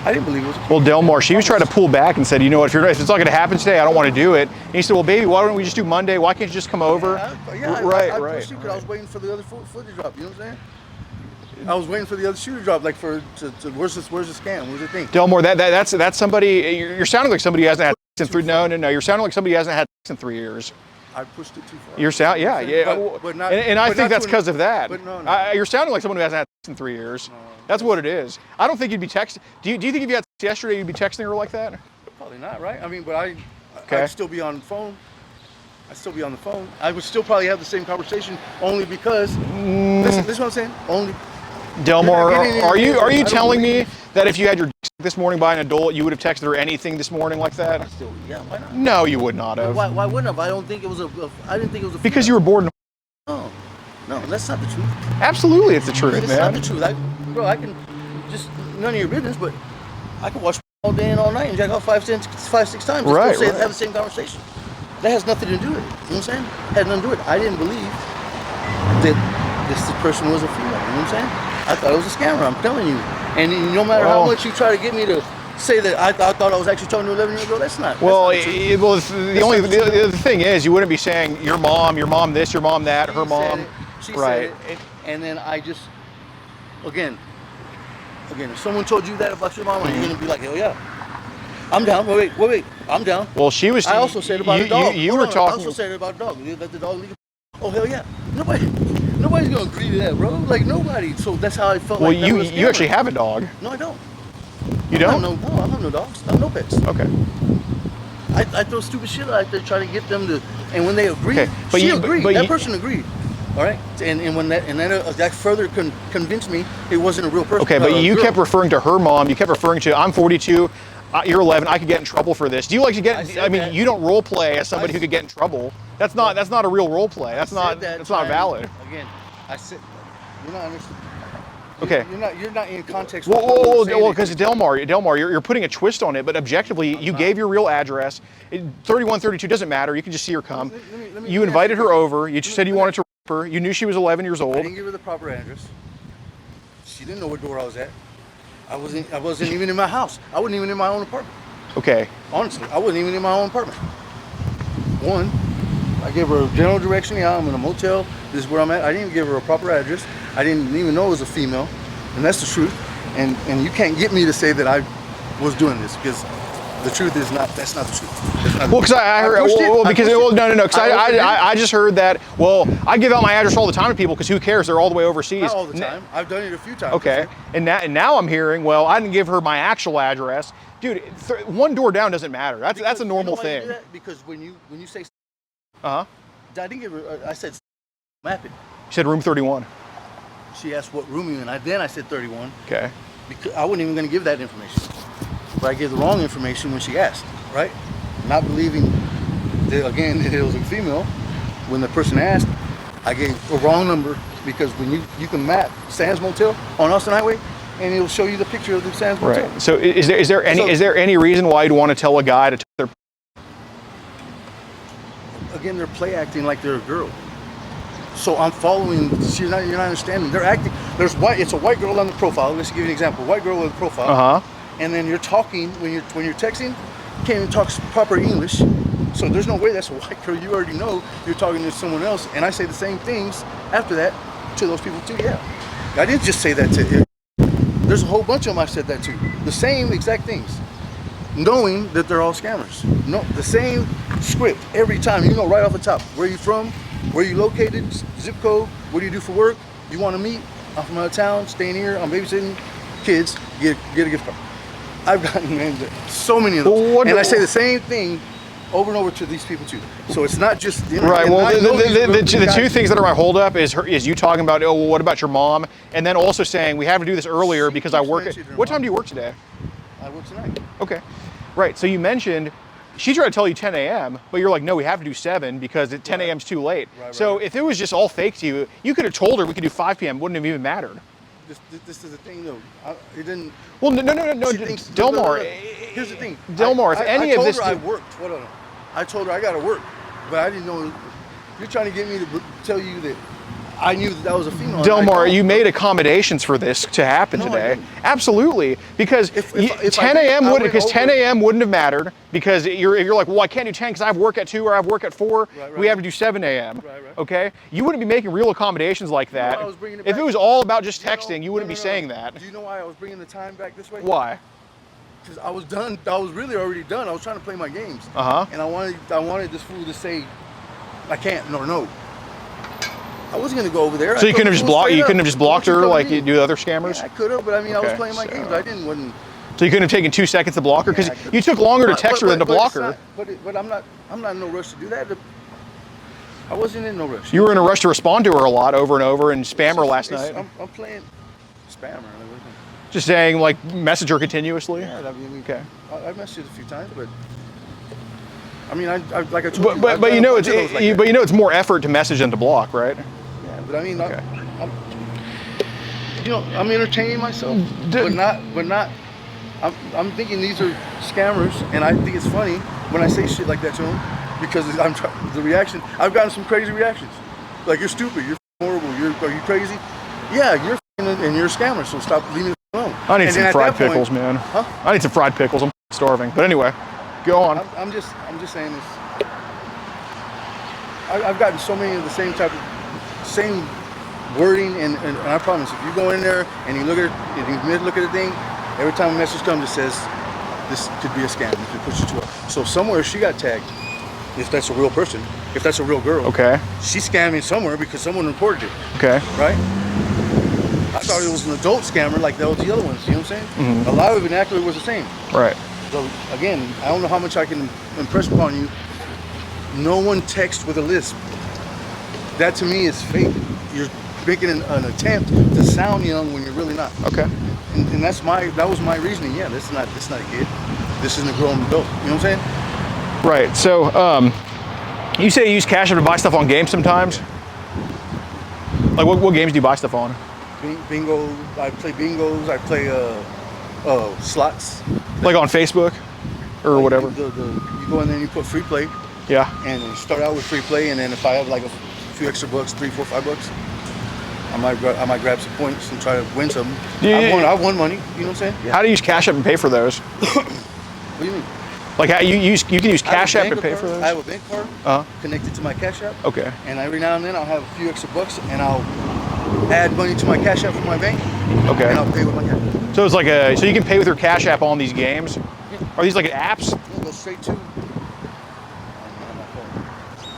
[SPEAKER 4] I didn't believe it was a kid.
[SPEAKER 2] Well, Delmar, she was trying to pull back and said, you know what, if it's not going to happen today, I don't want to do it. And he said, well, baby, why don't we just do Monday? Why can't you just come over?
[SPEAKER 4] Right. I pushed you because I was waiting for the other footage drop. You know what I'm saying? I was waiting for the other shooter drop, like where's the scam? Where's the thing?
[SPEAKER 2] Delmar, that's somebody. You're sounding like somebody who hasn't had sex in 3. No. You're sounding like somebody who hasn't had sex in 3 years.
[SPEAKER 4] I pushed it too far.
[SPEAKER 2] You're sounding, yeah.
[SPEAKER 4] But not,
[SPEAKER 2] and I
[SPEAKER 4] but
[SPEAKER 2] think
[SPEAKER 4] not
[SPEAKER 2] that's
[SPEAKER 4] to
[SPEAKER 2] because of that.
[SPEAKER 4] But no.
[SPEAKER 2] You're sounding like someone who hasn't had sex in 3 years.
[SPEAKER 4] No.
[SPEAKER 2] That's what it is. I don't think you'd be texting. Do you think if you had sex yesterday, you'd be texting her like that?
[SPEAKER 4] Probably not, right? I mean, but I'd still be on the phone. I would still probably have the same conversation only because. Listen, this is what I'm saying. Only.
[SPEAKER 2] Delmar, are you
[SPEAKER 4] I
[SPEAKER 2] telling me that if you had your this morning by an adult, you would have texted her anything this morning like that?
[SPEAKER 4] Yeah, why not?
[SPEAKER 2] No, you would not have.
[SPEAKER 4] Why wouldn't I? I didn't think it was a.
[SPEAKER 2] Because you were bored.
[SPEAKER 4] No, that's not the truth.
[SPEAKER 2] Absolutely, it's the truth,
[SPEAKER 4] It's
[SPEAKER 2] man.
[SPEAKER 4] not the truth. I can just none of your business, but I can watch all day and all night and jack off 5, 6 times.
[SPEAKER 2] Right,
[SPEAKER 4] Just
[SPEAKER 2] right.
[SPEAKER 4] have the same conversation. That has nothing to do with it. You know what I'm saying? Had nothing to do with it. I didn't believe that this person was a female. You know what I'm saying? I thought it was a scammer. I'm telling you. And no matter how much you try to get me to say that I thought I was actually talking to an 11-year-old girl, that's not.
[SPEAKER 2] Well,
[SPEAKER 4] that's not
[SPEAKER 2] the thing is, you wouldn't be saying your mom this, your mom that, her mom.
[SPEAKER 4] She
[SPEAKER 2] right.
[SPEAKER 4] said it, and then I just, again, if someone told you that about your mom, you're gonna be like, hell yeah, I'm down. Wait, I'm down.
[SPEAKER 2] Well, she was.
[SPEAKER 4] I also said about a dog.
[SPEAKER 2] You were talking.
[SPEAKER 4] I also said about a dog. Let the dog leave. Oh hell yeah. Nobody's gonna agree to that, bro. Like nobody. So that's how I felt.
[SPEAKER 2] Well,
[SPEAKER 4] like that was
[SPEAKER 2] you actually have a dog.
[SPEAKER 4] No, I don't.
[SPEAKER 2] You don't?
[SPEAKER 4] No, I have no dogs. I have no pets.
[SPEAKER 2] Okay.
[SPEAKER 4] I throw stupid shit out there trying to get them to, and when they agree,
[SPEAKER 2] Okay, but
[SPEAKER 4] she
[SPEAKER 2] you-
[SPEAKER 4] agreed.
[SPEAKER 2] but
[SPEAKER 4] That
[SPEAKER 2] you-
[SPEAKER 4] person agreed.
[SPEAKER 5] All right, and when that further convinced me it wasn't a real person.
[SPEAKER 2] Okay, but you
[SPEAKER 5] girl.
[SPEAKER 2] kept referring to her mom. You kept referring to, I'm 42, you're 11. I could get in trouble for this. Do you like to get? I mean,
[SPEAKER 5] that.
[SPEAKER 2] you don't role play as somebody who could get in trouble. That's not a real role play. That's not valid.
[SPEAKER 5] Again, I said you're not understanding.
[SPEAKER 2] Okay.
[SPEAKER 5] You're not in context.
[SPEAKER 2] Well, because Delmar, you're putting a twist on it. But objectively, you gave your real address. 3132 doesn't matter. You can just see her come. You invited her over. You just said you wanted to rape her. You knew she was 11 years old.
[SPEAKER 5] I didn't give her the proper address. She didn't know what door I was at. I wasn't even in my house. I wasn't even in my own apartment.
[SPEAKER 2] Okay.
[SPEAKER 5] Honestly, I wasn't even in my own apartment. One, I gave her a general direction. Yeah, I'm in a motel. This is where I'm at. I didn't even give her a proper address. I didn't even know it was a female, and that's the truth. And you can't get me to say that I was doing this because the truth is not. That's not the truth.
[SPEAKER 2] Well, because I heard. No. Because I just heard that. Well, I give out my address all the time to people because who cares? They're all the way overseas.
[SPEAKER 5] Not all the time. I've done it a few times.
[SPEAKER 2] Okay. And now I'm hearing. Well, I didn't give her my actual address, dude. One door down doesn't matter. That's a normal thing.
[SPEAKER 5] You do that? Because when you say.
[SPEAKER 2] I
[SPEAKER 5] didn't give her. I said. Map it.
[SPEAKER 2] You said room 31.
[SPEAKER 5] She asked what room you in. Then I said 31.
[SPEAKER 2] Okay.
[SPEAKER 5] Because I wasn't even going to give that information. But I gave the wrong information when she asked, right? Not believing that, again, that it was a female. When the person asked, I gave a wrong number because when you can map Sands Motel on Austin Highway, and it'll show you the picture of the Sands Motel.
[SPEAKER 2] Right. So is there any reason why you'd want to tell a guy to?
[SPEAKER 5] Again, they're play acting like they're a girl. So I'm following. You're not understanding. They're acting. It's a white girl on the profile. Let's give you an example. White girl on the profile. And then you're talking when you're texting. Can't even talk proper English. So there's no way that's a white girl. You already know you're talking to someone else. And I say the same things after that to those people too. Yeah, I didn't just say that to him. There's a whole bunch of them I said that to. The same exact things, knowing that they're all scammers. No, the same script every time. You know right off the top. Where are you from? Where are you located? Zip code? What do you do for work? You want to meet? I'm from out of town, staying here. I'm babysitting kids. Get a gift card. I've gotten so many of those, and I say the same thing over and over to these people too. So it's not just
[SPEAKER 2] right. Well, the two things that are my holdup is you talking about, oh, well, what about your mom, and then also saying we have to do this earlier because I work. What time do you work today?
[SPEAKER 5] I work tonight.
[SPEAKER 2] Okay, right. So you mentioned. She tried to tell you 10 a.m., but you're like, no, we have to do 7 because 10 a.m. is too late. So if it was just all fake to you, you could have told her we could do 5 p.m. Wouldn't have even mattered.
[SPEAKER 5] This is the thing, though. It didn't.
[SPEAKER 2] Well, no. Delmar.
[SPEAKER 5] Here's the thing.
[SPEAKER 2] Delmar, if any of this.
[SPEAKER 5] I told her I worked. Hold on. I told her I got to work, but I didn't know. You're trying to get me to tell you that I knew that was a female.
[SPEAKER 2] Delmar, you made accommodations for this to happen today. Absolutely, because 10 a.m. wouldn't have mattered because you're like, well, I can't do 10 because I have work at 2 or I have work at 4. We have to do 7 a.m. Okay, you wouldn't be making real accommodations like that. If it was all about just texting, you wouldn't be saying that.
[SPEAKER 5] Do you know why I was bringing the time back this way?
[SPEAKER 2] Why?
[SPEAKER 5] Because I was done. I was really already done. I was trying to play my games. And I wanted this fool to say, I can't or no. I wasn't going to go over there.
[SPEAKER 2] So you couldn't have just blocked her like you do other scammers?
[SPEAKER 5] Yeah, I could have, but I mean, I was playing my games. I wasn't.
[SPEAKER 2] So you couldn't have taken 2 seconds to block her because you took longer to text her than to block her.
[SPEAKER 5] But I'm not in no rush to do that. I wasn't in no rush.
[SPEAKER 2] You were in a rush to respond to her a lot over and over and spam her last night.
[SPEAKER 5] I'm playing spammer.
[SPEAKER 2] Just saying, like, message her continuously.
[SPEAKER 5] Yeah, I mean, okay. I messaged a few times, but. I mean, like I told you.
[SPEAKER 2] But you know it's more effort to message than to block, right?
[SPEAKER 5] Yeah, but I mean, I'm entertaining myself, but not. I'm thinking these are scammers, and I think it's funny when I say shit like that to them because the reaction. I've gotten some crazy reactions, like you're stupid, you're horrible, are you crazy? Yeah, you're and you're a scammer, so stop leaving me alone.
[SPEAKER 2] I need some fried pickles, man. Huh? I need some fried pickles. I'm starving. But anyway. Go on.
[SPEAKER 5] I'm just saying this. I've gotten so many of the same wording, and I promise, if you go in there and you look at the thing, every time a message comes, it says this could be a scam. It could push you to it. So somewhere she got tagged. If that's a real person, if that's a real girl,
[SPEAKER 2] okay,
[SPEAKER 5] she's scamming somewhere because someone reported it.
[SPEAKER 2] Okay,
[SPEAKER 5] right. I thought it was an adult scammer like the other ones. You know what I'm saying? A lot of the vernacular was the same.
[SPEAKER 2] Right.
[SPEAKER 5] So again, I don't know how much I can impress upon you. No one texts with a lisp.
[SPEAKER 4] that to me is fake. You're making an attempt to sound young when you're really not.
[SPEAKER 2] Okay.
[SPEAKER 4] And that was my reasoning. Yeah, this is not a kid. This isn't a grown adult. You know what I'm saying?
[SPEAKER 2] Right. So, you say you use Cash App to buy stuff on games sometimes? Like what games do you buy stuff on?
[SPEAKER 4] Bingo. I play bingos. I play slots.
[SPEAKER 2] Like on Facebook or whatever?
[SPEAKER 4] You go in there and you put free play.
[SPEAKER 2] Yeah.
[SPEAKER 4] And you start out with free play, and then if I have like a few extra bucks, $3, $4, $5, I might grab some points and try to win some. I've won money. You know what I'm saying?
[SPEAKER 2] Yeah. How do you use Cash App and pay for those?
[SPEAKER 4] What do you mean?
[SPEAKER 2] Like how you can use Cash App to pay for those?
[SPEAKER 4] I have a bank card connected to my Cash App.
[SPEAKER 2] Okay.
[SPEAKER 4] And every now and then I'll have a few extra bucks, and I'll add money to my Cash App from my bank.
[SPEAKER 2] Okay.
[SPEAKER 4] And I'll pay with my Cash App.
[SPEAKER 2] So it's like so you can pay with your Cash App on these games?
[SPEAKER 4] Yeah.
[SPEAKER 2] Are these like apps?
[SPEAKER 4] You'll go straight to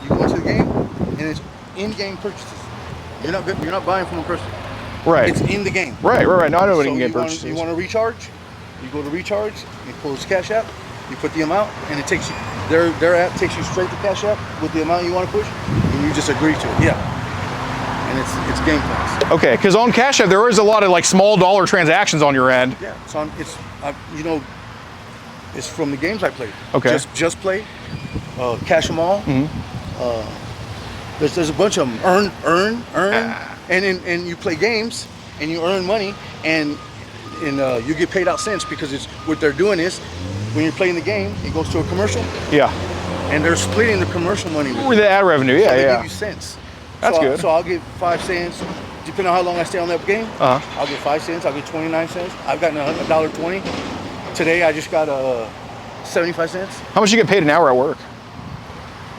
[SPEAKER 4] you go into the game, and it's in-game purchases. You're not buying from a person.
[SPEAKER 2] Right.
[SPEAKER 4] It's in the game.
[SPEAKER 2] Right. No, I know what
[SPEAKER 4] So
[SPEAKER 2] in-game purchases.
[SPEAKER 4] You want to recharge? You go to recharge. You pull this Cash App. You put the amount, and it takes you. Their app takes you straight to Cash App with the amount you want to push, and you just agree to it. Yeah. And it's game plans.
[SPEAKER 2] Okay, because on Cash App there is a lot of like small dollar transactions on your end.
[SPEAKER 4] Yeah. It's from the games I played.
[SPEAKER 2] Okay.
[SPEAKER 4] Just play. Cash them all. There's a bunch of them. Earn, and you play games and you earn money and you get paid out cents because it's what they're doing is when you're playing the game, it goes to a commercial.
[SPEAKER 2] Yeah.
[SPEAKER 4] And they're splitting the commercial money with
[SPEAKER 2] the ad revenue.
[SPEAKER 4] so
[SPEAKER 2] Yeah,
[SPEAKER 4] they
[SPEAKER 2] yeah.
[SPEAKER 4] give you cents.
[SPEAKER 2] That's good.
[SPEAKER 4] So I'll get 5 cents, depending on how long I stay on that game. I'll get 5 cents. I'll get 29 cents. I've gotten $1.20. Today I just got 75 cents.
[SPEAKER 2] How much you get paid an hour at work?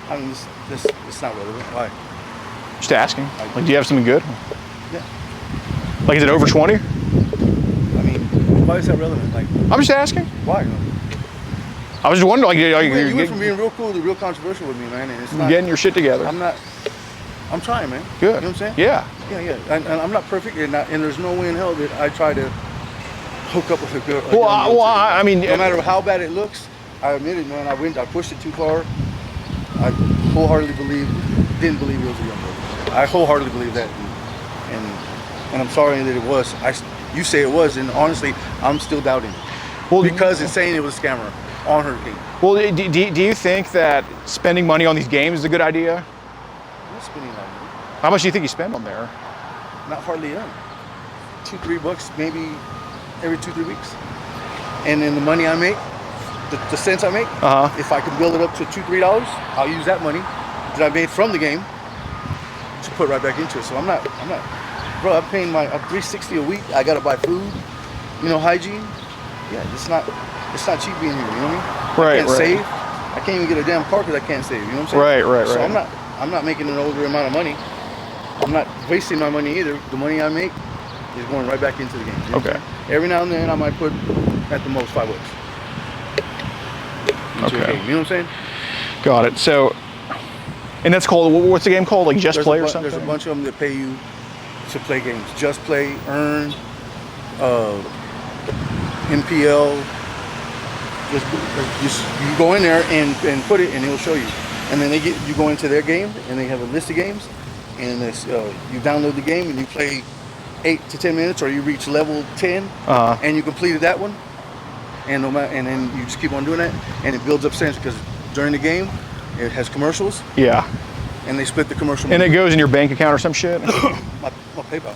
[SPEAKER 4] I mean, it's not relevant. Why?
[SPEAKER 2] Just asking. Like, do you have something good?
[SPEAKER 4] Yeah.
[SPEAKER 2] Like, is it over 20?
[SPEAKER 4] I mean, why is that relevant? Like,
[SPEAKER 2] I'm just asking.
[SPEAKER 4] why?
[SPEAKER 2] I was just wondering, like,
[SPEAKER 4] You went from being real cool to real controversial with me, man. And it's not,
[SPEAKER 2] getting your shit together.
[SPEAKER 4] I'm trying, man.
[SPEAKER 2] Good.
[SPEAKER 4] You know what I'm saying?
[SPEAKER 2] Yeah.
[SPEAKER 4] Yeah. And I'm not perfect, and there's no way in hell that I try to hook up with a girl.
[SPEAKER 2] I mean,
[SPEAKER 4] no matter how bad it looks, I admit it, man. I pushed it too far. I wholeheartedly didn't believe it was a young girl. I wholeheartedly believe that, and I'm sorry that it was. You say it was, and honestly, I'm still doubting it. Well, because it's saying it was a scammer on her game.
[SPEAKER 2] Well, do you think that spending money on these games is a good idea?
[SPEAKER 4] I'm not spending money.
[SPEAKER 2] How much do you think you spend on there?
[SPEAKER 4] Not hardly any. $2-3 maybe every 2-3 weeks. And then the money I make, the cents I make, if I can build it up to $2-3, I'll use that money that I made from the game to put right back into it. So I'm not, bro. I'm paying I'm $360 a week. I gotta buy food, hygiene. Yeah, it's not cheap being here. You know what I mean?
[SPEAKER 2] Right.
[SPEAKER 4] I can't save. I can't even get a damn car because I can't save. You know what I'm saying?
[SPEAKER 2] Right.
[SPEAKER 4] So I'm not making an older amount of money. I'm not wasting my money either. The money I make is going right back into the game. You know
[SPEAKER 2] Okay.
[SPEAKER 4] Every now and then I might put at the most $5 into a game. You know what I'm saying?
[SPEAKER 2] Got it. So, and that's called, what's the game called? Like Just Play or something?
[SPEAKER 4] There's a bunch of them that pay you to play games. Just Play, Earn, MPL. You go in there and put it, and it'll show you. And then you go into their game, and they have a list of games, and you download the game, and you play 8 to 10 minutes, or you reach level 10, and you completed that one, and then you just keep on doing that, and it builds up cents because during the game, it has commercials.
[SPEAKER 2] Yeah.
[SPEAKER 4] And they split the commercial.
[SPEAKER 2] And it goes in your bank account or some shit?
[SPEAKER 4] my PayPal.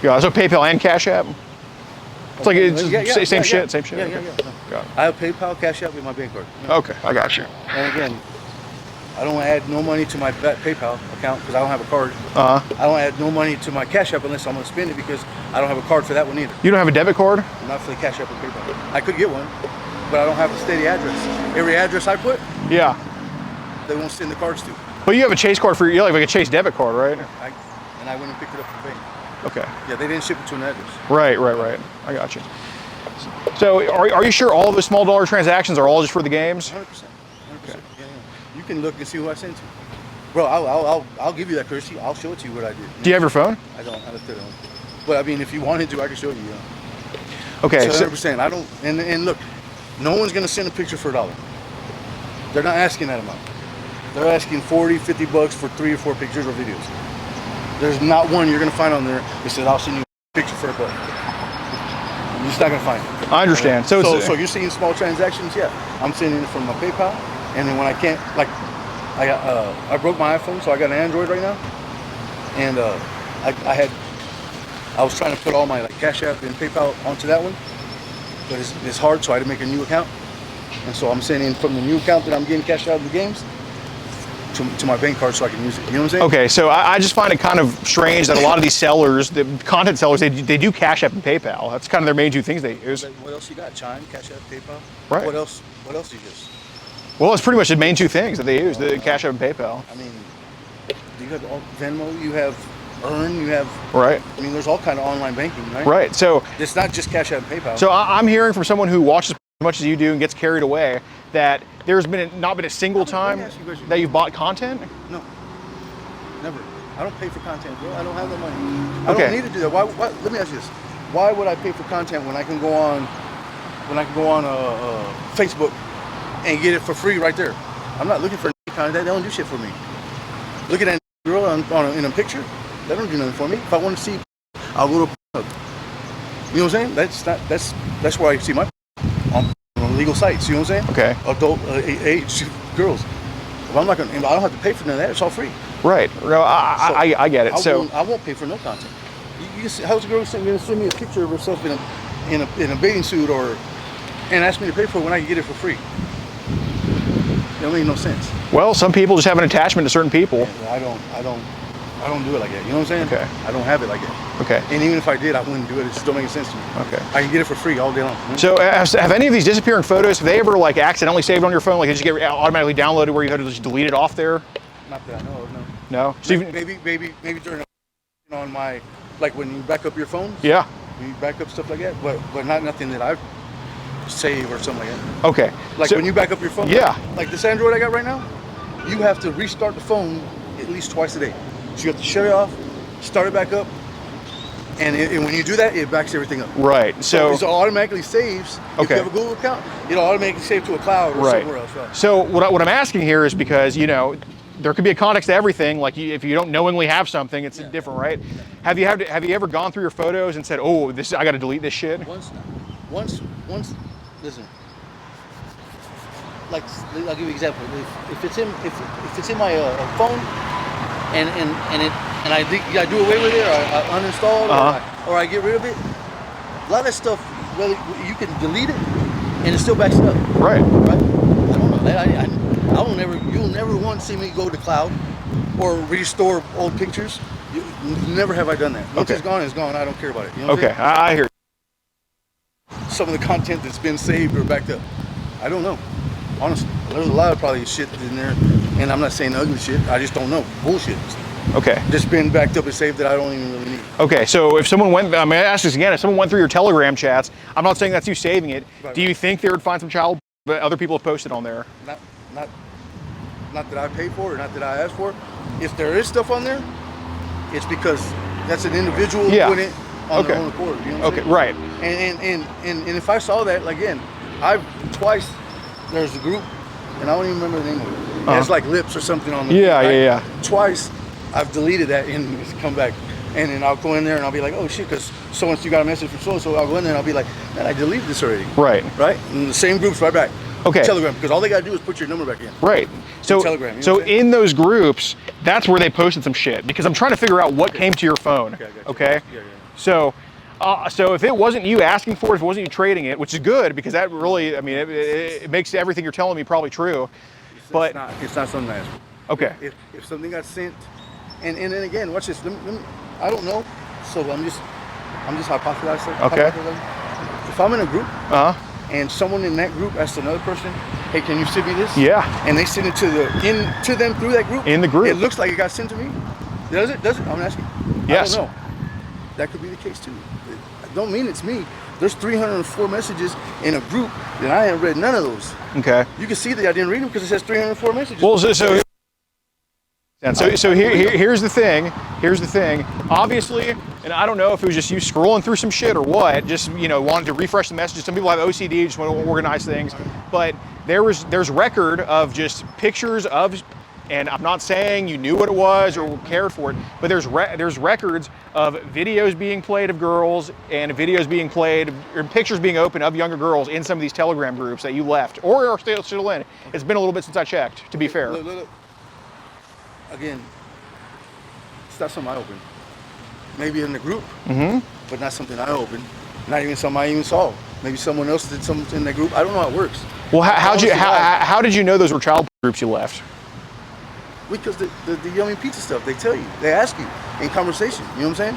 [SPEAKER 2] Yeah, so PayPal and Cash App? It's like same shit.
[SPEAKER 4] Yeah.
[SPEAKER 2] Got it.
[SPEAKER 4] I have PayPal, Cash App with my bank card.
[SPEAKER 2] Okay, I got you.
[SPEAKER 4] And again, I don't add no money to my PayPal account because I don't have a card.
[SPEAKER 2] I
[SPEAKER 4] don't add no money to my Cash App unless I'm going to spend it because I don't have a card for that one either.
[SPEAKER 2] You don't have a debit card?
[SPEAKER 4] Not for the Cash App or PayPal. I could get one, but I don't have a steady address. Every address I put, they won't send the cards to.
[SPEAKER 2] But you have a Chase card you have like a Chase debit card, right?
[SPEAKER 4] I went and picked it up from the bank.
[SPEAKER 2] Okay.
[SPEAKER 4] Yeah, they didn't ship it to an address.
[SPEAKER 2] Right. I got you. So are you sure all the small dollar transactions are all just for the games?
[SPEAKER 4] 100%. Okay. Yeah. You can look and see who I sent to. Bro, I'll give you that courtesy. I'll show it to you what I did.
[SPEAKER 2] Do you have your phone?
[SPEAKER 4] I don't. I left it on. But I mean, if you wanted to, I can show you.
[SPEAKER 2] Okay.
[SPEAKER 4] So 100%. I don't. And look, no one's gonna send a picture for $1. They're not asking that amount. they're asking 40, 50 bucks for 3 or 4 pictures or videos. There's not one you're gonna find on there that says I'll send you a picture for $1. You're just not gonna find it.
[SPEAKER 2] I understand.
[SPEAKER 4] So you're seeing small transactions, yeah. I'm sending it from my PayPal, and then when I can't, like, I broke my iPhone, so I got an Android right now, and I was trying to put all my like Cash App and PayPal onto that one, but it's hard, so I had to make a new account, and so I'm sending from the new account that I'm getting cash out of the games to my bank card so I can use it. You know what I'm saying?
[SPEAKER 2] Okay, so I just find it kind of strange that a lot of these sellers, the content sellers, they do Cash App and PayPal. That's kind of their main 2 things they use.
[SPEAKER 4] What else you got? Chime, Cash App, PayPal.
[SPEAKER 2] Right.
[SPEAKER 4] What else do you use?
[SPEAKER 2] Well, it's pretty much the main 2 things that they use, the Cash App and PayPal.
[SPEAKER 4] I mean, you have Venmo, you have Earn, you have.
[SPEAKER 2] Right.
[SPEAKER 4] I mean, there's all kind of online banking, right?
[SPEAKER 2] Right. So
[SPEAKER 4] it's not just Cash App and PayPal.
[SPEAKER 2] So I'm hearing from someone who watches as much as you do and gets carried away that there's not been a single time that you've bought content?
[SPEAKER 4] No, never. I don't pay for content, bro. I don't have that money. I don't need to do that. Why? Let me ask you this: why would I pay for content when I can go on, Facebook and get it for free right there? I'm not looking for content. They don't do shit for me. Look at that girl in a picture. They don't do nothing for me. If I want to see, I'll go to. You know what I'm saying? That's where I see my on legal sites. You know what I'm saying?
[SPEAKER 2] Okay.
[SPEAKER 4] Adult age girls. If I'm not gonna, I don't have to pay for none of that. It's all free.
[SPEAKER 2] Right. No, I get it.
[SPEAKER 4] I won't pay for no content. You see, how's a girl gonna send me a picture of herself in a bathing suit and ask me to pay for it when I can get it for free? That makes no sense.
[SPEAKER 2] Well, some people just have an attachment to certain people.
[SPEAKER 4] Yeah, I don't do it like that. You know what I'm saying?
[SPEAKER 2] Okay.
[SPEAKER 4] I don't have it like that.
[SPEAKER 2] Okay.
[SPEAKER 4] And even if I did, I wouldn't do it. It just don't make sense to me.
[SPEAKER 2] Okay.
[SPEAKER 4] I can get it for free all day long.
[SPEAKER 2] So have any of these disappearing photos, have they ever like accidentally saved on your phone? Like did you get automatically downloaded where you had to just delete it off there?
[SPEAKER 4] Not that I know of, no.
[SPEAKER 2] No?
[SPEAKER 4] Maybe during on my, like when you back up your phone.
[SPEAKER 2] Yeah.
[SPEAKER 4] You back up stuff like that, but not nothing that I've saved or something like that.
[SPEAKER 2] Okay.
[SPEAKER 4] Like when you back up your phone.
[SPEAKER 2] Yeah.
[SPEAKER 4] Like this Android I got right now, you have to restart the phone at least twice a day. So you have to shut it off, start it back up, and when you do that, it backs everything up.
[SPEAKER 2] Right. So
[SPEAKER 4] it automatically saves.
[SPEAKER 2] Okay.
[SPEAKER 4] If you have a Google account, it'll automatically save to a cloud or somewhere else. Right.
[SPEAKER 2] So what I'm asking here is because, you know, there could be a context to everything. Like if you don't knowingly have something, it's different, right? Have you ever gone through your photos and said, "Oh, I got to delete this shit"?
[SPEAKER 4] Once. Listen. Like I'll give you an example. If it's in my phone, and I do away with it, or I uninstall it, or I get rid of it. A lot of that stuff, well, you can delete it, and it still backs it up.
[SPEAKER 2] Right.
[SPEAKER 4] Right. I don't know that. You'll never once see me go to cloud or restore old pictures. Never have I done that. Once it's gone, it's gone. I don't care about it. You know what I'm saying?
[SPEAKER 2] I hear you.
[SPEAKER 4] Some of the content that's been saved or backed up, I don't know. Honestly, there's a lot of probably shit in there, and I'm not saying ugly shit. I just don't know. Bullshit.
[SPEAKER 2] Okay.
[SPEAKER 4] Just been backed up and saved that I don't even really need.
[SPEAKER 2] Okay, so if someone went, I mean, I ask this again, if someone went through your Telegram chats, I'm not saying that's you saving it.
[SPEAKER 4] Right.
[SPEAKER 2] Do you think they would find some child that other people have posted on there?
[SPEAKER 4] Not that I paid for, or not that I asked for. If there is stuff on there, it's because that's an individual doing it on their own accord. You know what I'm saying?
[SPEAKER 2] Right.
[SPEAKER 4] And if I saw that, again, there's a group, and I don't even remember the name of it. It has like lips or something on it.
[SPEAKER 2] Yeah.
[SPEAKER 4] Twice, I've deleted that and it's come back. And then I'll go in there and I'll be like, oh shit, because so-and-so got a message from so-and-so. I'll go in there and I'll be like, man, I deleted this already.
[SPEAKER 2] Right.
[SPEAKER 4] Right? And the same group's right back.
[SPEAKER 2] Okay.
[SPEAKER 4] Telegram, because all they gotta do is put your number back in.
[SPEAKER 2] Right. So,
[SPEAKER 4] Telegram, you know
[SPEAKER 2] so
[SPEAKER 4] what I'm saying?
[SPEAKER 2] in those groups, that's where they posted some shit because I'm trying to figure out what came to your phone. Okay.
[SPEAKER 4] Yeah.
[SPEAKER 2] So if it wasn't you asking for it, if it wasn't you trading it, which is good because that really, I mean, it makes everything you're telling me probably true. But
[SPEAKER 4] it's not something I asked for.
[SPEAKER 2] Okay.
[SPEAKER 4] If something got sent, and then again, watch this. I don't know, so I'm just hypothesizing.
[SPEAKER 2] Okay.
[SPEAKER 4] If I'm in a group, and someone in that group asks another person, "Hey, can you send me this?"
[SPEAKER 2] Yeah.
[SPEAKER 4] And they send it to them through that group.
[SPEAKER 2] In the group.
[SPEAKER 4] It looks like it got sent to me. Does it? I'm asking.
[SPEAKER 2] Yes.
[SPEAKER 4] I don't know. That could be the case too. I don't mean it's me. There's 304 messages in a group, and I haven't read none of those.
[SPEAKER 2] Okay.
[SPEAKER 4] You can see that I didn't read them because it says 304 messages.
[SPEAKER 2] Well, so here's the thing. Here's the thing. Obviously, and I don't know if it was just you scrolling through some shit or what, just wanted to refresh the messages. Some people have OCD, just want to organize things. But there's record of just pictures of And I'm not saying you knew what it was or cared for it, but there's records of videos being played of girls and videos being played, or pictures being opened of younger girls in some of these Telegram groups that you left or are still in. It's been a little bit since I checked, to be fair.
[SPEAKER 4] Look. Again, it's not something I opened. Maybe in the group, but not something I opened. Not even something I even saw. Maybe someone else did something in that group. I don't know how it works.
[SPEAKER 2] Well, how did you know those were child groups you left?
[SPEAKER 4] Because the yummy pizza stuff, they tell you, they ask you in conversation. You know what I'm saying?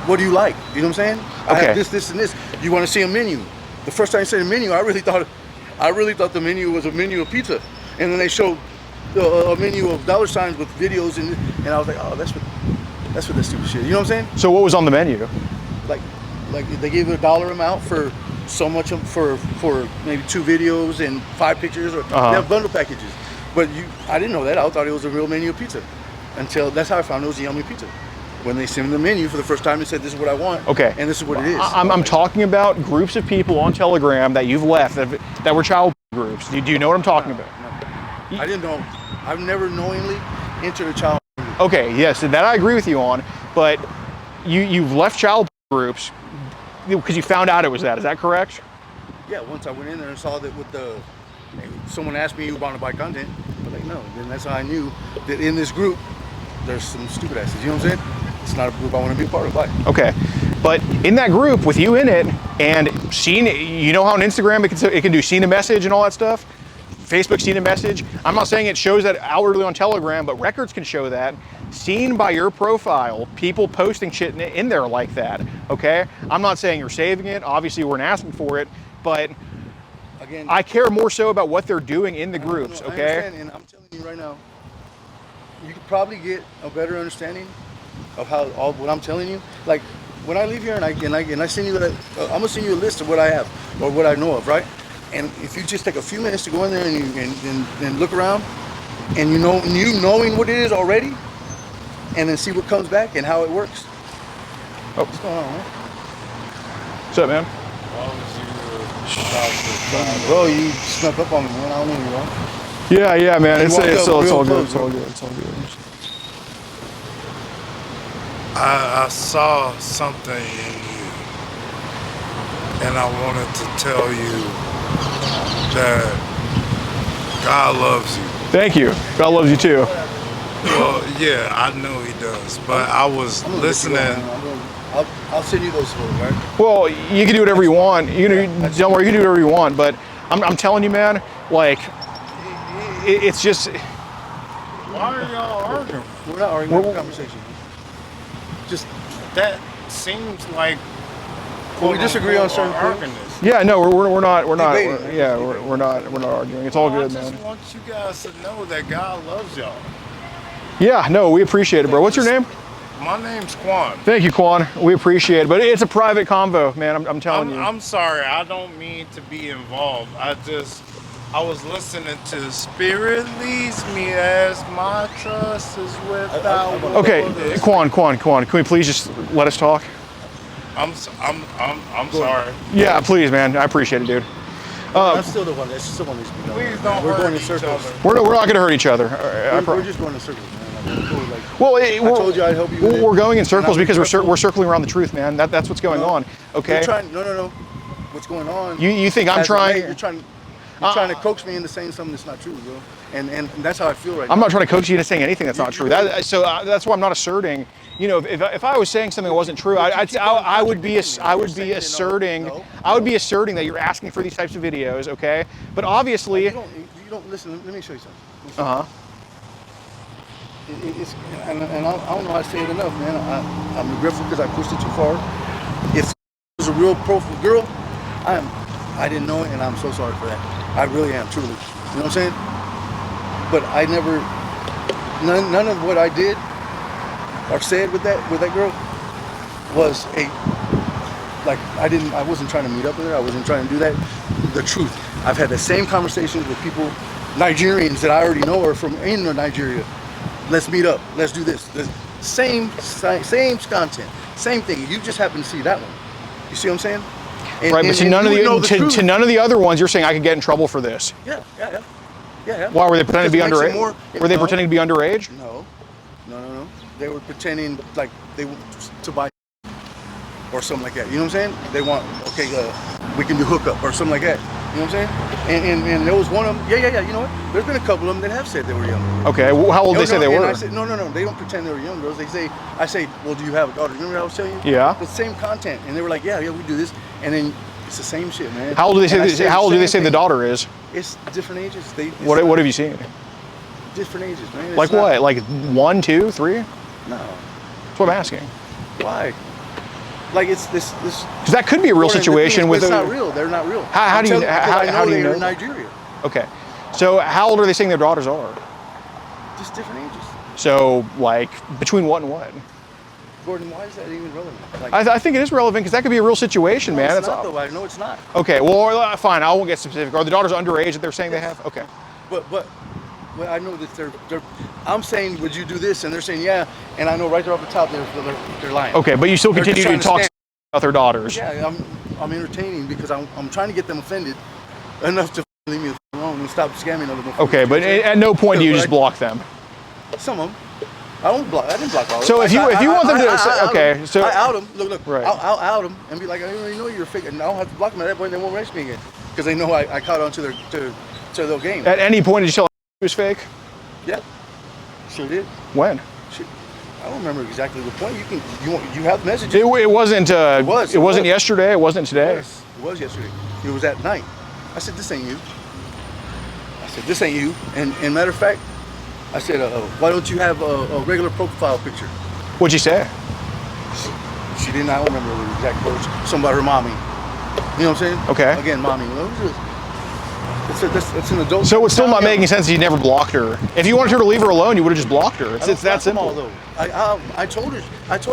[SPEAKER 4] What do you like? You know what I'm saying? I have this, and this. You want to see a menu? The first time you said a menu, I really thought the menu was a menu of pizza, and then they showed a menu of dollar signs with videos, and I was like, oh, that's what that stupid shit. You know what I'm saying?
[SPEAKER 2] So what was on the menu?
[SPEAKER 4] Like they gave you a dollar amount for so much for maybe 2 videos and 5 pictures, or they have bundle packages. But I didn't know that. I thought it was a real menu of pizza. Until that's how I found it was a yummy pizza. When they sent me the menu for the first time and said, this is what I want. Okay. And this is what it is.
[SPEAKER 2] I'm talking about groups of people on Telegram that you've left that were child groups. Do you know what I'm talking about?
[SPEAKER 4] No. I didn't know. I've never knowingly entered a child group.
[SPEAKER 2] Okay, yes, that I agree with you on. But you've left child groups because you found out it was that. Is that correct?
[SPEAKER 4] Yeah, once I went in there and saw that someone asked me, you want to buy content? I'm like, no. Then that's how I knew that in this group, there's some stupid asses. You know what I'm saying? It's not a group I want to be a part of. Bye.
[SPEAKER 2] Okay. But in that group with you in it and seeing, you know how on Instagram it can do seen a message and all that stuff? Facebook seen a message. I'm not saying it shows that outwardly on Telegram, but records can show that. Seen by your profile, people posting shit in there like that, okay? I'm not saying you're saving it. Obviously, you weren't asking for it, but again, I care more so about what they're doing in the groups, okay?
[SPEAKER 4] I understand, and I'm telling you right now, you could probably get a better understanding of all what I'm telling you. Like when I leave here and I send you I'm gonna send you a list of what I have or what I know of, right? And if you just take a few minutes to go in there and look around, and you knowing what it is already, and then see what comes back and how it works.
[SPEAKER 2] Oh.
[SPEAKER 4] What's going on, man?
[SPEAKER 2] What's up, man?
[SPEAKER 4] Bro, you snuck up on me, man. I don't know you, bro.
[SPEAKER 2] Yeah, man. It's all good. It's all good.
[SPEAKER 6] I saw something in you, and I wanted to tell you that God loves you.
[SPEAKER 2] Thank you. God loves you too.
[SPEAKER 6] Well, yeah, I know He does, but I was listening.
[SPEAKER 4] I'll send you those photos, right?
[SPEAKER 2] Well, you can do whatever you want. Don't worry, you can do whatever you want. But I'm telling you, man, like it's just.
[SPEAKER 6] Why are y'all arguing?
[SPEAKER 4] We're not arguing. We're conversation. Just
[SPEAKER 6] that seems like.
[SPEAKER 4] Well, we disagree on certain things.
[SPEAKER 2] Yeah, no, we're not. We're not arguing. It's all good, man.
[SPEAKER 6] I just want you guys to know that God loves y'all.
[SPEAKER 2] Yeah, no, we appreciate it, bro. What's your name?
[SPEAKER 6] My name's Quan.
[SPEAKER 2] Thank you, Quan. We appreciate it, but it's a private convo, man. I'm telling you.
[SPEAKER 6] I'm sorry. I don't mean to be involved. I was listening to Spirit leads me as my trust is without.
[SPEAKER 2] Okay, Quan, can we please just let us talk?
[SPEAKER 6] I'm sorry.
[SPEAKER 2] Yeah, please, man. I appreciate it, dude.
[SPEAKER 4] I'm still the one. That's still one needs to be done.
[SPEAKER 6] Please don't
[SPEAKER 4] We're
[SPEAKER 6] hurt
[SPEAKER 4] going in
[SPEAKER 6] each
[SPEAKER 4] circles.
[SPEAKER 6] other.
[SPEAKER 2] We're not going to hurt each other.
[SPEAKER 4] We're just going in circles, man.
[SPEAKER 2] Well,
[SPEAKER 4] I told you I'd help you.
[SPEAKER 2] We're going in circles because we're circling around the truth, man. That's what's going on. Okay.
[SPEAKER 4] No. What's going on?
[SPEAKER 2] You think I'm trying?
[SPEAKER 4] You're trying to coax me into saying something that's not true, bro. And that's how I feel right now.
[SPEAKER 2] I'm not trying to coax you into saying anything that's not true. So that's why I'm not asserting. You know, if I was saying something that wasn't true, I would be asserting that you're asking for these types of videos, okay? But obviously,
[SPEAKER 4] you don't listen. Let me show you something. And I don't know how to say it enough, man. I'm regretful because I pushed it too far. If it was a real profile girl, I didn't know it, and I'm so sorry for that. I really am, truly. You know what I'm saying? But I never, none of what I did or said with that girl was I wasn't trying to meet up with her. I wasn't trying to do that. The truth. I've had the same conversations with people, Nigerians that I already know are from in Nigeria. Let's meet up. Let's do this. Same content, same thing. You just happen to see that one. You see what I'm saying?
[SPEAKER 2] Right, but to none of the other ones, you're saying I could get in trouble for this.
[SPEAKER 4] Yeah. Yeah.
[SPEAKER 2] Why were they pretending to be
[SPEAKER 4] Because it makes it
[SPEAKER 2] underage?
[SPEAKER 4] more-
[SPEAKER 2] Were they
[SPEAKER 4] no.
[SPEAKER 2] pretending to be underage?
[SPEAKER 4] No. They were pretending like they were to buy or something like that. You know what I'm saying? They want, okay, we can do hookup or something like that. You know what I'm saying? And there was one of them. Yeah. You know what? There's been a couple of them that have said they were young.
[SPEAKER 2] Okay, well, how old did they say they
[SPEAKER 4] and
[SPEAKER 2] were?
[SPEAKER 4] I said, no. They don't pretend they were young girls. I say, well, do you have a daughter? Remember what I was telling you?
[SPEAKER 2] Yeah.
[SPEAKER 4] The same content, and they were like, yeah, we do this, and then it's the same shit, man.
[SPEAKER 2] How old do they
[SPEAKER 4] And I
[SPEAKER 2] say? How old do they say the daughter is?
[SPEAKER 4] It's different ages.
[SPEAKER 2] What have you seen?
[SPEAKER 4] Different ages, man.
[SPEAKER 2] Like what? Like 1, 2, 3?
[SPEAKER 4] No.
[SPEAKER 2] That's what I'm asking.
[SPEAKER 4] Why? Like it's this.
[SPEAKER 2] Because that could be a real situation with.
[SPEAKER 4] It's not real. They're not real.
[SPEAKER 2] How do you? How do you know?
[SPEAKER 4] They're in Nigeria.
[SPEAKER 2] Okay, so how old are they saying their daughters are?
[SPEAKER 4] Just different ages.
[SPEAKER 2] So like between what and what?
[SPEAKER 4] Gordon, why is that even relevant? Like,
[SPEAKER 2] I think it is relevant because that could be a real situation, man.
[SPEAKER 4] It's not, though. I know it's not.
[SPEAKER 2] Okay, well, fine. I won't get specific. Are the daughters underage that they're saying they have? Okay.
[SPEAKER 4] But I know that they're. I'm saying, would you do this? And they're saying, yeah. And I know right there off the top, they're lying.
[SPEAKER 2] Okay, but you still
[SPEAKER 4] They're
[SPEAKER 2] continue
[SPEAKER 4] just
[SPEAKER 2] to
[SPEAKER 4] trying
[SPEAKER 2] talk about their daughters.
[SPEAKER 4] Yeah, I'm entertaining because I'm trying to get them offended enough to leave me alone and stop scamming other motherfuckers.
[SPEAKER 2] Okay, but at no point do you just block them.
[SPEAKER 4] Some of them. I didn't block all of them.
[SPEAKER 2] So if you want them to, okay, so
[SPEAKER 4] I out them. Look,
[SPEAKER 2] right.
[SPEAKER 4] I'll out them and be like, I didn't really know you're fake, and I don't have to block them at that point. They won't race me again because they know I caught on to their game.
[SPEAKER 2] At any point did you tell them it was fake?
[SPEAKER 4] Yeah, sure did.
[SPEAKER 2] When?
[SPEAKER 4] Shit. I don't remember exactly the point. You have messages.
[SPEAKER 2] It wasn't. It wasn't yesterday. It wasn't today.
[SPEAKER 4] It was yesterday. It was at night. I said, this ain't you. This ain't you. And matter of fact, I said, why don't you have a regular profile picture?
[SPEAKER 2] What'd you say?
[SPEAKER 4] She didn't. I don't remember the exact words. Something about her mommy. You know what I'm saying?
[SPEAKER 2] Okay.
[SPEAKER 4] Again, mommy. It's an adult.
[SPEAKER 2] So it's still not making sense that you never blocked her. If you wanted her to leave her alone, you would have just blocked her. It's that simple.
[SPEAKER 4] Though. I told her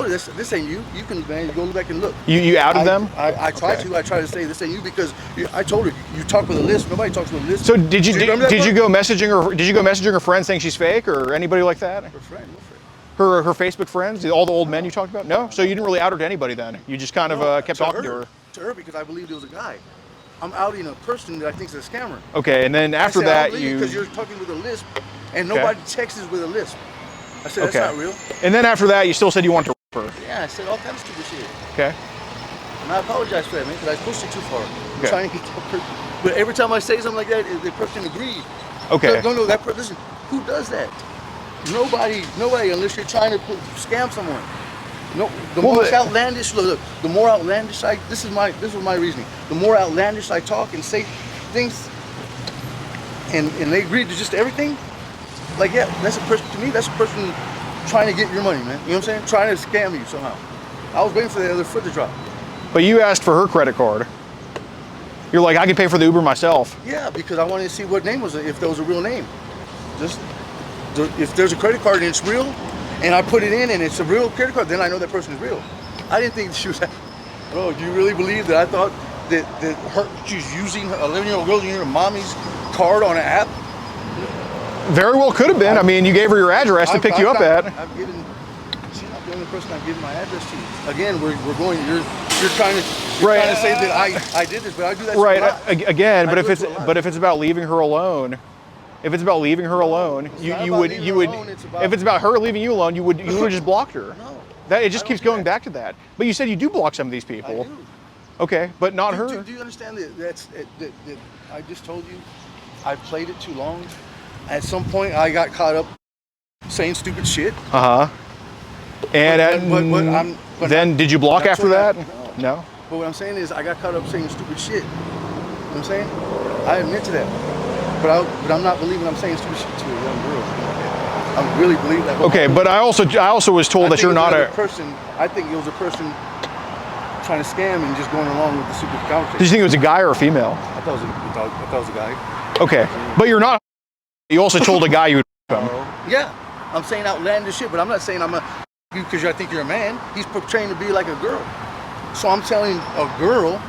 [SPEAKER 4] this ain't you. You can go back and look.
[SPEAKER 2] You outed them?
[SPEAKER 4] I tried to. I tried to say this ain't you because I told her you talk with a list. Nobody talks with a list.
[SPEAKER 2] So did you go messaging her? Did you go messaging her friends saying she's fake or anybody like that?
[SPEAKER 4] Her friend.
[SPEAKER 2] Her Facebook friends, all the old men you talked about? No. So you didn't really out her to anybody then. You just kind of kept talking to her.
[SPEAKER 4] To her because I believed it was a guy. I'm outing a person that I think is a scammer.
[SPEAKER 2] Okay, and then after that
[SPEAKER 4] because you're talking with a lisp, and nobody texts with a lisp. I said that's not real.
[SPEAKER 2] And then after that, you still said you wanted to rip her.
[SPEAKER 4] Yeah, I said all kinds of stupid shit.
[SPEAKER 2] Okay.
[SPEAKER 4] And I apologize for that, man, because I pushed it too far. I'm trying to get that person. But every time I say something like that, the person agreed.
[SPEAKER 2] Okay.
[SPEAKER 4] No, that person. Listen, who does that? Nobody, unless you're trying to scam someone. No, the more outlandish. Look, the more outlandish this was my reasoning. The more outlandish I talk and say things, and they agree to just everything. Like, yeah, that's a person. To me, that's a person trying to get your money, man. You know what I'm saying? Trying to scam you somehow. I was waiting for the other foot to drop.
[SPEAKER 2] But you asked for her credit card. You're like, I can pay for the Uber myself.
[SPEAKER 4] Yeah, because I wanted to see what name was it, if there was a real name. Just if there's a credit card and it's real. And I put it in and it's a real credit card, then I know that person is real. I didn't think she was, bro, do you really believe that I thought that she's using her 11-year-old girl using her mommy's card on an app?
[SPEAKER 2] Very well could have been. I mean, you gave her your address to pick you up at.
[SPEAKER 4] She's not the only person I've given my address to. Again, we're going, you're trying to say that I did this, but I do that
[SPEAKER 2] right. Again, but if it's about leaving her alone, if it's about leaving her alone, you would. If it's about her leaving you alone, you would have just blocked her.
[SPEAKER 4] No.
[SPEAKER 2] It just keeps going back to that. But you said you do block some of these people.
[SPEAKER 4] I do.
[SPEAKER 2] Okay, but not her.
[SPEAKER 4] Do you understand that I just told you I played it too long? At some point, I got caught up saying stupid shit.
[SPEAKER 2] And then did you block after that? No.
[SPEAKER 4] But what I'm saying is I got caught up saying stupid shit. You know what I'm saying? I admit to that. But I'm not believing I'm saying stupid shit to a young girl. I really believe that.
[SPEAKER 2] Okay, but I also was told that you're not a
[SPEAKER 4] person. I think it was a person trying to scam and just going along with the stupid conversation.
[SPEAKER 2] Did you think it was a guy or a female?
[SPEAKER 4] I thought it was a guy.
[SPEAKER 2] Okay, but you're not. You also told a guy you would come.
[SPEAKER 4] Yeah, I'm saying outlandish shit, but I'm not saying I'm a because I think you're a man. He's portraying to be like a girl. So I'm telling a girl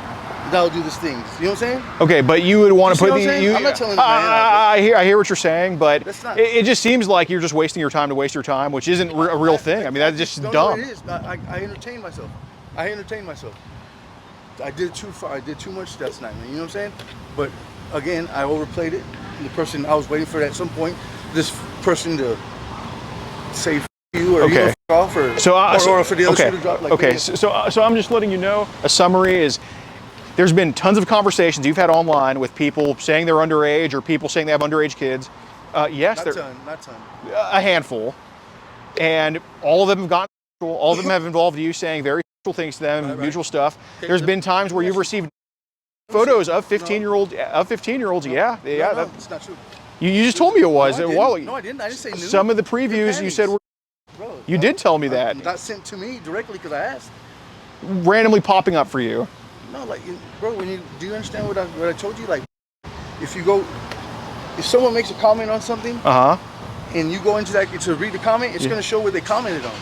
[SPEAKER 4] that'll do these things. You know what I'm saying?
[SPEAKER 2] Okay, but you would want to put the.
[SPEAKER 4] I'm not telling the man.
[SPEAKER 2] I hear what you're saying, but
[SPEAKER 4] not,
[SPEAKER 2] it just seems like you're just wasting your time to waste your time, which isn't a real thing. I mean, that's just dumb.
[SPEAKER 4] It is. I entertain myself. I did too far. I did too much last night, man. You know what I'm saying? But again, I overplayed it. the person, I was waiting for at some point this person to say you or
[SPEAKER 2] Okay.
[SPEAKER 4] you know, off or, or for the other shoe to drop. Like,
[SPEAKER 2] okay. So I'm just letting you know. A summary is. There's been tons of conversations you've had online with people saying they're underage or people saying they have underage kids. Yes,
[SPEAKER 4] not ton.
[SPEAKER 2] A handful, and all of them have gotten. All of them have involved you saying very sexual things to them,
[SPEAKER 4] Right.
[SPEAKER 2] mutual stuff.
[SPEAKER 4] Okay,
[SPEAKER 2] There's been times where you've received photos of 15-year-olds. Yeah.
[SPEAKER 4] No, it's not true.
[SPEAKER 2] You just told me it was.
[SPEAKER 4] No,
[SPEAKER 2] Well,
[SPEAKER 4] I didn't. I didn't say nude.
[SPEAKER 2] some of the previews you said were.
[SPEAKER 4] Bro,
[SPEAKER 2] You did tell me that.
[SPEAKER 4] Not sent to me directly because I asked.
[SPEAKER 2] Randomly popping up for you.
[SPEAKER 4] No, like, bro, do you understand what I told you? Like, if someone makes a comment on something, and you go into that to read the comment, it's going to show what they commented on.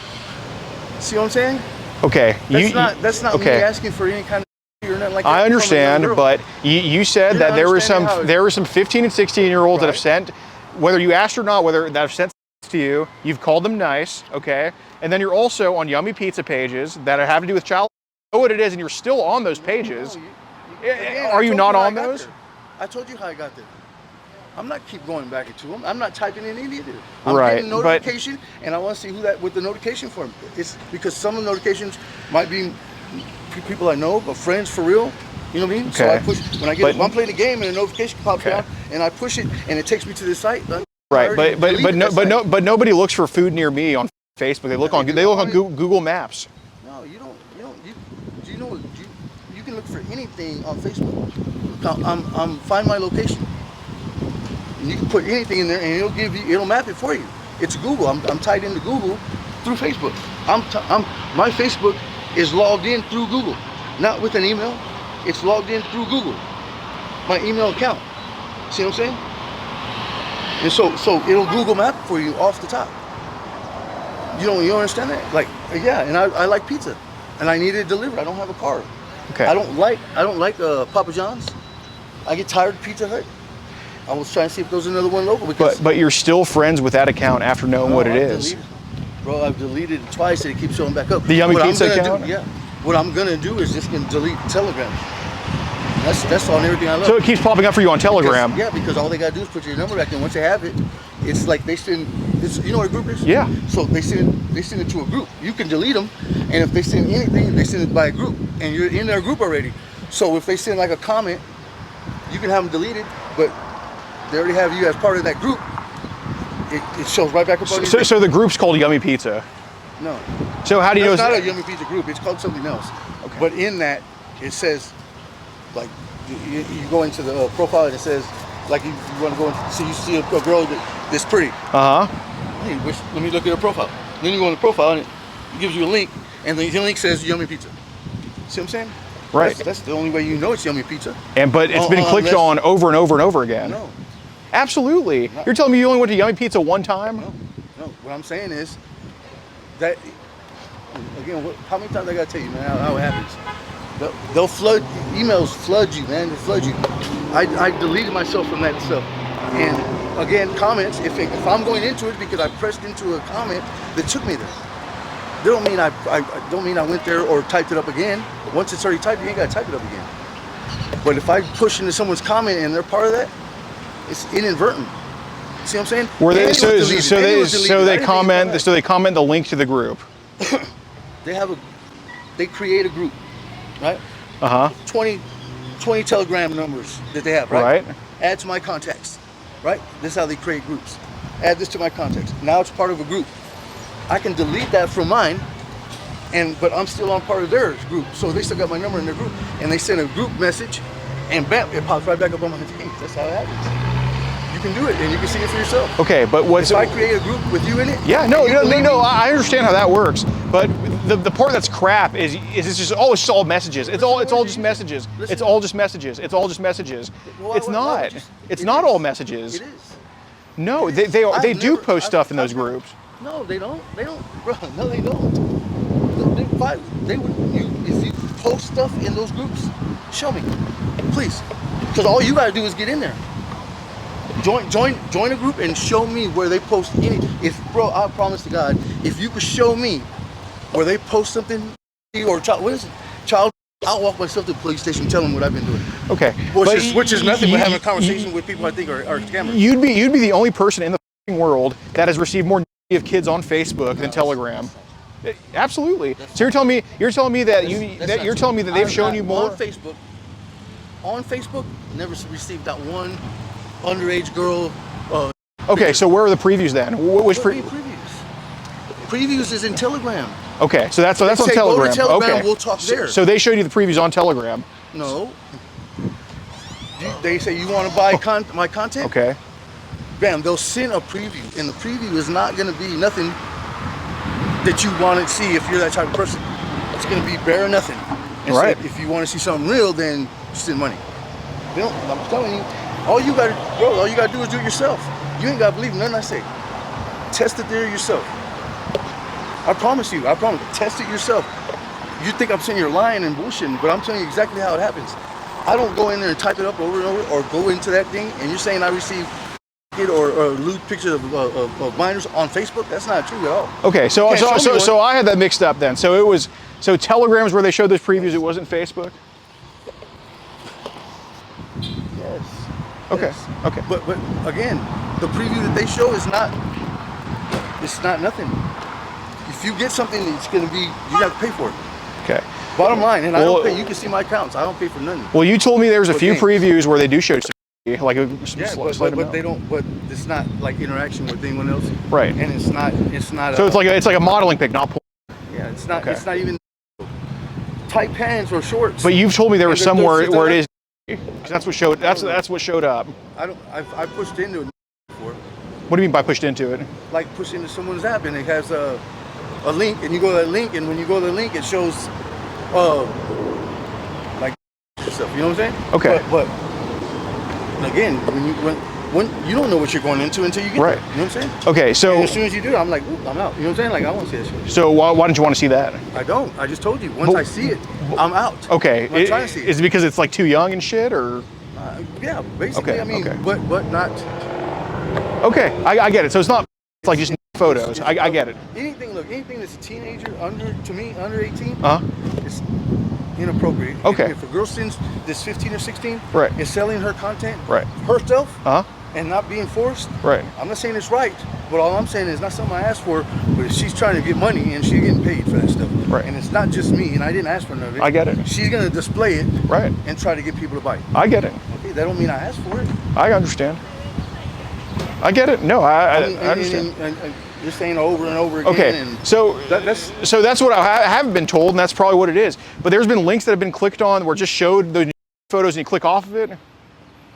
[SPEAKER 4] See what I'm saying?
[SPEAKER 2] Okay.
[SPEAKER 4] That's not me asking for any kind of or nothing like that.
[SPEAKER 2] I understand, but you said that there were some 15 and 16-year-olds that have sent, whether you asked or not, whether that have sent to you. You've called them nice, okay, and then you're also on Yummy Pizza pages that have to do with child. Know what it is, and you're still on those pages.
[SPEAKER 4] Again,
[SPEAKER 2] are you not on those?
[SPEAKER 4] I told you how I got there. I'm not keep going back into them. I'm not typing in any of it.
[SPEAKER 2] I'm
[SPEAKER 4] getting a notification, and I want to see who that with the notification for. It's because some of the notifications might be people I know, but friends for real. You know what I mean?
[SPEAKER 2] Okay.
[SPEAKER 4] So I push when I'm playing a game and a notification pops down, and I push it, and it takes me to this site.
[SPEAKER 2] Right, but nobody looks for food near me on Facebook. They look on Google Maps.
[SPEAKER 4] No, you don't. Do you know? You can look for anything on Facebook. Find my location. And you can put anything in there, and it'll map it for you. It's Google. I'm tied into Google through Facebook. My Facebook is logged in through Google, not with an email. It's logged in through Google, my email account. See what I'm saying? And so it'll Google map for you off the top. You don't understand that? Like, yeah, and I like pizza, and I need it delivered. I don't have a car.
[SPEAKER 2] Okay.
[SPEAKER 4] I don't like Papa John's. I get tired of Pizza Hut. I was trying to see if there was another one local.
[SPEAKER 2] But you're still friends with that account after knowing what it is.
[SPEAKER 4] Bro, I've deleted it twice and it keeps showing back up.
[SPEAKER 2] The Yummy Pizza account?
[SPEAKER 4] What I'm gonna do is just gonna delete Telegram. That's on everything I love.
[SPEAKER 2] So it keeps popping up for you on Telegram.
[SPEAKER 4] Because all they gotta do is put your number back in. Once they have it, it's like they send. You know what a group is?
[SPEAKER 2] Yeah.
[SPEAKER 4] So they send it to a group. You can delete them, and if they send anything, they send it by a group, and you're in their group already. So if they send like a comment, you can have them deleted, but they already have you as part of that group. It shows right back up on you.
[SPEAKER 2] So the group's called Yummy Pizza.
[SPEAKER 4] No.
[SPEAKER 2] So how do you know?
[SPEAKER 4] It's not a Yummy Pizza group. It's called something else. Okay. But in that, it says, like, you go into the profile and it says, like, you want to go and see, you see a girl that's pretty. Hey, let me look at her profile. Then you go on the profile and it gives you a link, and the link says Yummy Pizza. See what I'm saying?
[SPEAKER 2] Right.
[SPEAKER 4] That's the only way you know it's Yummy Pizza.
[SPEAKER 2] But it's been clicked on over and over and over again.
[SPEAKER 4] No.
[SPEAKER 2] Absolutely. You're telling me you only went to Yummy Pizza one time?
[SPEAKER 4] No. What I'm saying is that, again, how many times I gotta tell you, man, how it happens? They'll emails flood you, man. They flood you. I deleted myself from that stuff. And again, comments, if I'm going into it because I pressed into a comment that took me there. They don't mean I went there or typed it up again. Once it's already typed, you ain't gotta type it up again. But if I push into someone's comment and they're part of that, it's inadvertent. See what I'm saying?
[SPEAKER 2] They comment the link to the group.
[SPEAKER 4] They create a group, right? 20 Telegram numbers that they have, right? Add to my contacts, right? This is how they create groups. Add this to my contacts. Now it's part of a group. I can delete that from mine, but I'm still on part of their group. So they still got my number in their group, and they send a group message, and bam, it pops right back up on my thing. That's how it happens. You can do it, and you can see it for yourself.
[SPEAKER 2] Okay, but if
[SPEAKER 4] I create a group with you in it?
[SPEAKER 2] Yeah, no, I understand how that works. But the part that's crap is it's just all messages. It's all just messages. It's all just messages. It's all just messages. It's not. It's not all messages.
[SPEAKER 4] It is.
[SPEAKER 2] No, they do post stuff in those groups.
[SPEAKER 4] No, they don't. They don't, bro. No, they don't. If you post stuff in those groups, show me, please. Because all you gotta do is get in there. Join a group and show me where they post any. Bro, I promise to God, if you could show me where they post something or child
[SPEAKER 5] I'll walk myself to the police station and tell them what I've been doing.
[SPEAKER 2] Okay.
[SPEAKER 5] Which is nothing but having a conversation with people I think are scammers.
[SPEAKER 2] You'd be the only person in the f***ing world that has received more of kids on Facebook than Telegram. Absolutely. So you're telling me that they've shown you more
[SPEAKER 5] on Facebook, never received that one underage girl.
[SPEAKER 2] Okay, so where are the previews then? Which
[SPEAKER 5] previews? Previews is in Telegram.
[SPEAKER 2] Okay, so that's on
[SPEAKER 5] Go
[SPEAKER 2] Telegram.
[SPEAKER 5] to Telegram,
[SPEAKER 2] Okay,
[SPEAKER 5] we'll talk there.
[SPEAKER 2] So they showed you the previews on Telegram.
[SPEAKER 5] No. They say you want to buy my content.
[SPEAKER 2] Okay.
[SPEAKER 5] Bam, they'll send a preview, and the preview is not going to be nothing that you want to see if you're that type of person. It's going to be bare nothing.
[SPEAKER 2] Right.
[SPEAKER 5] If you want to see something real, then spend money. I'm telling you, all you got to do is do it yourself. You ain't got to believe nothing I say. Test it there yourself. I promise. Test it yourself. You think I'm saying you're lying and bullshitting, but I'm telling you exactly how it happens. I don't go in there and type it up over and over, or go into that thing, and you're saying I receive or lewd pictures of minors on Facebook. That's not true at all.
[SPEAKER 2] Okay, so I had that mixed up then. So Telegram's where they showed those previews. It wasn't Facebook.
[SPEAKER 5] Yes.
[SPEAKER 2] Okay.
[SPEAKER 5] Yes.
[SPEAKER 2] Okay.
[SPEAKER 5] But again, the preview that they show is not. It's not nothing. If you get something, it's gonna be. You have to pay for it.
[SPEAKER 2] Okay.
[SPEAKER 5] Bottom line, and I don't pay. You can see my accounts. I don't pay for nothing.
[SPEAKER 2] Well, you told me there was a few previews where they do show. Like
[SPEAKER 5] but they don't. But it's not like interaction with anyone else.
[SPEAKER 2] Right.
[SPEAKER 5] And it's not.
[SPEAKER 2] So it's like a modeling pic, not porn.
[SPEAKER 5] Yeah. It's not. Okay. It's not even tight pants or shorts.
[SPEAKER 2] But you've told me there was somewhere where it is. That's what showed. That's what showed up.
[SPEAKER 5] I pushed into it before.
[SPEAKER 2] What do you mean by pushed into it?
[SPEAKER 5] Like push into someone's app, and it has a link, and you go to that link, and when you go to the link, it shows like yourself. You know what I'm saying?
[SPEAKER 2] Okay.
[SPEAKER 5] But again, when you don't know what you're going into until you get there. You know what I'm saying?
[SPEAKER 2] Okay, so
[SPEAKER 5] and as soon as you do, I'm like, ooh, I'm out. You know what I'm saying? Like I want to see that shit.
[SPEAKER 2] So why don't you want to see that?
[SPEAKER 5] I don't. I just told you. Once I see it, I'm out.
[SPEAKER 2] Okay.
[SPEAKER 5] I'm trying to see it.
[SPEAKER 2] Is it because it's like too young and shit, or?
[SPEAKER 5] Yeah, basically.
[SPEAKER 2] Okay,
[SPEAKER 5] I mean,
[SPEAKER 2] okay.
[SPEAKER 5] but not.
[SPEAKER 2] Okay, I get it. So it's not. It's like just photos. I get it.
[SPEAKER 5] Anything that's a teenager under 18. It's inappropriate.
[SPEAKER 2] Okay.
[SPEAKER 5] If a girl sends this 15 or 16,
[SPEAKER 2] right,
[SPEAKER 5] is selling her content,
[SPEAKER 2] right,
[SPEAKER 5] herself, and not being forced,
[SPEAKER 2] right.
[SPEAKER 5] I'm not saying it's right, but all I'm saying is not something I asked for. But if she's trying to get money and she's getting paid for that stuff,
[SPEAKER 2] right,
[SPEAKER 5] and it's not just me, and I didn't ask for none of it.
[SPEAKER 2] I get it.
[SPEAKER 5] She's gonna display it,
[SPEAKER 2] right,
[SPEAKER 5] and try to get people to buy it.
[SPEAKER 2] I get it.
[SPEAKER 5] Okay, that don't mean I asked for it.
[SPEAKER 2] I understand. I get it. No, I understand.
[SPEAKER 5] And you're saying over and over again.
[SPEAKER 2] Okay,
[SPEAKER 5] and
[SPEAKER 2] so that's what I haven't been told, and that's probably what it is. But there's been links that have been clicked on where it just showed the photos, and you click off of it.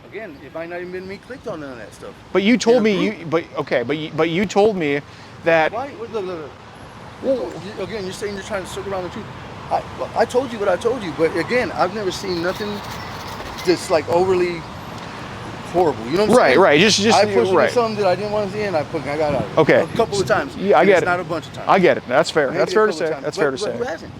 [SPEAKER 5] Again, it might not even been me clicked on none of that stuff.
[SPEAKER 2] But you told me but you told me that.
[SPEAKER 5] Why? Look. Well, again, you're saying you're trying to circle around the truth. I told you what I told you, but again, I've never seen nothing that's like overly horrible. You know what I'm saying?
[SPEAKER 2] Right. Just
[SPEAKER 5] I pushed into something that I didn't want to see, and I got out of it.
[SPEAKER 2] Okay.
[SPEAKER 5] A couple of times.
[SPEAKER 2] Yeah, I get it.
[SPEAKER 5] It's not a bunch of times.
[SPEAKER 2] I get it. That's fair.
[SPEAKER 5] Maybe
[SPEAKER 2] that's fair to say.
[SPEAKER 5] Times.
[SPEAKER 2] That's fair to say.
[SPEAKER 5] Who hasn't?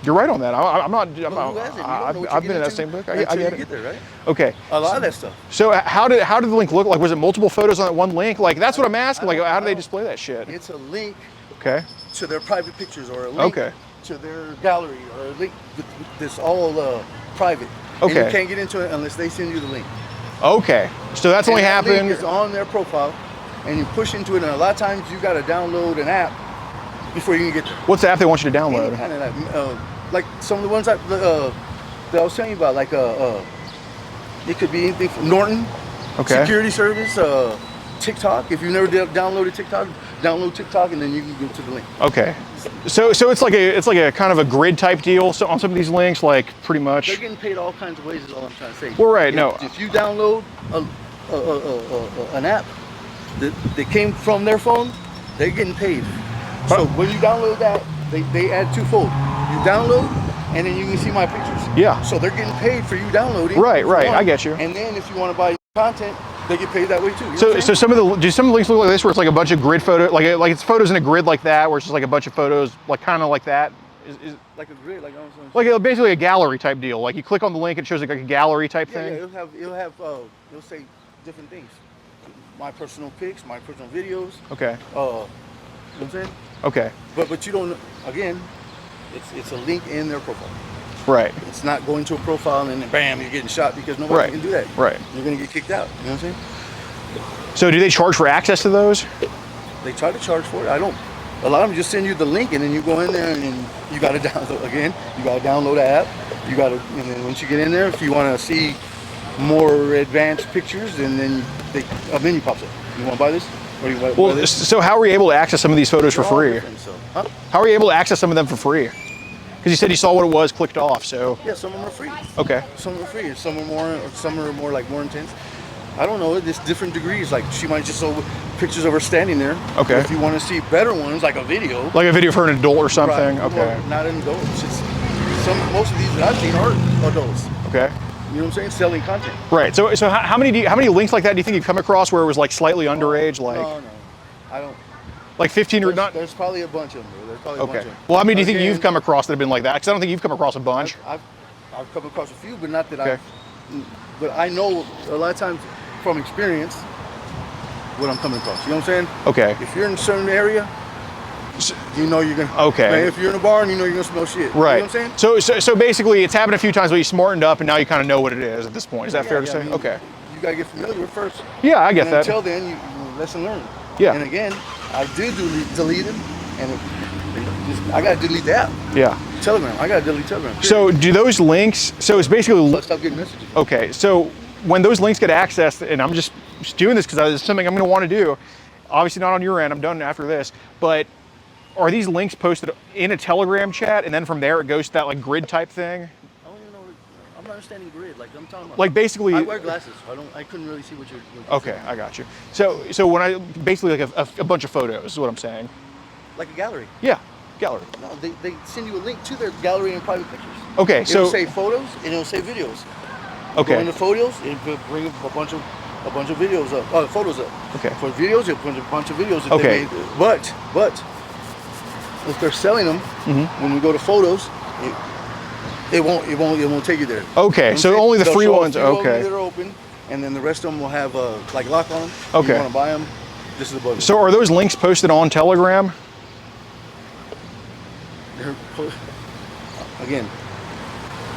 [SPEAKER 2] You're right on that. I'm not.
[SPEAKER 5] I've
[SPEAKER 2] been in that same book. I get it.
[SPEAKER 5] Get there, right?
[SPEAKER 2] Okay.
[SPEAKER 5] A lot of that stuff.
[SPEAKER 2] So how did the link look like? Was it multiple photos on that one link? Like that's what I'm asking. Like how do they display that shit?
[SPEAKER 5] It's a link.
[SPEAKER 2] Okay.
[SPEAKER 5] To their private pictures, or a link to their gallery, or a link that's all private.
[SPEAKER 2] Okay.
[SPEAKER 5] And you can't get into it unless they send you the link.
[SPEAKER 2] Okay. So that's only happened.
[SPEAKER 5] Link is on their profile, and you push into it, and a lot of times you got to download an app before you can get there.
[SPEAKER 2] What's the app they want you to download?
[SPEAKER 5] Any kind of like some of the ones that I was telling you about, like it could be anything from Norton, security service, TikTok. If you've never downloaded TikTok, download TikTok, and then you can go to the link.
[SPEAKER 2] Okay. So it's like a kind of a grid type deal. So on some of these links, like pretty much.
[SPEAKER 5] They're getting paid all kinds of ways. Is all I'm trying to say.
[SPEAKER 2] Well, right.
[SPEAKER 5] If you download an app that came from their phone, they're getting paid. So when you download that, they add twofold. You download, and then you can see my pictures.
[SPEAKER 2] Yeah.
[SPEAKER 5] So they're getting paid for you downloading.
[SPEAKER 2] Right. I get you.
[SPEAKER 5] And then if you want to buy content, they get paid that way too.
[SPEAKER 2] So some of the links look like this, where it's like a bunch of grid photos, like it's photos in a grid like that, where it's just like a bunch of photos, like kind of like that. Is
[SPEAKER 5] like a grid, like
[SPEAKER 2] basically a gallery type deal. Like you click on the link, it shows like a gallery type thing.
[SPEAKER 5] Yeah, it'll say different things. My personal pics, my personal videos.
[SPEAKER 2] Okay.
[SPEAKER 5] You know what I'm saying?
[SPEAKER 2] Okay.
[SPEAKER 5] But you don't. Again, it's a link in their profile.
[SPEAKER 2] Right.
[SPEAKER 4] It's not going to a profile and then bam, you're getting shot, because nobody
[SPEAKER 2] Right.
[SPEAKER 4] can do that.
[SPEAKER 2] Right.
[SPEAKER 4] You're gonna get kicked out. You know what I'm saying?
[SPEAKER 2] So do they charge for access to those?
[SPEAKER 4] They try to charge for it. I don't. A lot of them just send you the link, and then you go in there, and then you got to download again. You got to download the app. You got to, and then once you get in there, if you want to see more advanced pictures, and then a menu pops up. You want to buy this? Or you want to buy this?
[SPEAKER 2] So how were you able to access some of these photos for
[SPEAKER 4] They're all
[SPEAKER 2] free?
[SPEAKER 4] different, so. Huh?
[SPEAKER 2] How were you able to access some of them for free? Because you said you saw what it was, clicked off. So
[SPEAKER 4] Yeah, some of them are free.
[SPEAKER 2] okay.
[SPEAKER 4] Some are free, and some are more like more intense. I don't know. There's different degrees. Like she might just show pictures of her standing there.
[SPEAKER 2] Okay.
[SPEAKER 4] If you want to see better ones, like a video.
[SPEAKER 2] Like a video for an adult or something.
[SPEAKER 4] Right.
[SPEAKER 2] Okay.
[SPEAKER 4] Well, not an adult. It's just most of these that I've seen are adults.
[SPEAKER 2] Okay.
[SPEAKER 4] You know what I'm saying? Selling content.
[SPEAKER 2] Right. So how many links like that do you think you've come across where it was like slightly underage, like
[SPEAKER 4] No, I don't.
[SPEAKER 2] like 15 or
[SPEAKER 4] There's,
[SPEAKER 2] not?
[SPEAKER 4] there's probably a bunch of them. There's probably a bunch
[SPEAKER 2] Okay.
[SPEAKER 4] of them.
[SPEAKER 2] Well, how many do you think
[SPEAKER 4] Again,
[SPEAKER 2] you've come across that have been like that? Because I don't think you've come across a bunch.
[SPEAKER 4] I've come across a few, but not that
[SPEAKER 2] Okay.
[SPEAKER 4] But I know a lot of times from experience what I'm coming across. You know what I'm saying?
[SPEAKER 2] Okay.
[SPEAKER 4] If you're in a certain area, you know you're gonna.
[SPEAKER 2] Okay.
[SPEAKER 4] Man, if you're in a bar, you know you're gonna smell shit.
[SPEAKER 2] Right.
[SPEAKER 4] You know what I'm saying?
[SPEAKER 2] So basically, it's happened a few times where you smartened up and now you kind of know what it is at this point. Is that fair to say?
[SPEAKER 4] I mean,
[SPEAKER 2] Okay.
[SPEAKER 4] You gotta get familiar with it first.
[SPEAKER 2] Yeah, I get
[SPEAKER 4] And
[SPEAKER 2] that.
[SPEAKER 4] Until then, you lesson learned.
[SPEAKER 2] Yeah.
[SPEAKER 4] And again, I did delete them, and I gotta delete the app.
[SPEAKER 2] Yeah.
[SPEAKER 4] Telegram. I gotta delete Telegram.
[SPEAKER 2] So do those links? So it's basically
[SPEAKER 4] So I stop getting messages.
[SPEAKER 2] okay. So when those links get accessed, and I'm just doing this because it's something I'm going to want to do. Obviously not on your end. I'm done after this. But are these links posted in a Telegram chat, and then from there it goes to that like grid type thing?
[SPEAKER 4] I don't even know. I'm not understanding grid. Like I'm talking about.
[SPEAKER 2] Like basically.
[SPEAKER 4] I wear glasses. So I couldn't really see what you're.
[SPEAKER 2] Okay, I got you. So when I basically like a bunch of photos is what I'm saying.
[SPEAKER 4] Like a gallery.
[SPEAKER 2] Yeah, gallery.
[SPEAKER 4] No, they send you a link to their gallery and private pictures.
[SPEAKER 2] Okay,
[SPEAKER 4] It'll
[SPEAKER 2] so
[SPEAKER 4] say photos and it'll say videos.
[SPEAKER 2] okay.
[SPEAKER 4] Go into photos, it will bring a bunch of videos up, photos up.
[SPEAKER 2] Okay.
[SPEAKER 4] For videos, it'll bring a bunch of videos. That
[SPEAKER 2] Okay.
[SPEAKER 4] They made. But if they're selling them,
[SPEAKER 2] Mm-hmm.
[SPEAKER 4] when we go to photos, it won't take you there.
[SPEAKER 2] Okay, so only the
[SPEAKER 4] They'll
[SPEAKER 2] free
[SPEAKER 4] show a
[SPEAKER 2] ones.
[SPEAKER 4] few of them
[SPEAKER 2] Okay.
[SPEAKER 4] that are open, and then the rest of them will have like lock on them.
[SPEAKER 2] Okay.
[SPEAKER 4] You want to buy them? This is the button.
[SPEAKER 2] So are those links posted on Telegram?
[SPEAKER 4] Again,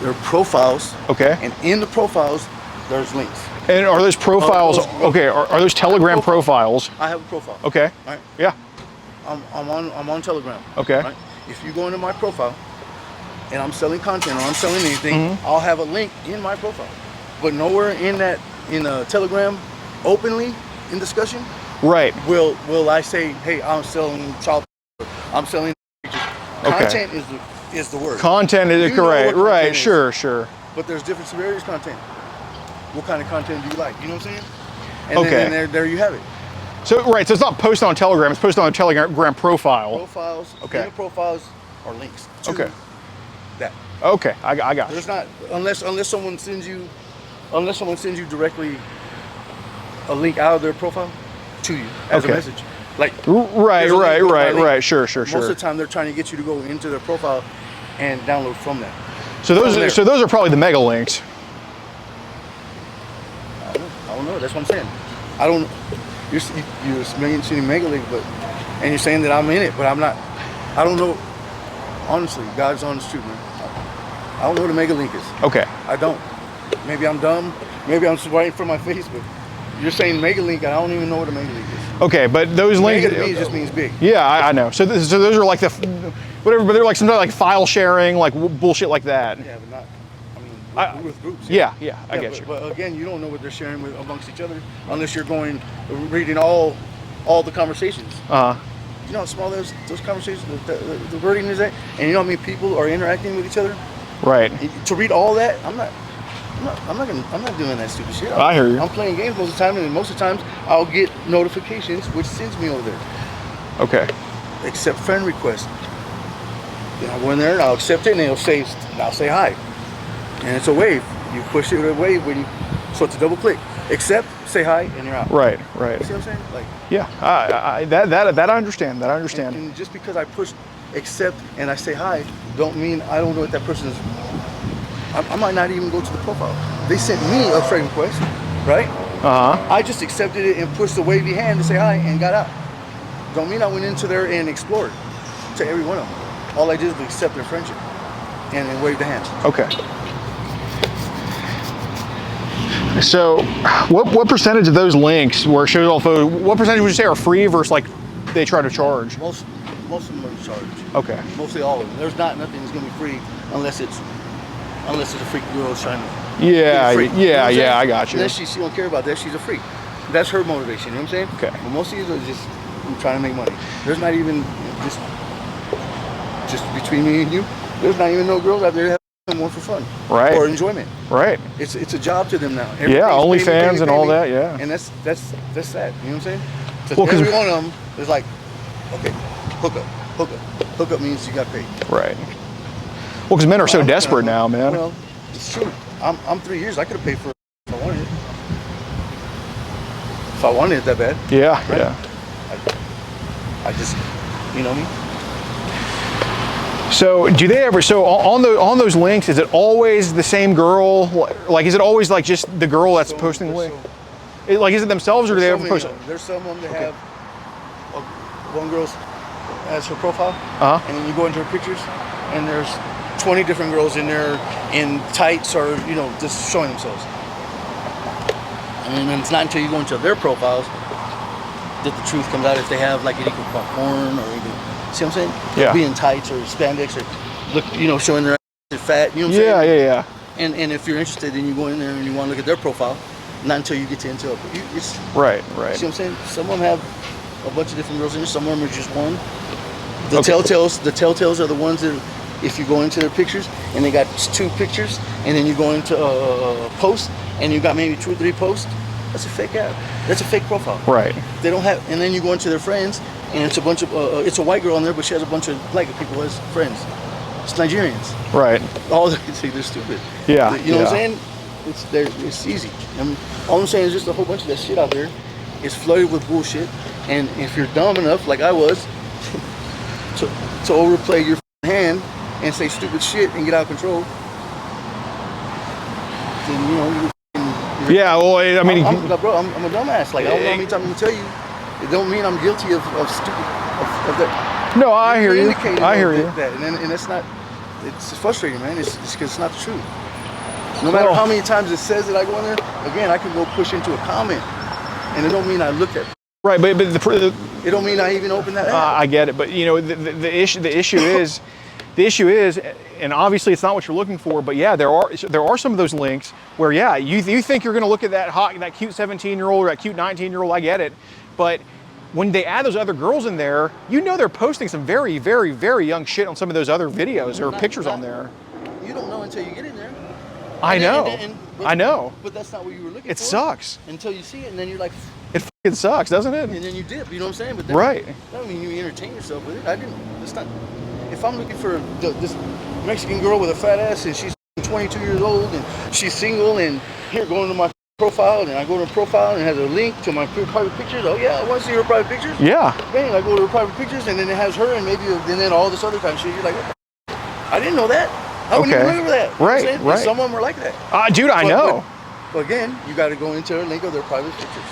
[SPEAKER 4] they're profiles.
[SPEAKER 2] Okay.
[SPEAKER 4] And in the profiles, there's links.
[SPEAKER 2] And are those profiles?
[SPEAKER 4] those-
[SPEAKER 2] Okay. Are those Telegram profiles?
[SPEAKER 4] I have a profile.
[SPEAKER 2] Okay.
[SPEAKER 4] All right.
[SPEAKER 2] Yeah.
[SPEAKER 4] I'm on Telegram.
[SPEAKER 2] Okay.
[SPEAKER 4] Right? If you go into my profile and I'm selling content or I'm selling anything,
[SPEAKER 2] Mm-hmm.
[SPEAKER 4] I'll have a link in my profile. But nowhere in Telegram openly in discussion
[SPEAKER 2] Right.
[SPEAKER 4] will I say, hey, I'm selling child porn, I'm selling pictures.
[SPEAKER 2] Okay.
[SPEAKER 4] Content is the word.
[SPEAKER 2] Content is
[SPEAKER 4] You know
[SPEAKER 2] correct.
[SPEAKER 4] what content
[SPEAKER 2] Right.
[SPEAKER 4] is.
[SPEAKER 2] Sure.
[SPEAKER 4] But there's different severities of content. What kind of content do you like? You know what I'm saying? And
[SPEAKER 2] Okay.
[SPEAKER 4] then there you have it.
[SPEAKER 2] So right. So it's not posted on Telegram. It's posted on a Telegram profile.
[SPEAKER 4] Profiles.
[SPEAKER 2] Okay.
[SPEAKER 4] In the profiles are links to
[SPEAKER 2] Okay.
[SPEAKER 4] that.
[SPEAKER 2] Okay. I got you.
[SPEAKER 4] There's not unless someone sends you directly a link out of their profile to you as
[SPEAKER 2] Okay.
[SPEAKER 4] a message. Like
[SPEAKER 2] Right.
[SPEAKER 4] there's a link with my link.
[SPEAKER 2] Sure.
[SPEAKER 4] Most of the time they're trying to get you to go into their profile and download from that.
[SPEAKER 2] So
[SPEAKER 4] from there.
[SPEAKER 2] those are probably the mega links.
[SPEAKER 4] I don't know. That's what I'm saying. I don't. You're mentioning Mega League, and you're saying that I'm in it, but I'm not. I don't know. Honestly, God's honest truth, man. I don't know what a Mega Link is.
[SPEAKER 2] Okay.
[SPEAKER 4] I don't. Maybe I'm dumb. Maybe I'm just right in front of my face, but you're saying Mega Link, and I don't even know what a Mega Link is.
[SPEAKER 2] Okay, but those links.
[SPEAKER 4] Mega to me just means big.
[SPEAKER 2] Yeah, I know. So those are like the whatever, but they're like some like file sharing, like bullshit like that.
[SPEAKER 4] Yeah, but not. I mean, with groups.
[SPEAKER 2] Yeah, I get you.
[SPEAKER 4] But again, you don't know what they're sharing with amongst each other unless you're reading all the conversations. You know how small those conversations, the wording is at, and you know how many people are interacting with each other.
[SPEAKER 2] Right.
[SPEAKER 4] To read all that, I'm not doing that stupid shit.
[SPEAKER 2] I hear you.
[SPEAKER 4] I'm playing games most of the time, and most of the times I'll get notifications which sends me over there.
[SPEAKER 2] Okay.
[SPEAKER 4] Accept friend request. Then I'll go in there and I'll accept it, and I'll say hi, and it's a wave. You push it with a wave so it's a double click. Accept, say hi, and you're out.
[SPEAKER 2] Right.
[SPEAKER 4] See what I'm saying? Like.
[SPEAKER 2] Yeah. That I understand.
[SPEAKER 4] And just because I push accept and I say hi, don't mean I don't know what that person is. I might not even go to the profile. They sent me a friend request, right? I just accepted it and pushed the wavy hand to say hi and got out. Don't mean I went into there and explored to every one of them. All I did was accept their friendship. and then wave the hand.
[SPEAKER 2] Okay. So, what percentage of those links where it shows all photos, what percentage would you say are free versus like they try to charge?
[SPEAKER 4] Most of them are charged.
[SPEAKER 2] Okay.
[SPEAKER 4] Mostly all of them. There's nothing that's gonna be free unless it's a freak girl trying to.
[SPEAKER 2] Yeah,
[SPEAKER 4] be a freak. You know what I'm saying?
[SPEAKER 2] I got you.
[SPEAKER 4] Unless she don't care about that, she's a freak. That's her motivation. You know what I'm saying?
[SPEAKER 2] Okay.
[SPEAKER 4] But most of these are just trying to make money. There's not even just between me and you. There's not even no girls out there that have one for fun,
[SPEAKER 2] Right.
[SPEAKER 4] Or enjoyment.
[SPEAKER 2] Right.
[SPEAKER 4] It's a job to them now.
[SPEAKER 2] Yeah, OnlyFans and all that. Yeah.
[SPEAKER 4] And that's sad. You know what I'm saying?
[SPEAKER 2] Well, 'cause
[SPEAKER 4] every one of them is like, okay, hook up means you got paid.
[SPEAKER 2] Right. Well, because men are so desperate now, man.
[SPEAKER 4] Well, it's true. I'm 3 years. I could have paid for it if I wanted it. If I wanted it that bad.
[SPEAKER 2] Yeah.
[SPEAKER 4] Right?
[SPEAKER 2] Yeah.
[SPEAKER 4] I just, you know me.
[SPEAKER 2] So do they ever? So on those links, is it always the same girl? Like, is it always like just the girl that's posting the link? Like, is it themselves or do they ever post?
[SPEAKER 4] There's some of them that have one girl as her profile, and then you go into her pictures, and there's 20 different girls in there in tights or just showing themselves. And then it's not until you go into their profiles that the truth comes out if they have like anything called porn or even. See what I'm saying?
[SPEAKER 2] Yeah.
[SPEAKER 4] Be in tights or spandex or look, showing their fat. You know what I'm saying?
[SPEAKER 2] Yeah.
[SPEAKER 4] And if you're interested, then you go in there and you want to look at their profile. Not until you get to into it. It's
[SPEAKER 2] right.
[SPEAKER 4] See what I'm saying? Some of them have a bunch of different girls in there. Some of them are just one. The telltales are the ones that if you go into their pictures and they got 2 pictures, and then you go into a post and you got maybe 2 or 3 posts. That's a fake ad. That's a fake profile.
[SPEAKER 2] Right.
[SPEAKER 4] They don't have, and then you go into their friends, and it's a bunch of, it's a white girl on there, but she has a bunch of black people as friends. It's Nigerians.
[SPEAKER 2] Right.
[SPEAKER 4] All see, they're stupid.
[SPEAKER 2] Yeah.
[SPEAKER 4] You know what I'm saying? It's easy. All I'm saying is just a whole bunch of that shit out there is flooded with bullshit, and if you're dumb enough, like I was, to overplay your hand and say stupid shit and get out of control, then
[SPEAKER 2] yeah, well, I mean,
[SPEAKER 4] I'm a dumbass. Like, I don't know how many times I'm gonna tell you. It don't mean I'm guilty of that.
[SPEAKER 2] No, I hear you. I hear you.
[SPEAKER 4] That. And it's not. It's frustrating, man. It's because it's not the truth. No matter how many times it says that I go in there, again, I can go push into a comment, and it don't mean I looked at.
[SPEAKER 2] Right, but
[SPEAKER 4] it don't mean I even opened that app.
[SPEAKER 2] I get it, but the issue is, and obviously it's not what you're looking for, but yeah, there are some of those links where you think you're going to look at that cute 17-year-old or that cute 19-year-old. I get it, but when they add those other girls in there, they're posting some very, very, very young shit on some of those other videos or pictures on there.
[SPEAKER 4] You don't know until you get in there.
[SPEAKER 2] I know.
[SPEAKER 4] But that's not what you were looking for.
[SPEAKER 2] It sucks.
[SPEAKER 4] Until you see it, and then you're like,
[SPEAKER 2] it fucking sucks, doesn't it?
[SPEAKER 4] And then you dip, you know what I'm saying? But
[SPEAKER 2] right.
[SPEAKER 4] That don't mean you entertain yourself with it. It's not. If I'm looking for this Mexican girl with a fat ass and she's 22 years old and she's single and here going to my profile and I go to her profile and it has a link to my private pictures. Oh yeah, I want to see her private pictures.
[SPEAKER 2] Yeah.
[SPEAKER 4] Bang, I go to her private pictures and then it has her and then all this other kind of shit. You're like, I didn't know that. I wouldn't even remember that.
[SPEAKER 2] Right.
[SPEAKER 4] Right. Some of them are like that.
[SPEAKER 2] Dude, I know.
[SPEAKER 4] But again, you got to go into a link of their private pictures.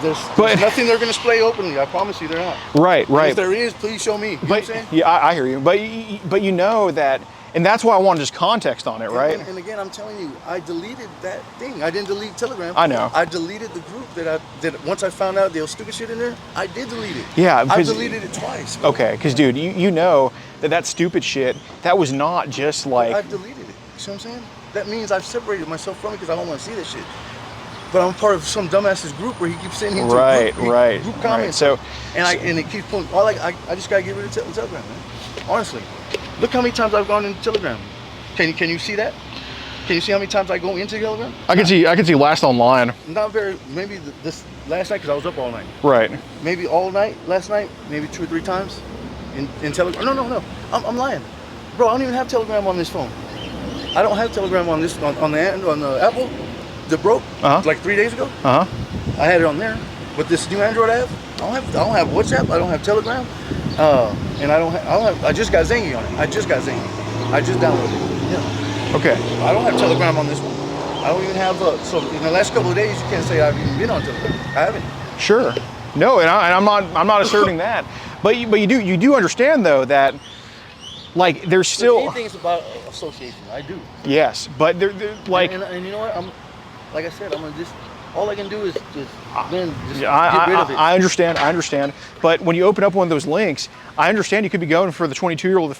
[SPEAKER 4] There's nothing they're going to display openly. I promise you, they're not.
[SPEAKER 2] Right.
[SPEAKER 4] If there is, please show me. You know what I'm saying?
[SPEAKER 2] Yeah, I hear you. But you know that, and that's why I wanted just context on it, right?
[SPEAKER 4] And again, I'm telling you, I deleted that thing. I didn't delete Telegram.
[SPEAKER 2] I know.
[SPEAKER 4] I deleted the group that once I found out there was stupid shit in there. I did delete it.
[SPEAKER 2] Yeah,
[SPEAKER 4] I deleted it twice. Bro.
[SPEAKER 2] Okay, because dude, you know that stupid shit. That was not just like.
[SPEAKER 4] I deleted it. You see what I'm saying? That means I've separated myself from it because I don't want to see that shit. But I'm part of some dumbass's group where he keeps sending group comments.
[SPEAKER 2] Right. So,
[SPEAKER 4] and it keeps pulling. I just gotta get rid of Telegram, man. Honestly, look how many times I've gone into Telegram. Can you see that? Can you see how many times I go into Telegram?
[SPEAKER 2] I can see last online.
[SPEAKER 4] Not very. Maybe this last night because I was up all night.
[SPEAKER 2] Right.
[SPEAKER 4] Maybe all night last night. Maybe 2 or 3 times in Telegram. No. I'm lying, bro. I don't even have Telegram on this phone. I don't have Telegram on this on the Apple. That broke like 3 days ago. I had it on there, but this new Android app, I don't have WhatsApp. I don't have Telegram, and I just got Zengi on it. I just downloaded it. Yeah.
[SPEAKER 2] Okay.
[SPEAKER 4] I don't have Telegram on this one. I don't even have. So in the last couple of days, you can't say I've even been on Telegram. I haven't.
[SPEAKER 2] Sure. No, and I'm not asserting that, but you do understand though that like there's
[SPEAKER 5] But
[SPEAKER 2] still
[SPEAKER 5] anything is about association. I do.
[SPEAKER 2] yes, but they're like
[SPEAKER 5] and you know what? Like I said, I'm gonna just. All I can do is just get rid of it.
[SPEAKER 2] I understand. But when you open up one of those links, I understand you could be going for the 22-year-old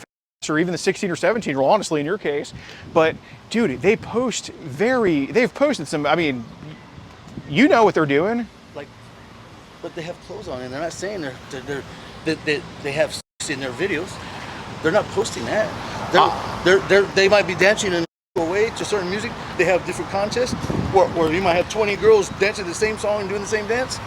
[SPEAKER 2] or even the 16 or 17-year-old, honestly, in your case. But dude, they've posted some, I mean, you know what they're doing.
[SPEAKER 5] Like, but they have clothes on, and they're not saying they have sex in their videos. They're not posting that. They might be dancing in a way to certain music. They have different contests, or you might have 20 girls dancing the same song and doing the same dance,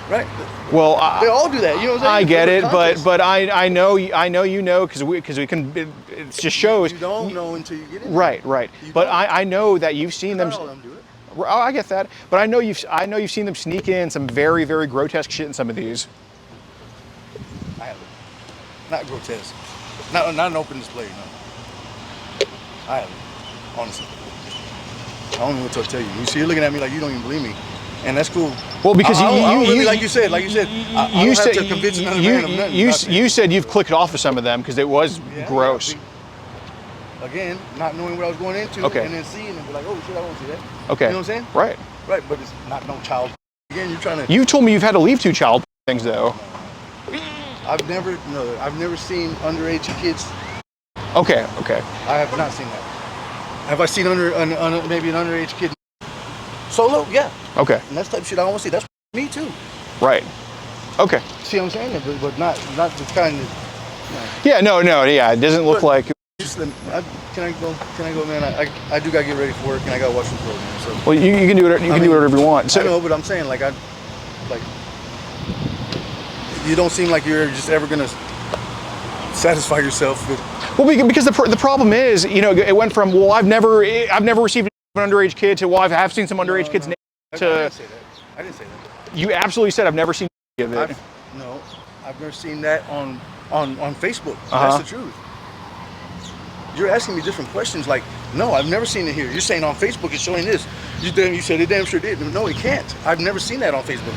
[SPEAKER 5] right?
[SPEAKER 2] Well,
[SPEAKER 5] they all do that. You know what I'm saying?
[SPEAKER 2] I get it, but I know you know because we can. It just shows.
[SPEAKER 5] You don't know until you get in.
[SPEAKER 2] Right. But I know that you've seen them.
[SPEAKER 5] All of them do it.
[SPEAKER 2] Oh, I get that, but I know you've seen them sneak in some very, very grotesque shit in some of these.
[SPEAKER 5] I haven't. Not grotesque. Not an open display. No. I haven't. Honestly, I don't know what to tell you. You see, you're looking at me like you don't even believe me, and that's cool.
[SPEAKER 2] Well, because
[SPEAKER 5] you like you said, I don't have to convince another man of nothing.
[SPEAKER 2] You said you've clicked off of some of them because it was gross.
[SPEAKER 5] Again, not knowing what I was going into,
[SPEAKER 2] Okay.
[SPEAKER 5] and then seeing and be like, oh shit, I want to see that.
[SPEAKER 2] Okay.
[SPEAKER 5] You know what I'm saying?
[SPEAKER 2] Right.
[SPEAKER 5] Right, but it's not no child. Again, you're trying to.
[SPEAKER 2] You told me you've had to leave 2 child things though.
[SPEAKER 5] I've never seen underage kids.
[SPEAKER 2] Okay.
[SPEAKER 5] I have not seen that. Have I seen maybe an underage kid solo? Yeah.
[SPEAKER 2] Okay.
[SPEAKER 5] And that's the type of shit I don't want to see. That's me too.
[SPEAKER 2] Right. Okay.
[SPEAKER 5] See what I'm saying? But not the kind of.
[SPEAKER 2] Yeah. No. Yeah. It doesn't look like.
[SPEAKER 5] Can I go, man? I do gotta get ready for work, and I gotta watch the program. So.
[SPEAKER 2] Well, you can do it. You can do whatever you want. So,
[SPEAKER 5] I know, but I'm saying like you don't seem like you're just ever gonna satisfy yourself with.
[SPEAKER 2] Well, because the problem is, you know, it went from I've never received an underage kid to I have seen some underage kids to.
[SPEAKER 5] I didn't say that.
[SPEAKER 2] You absolutely said I've never seen any of it.
[SPEAKER 5] I've never seen that on Facebook. That's the truth. You're asking me different questions. Like, no, I've never seen it here. You're saying on Facebook it's showing this. You said it damn sure did. No, it can't. I've never seen that on Facebook.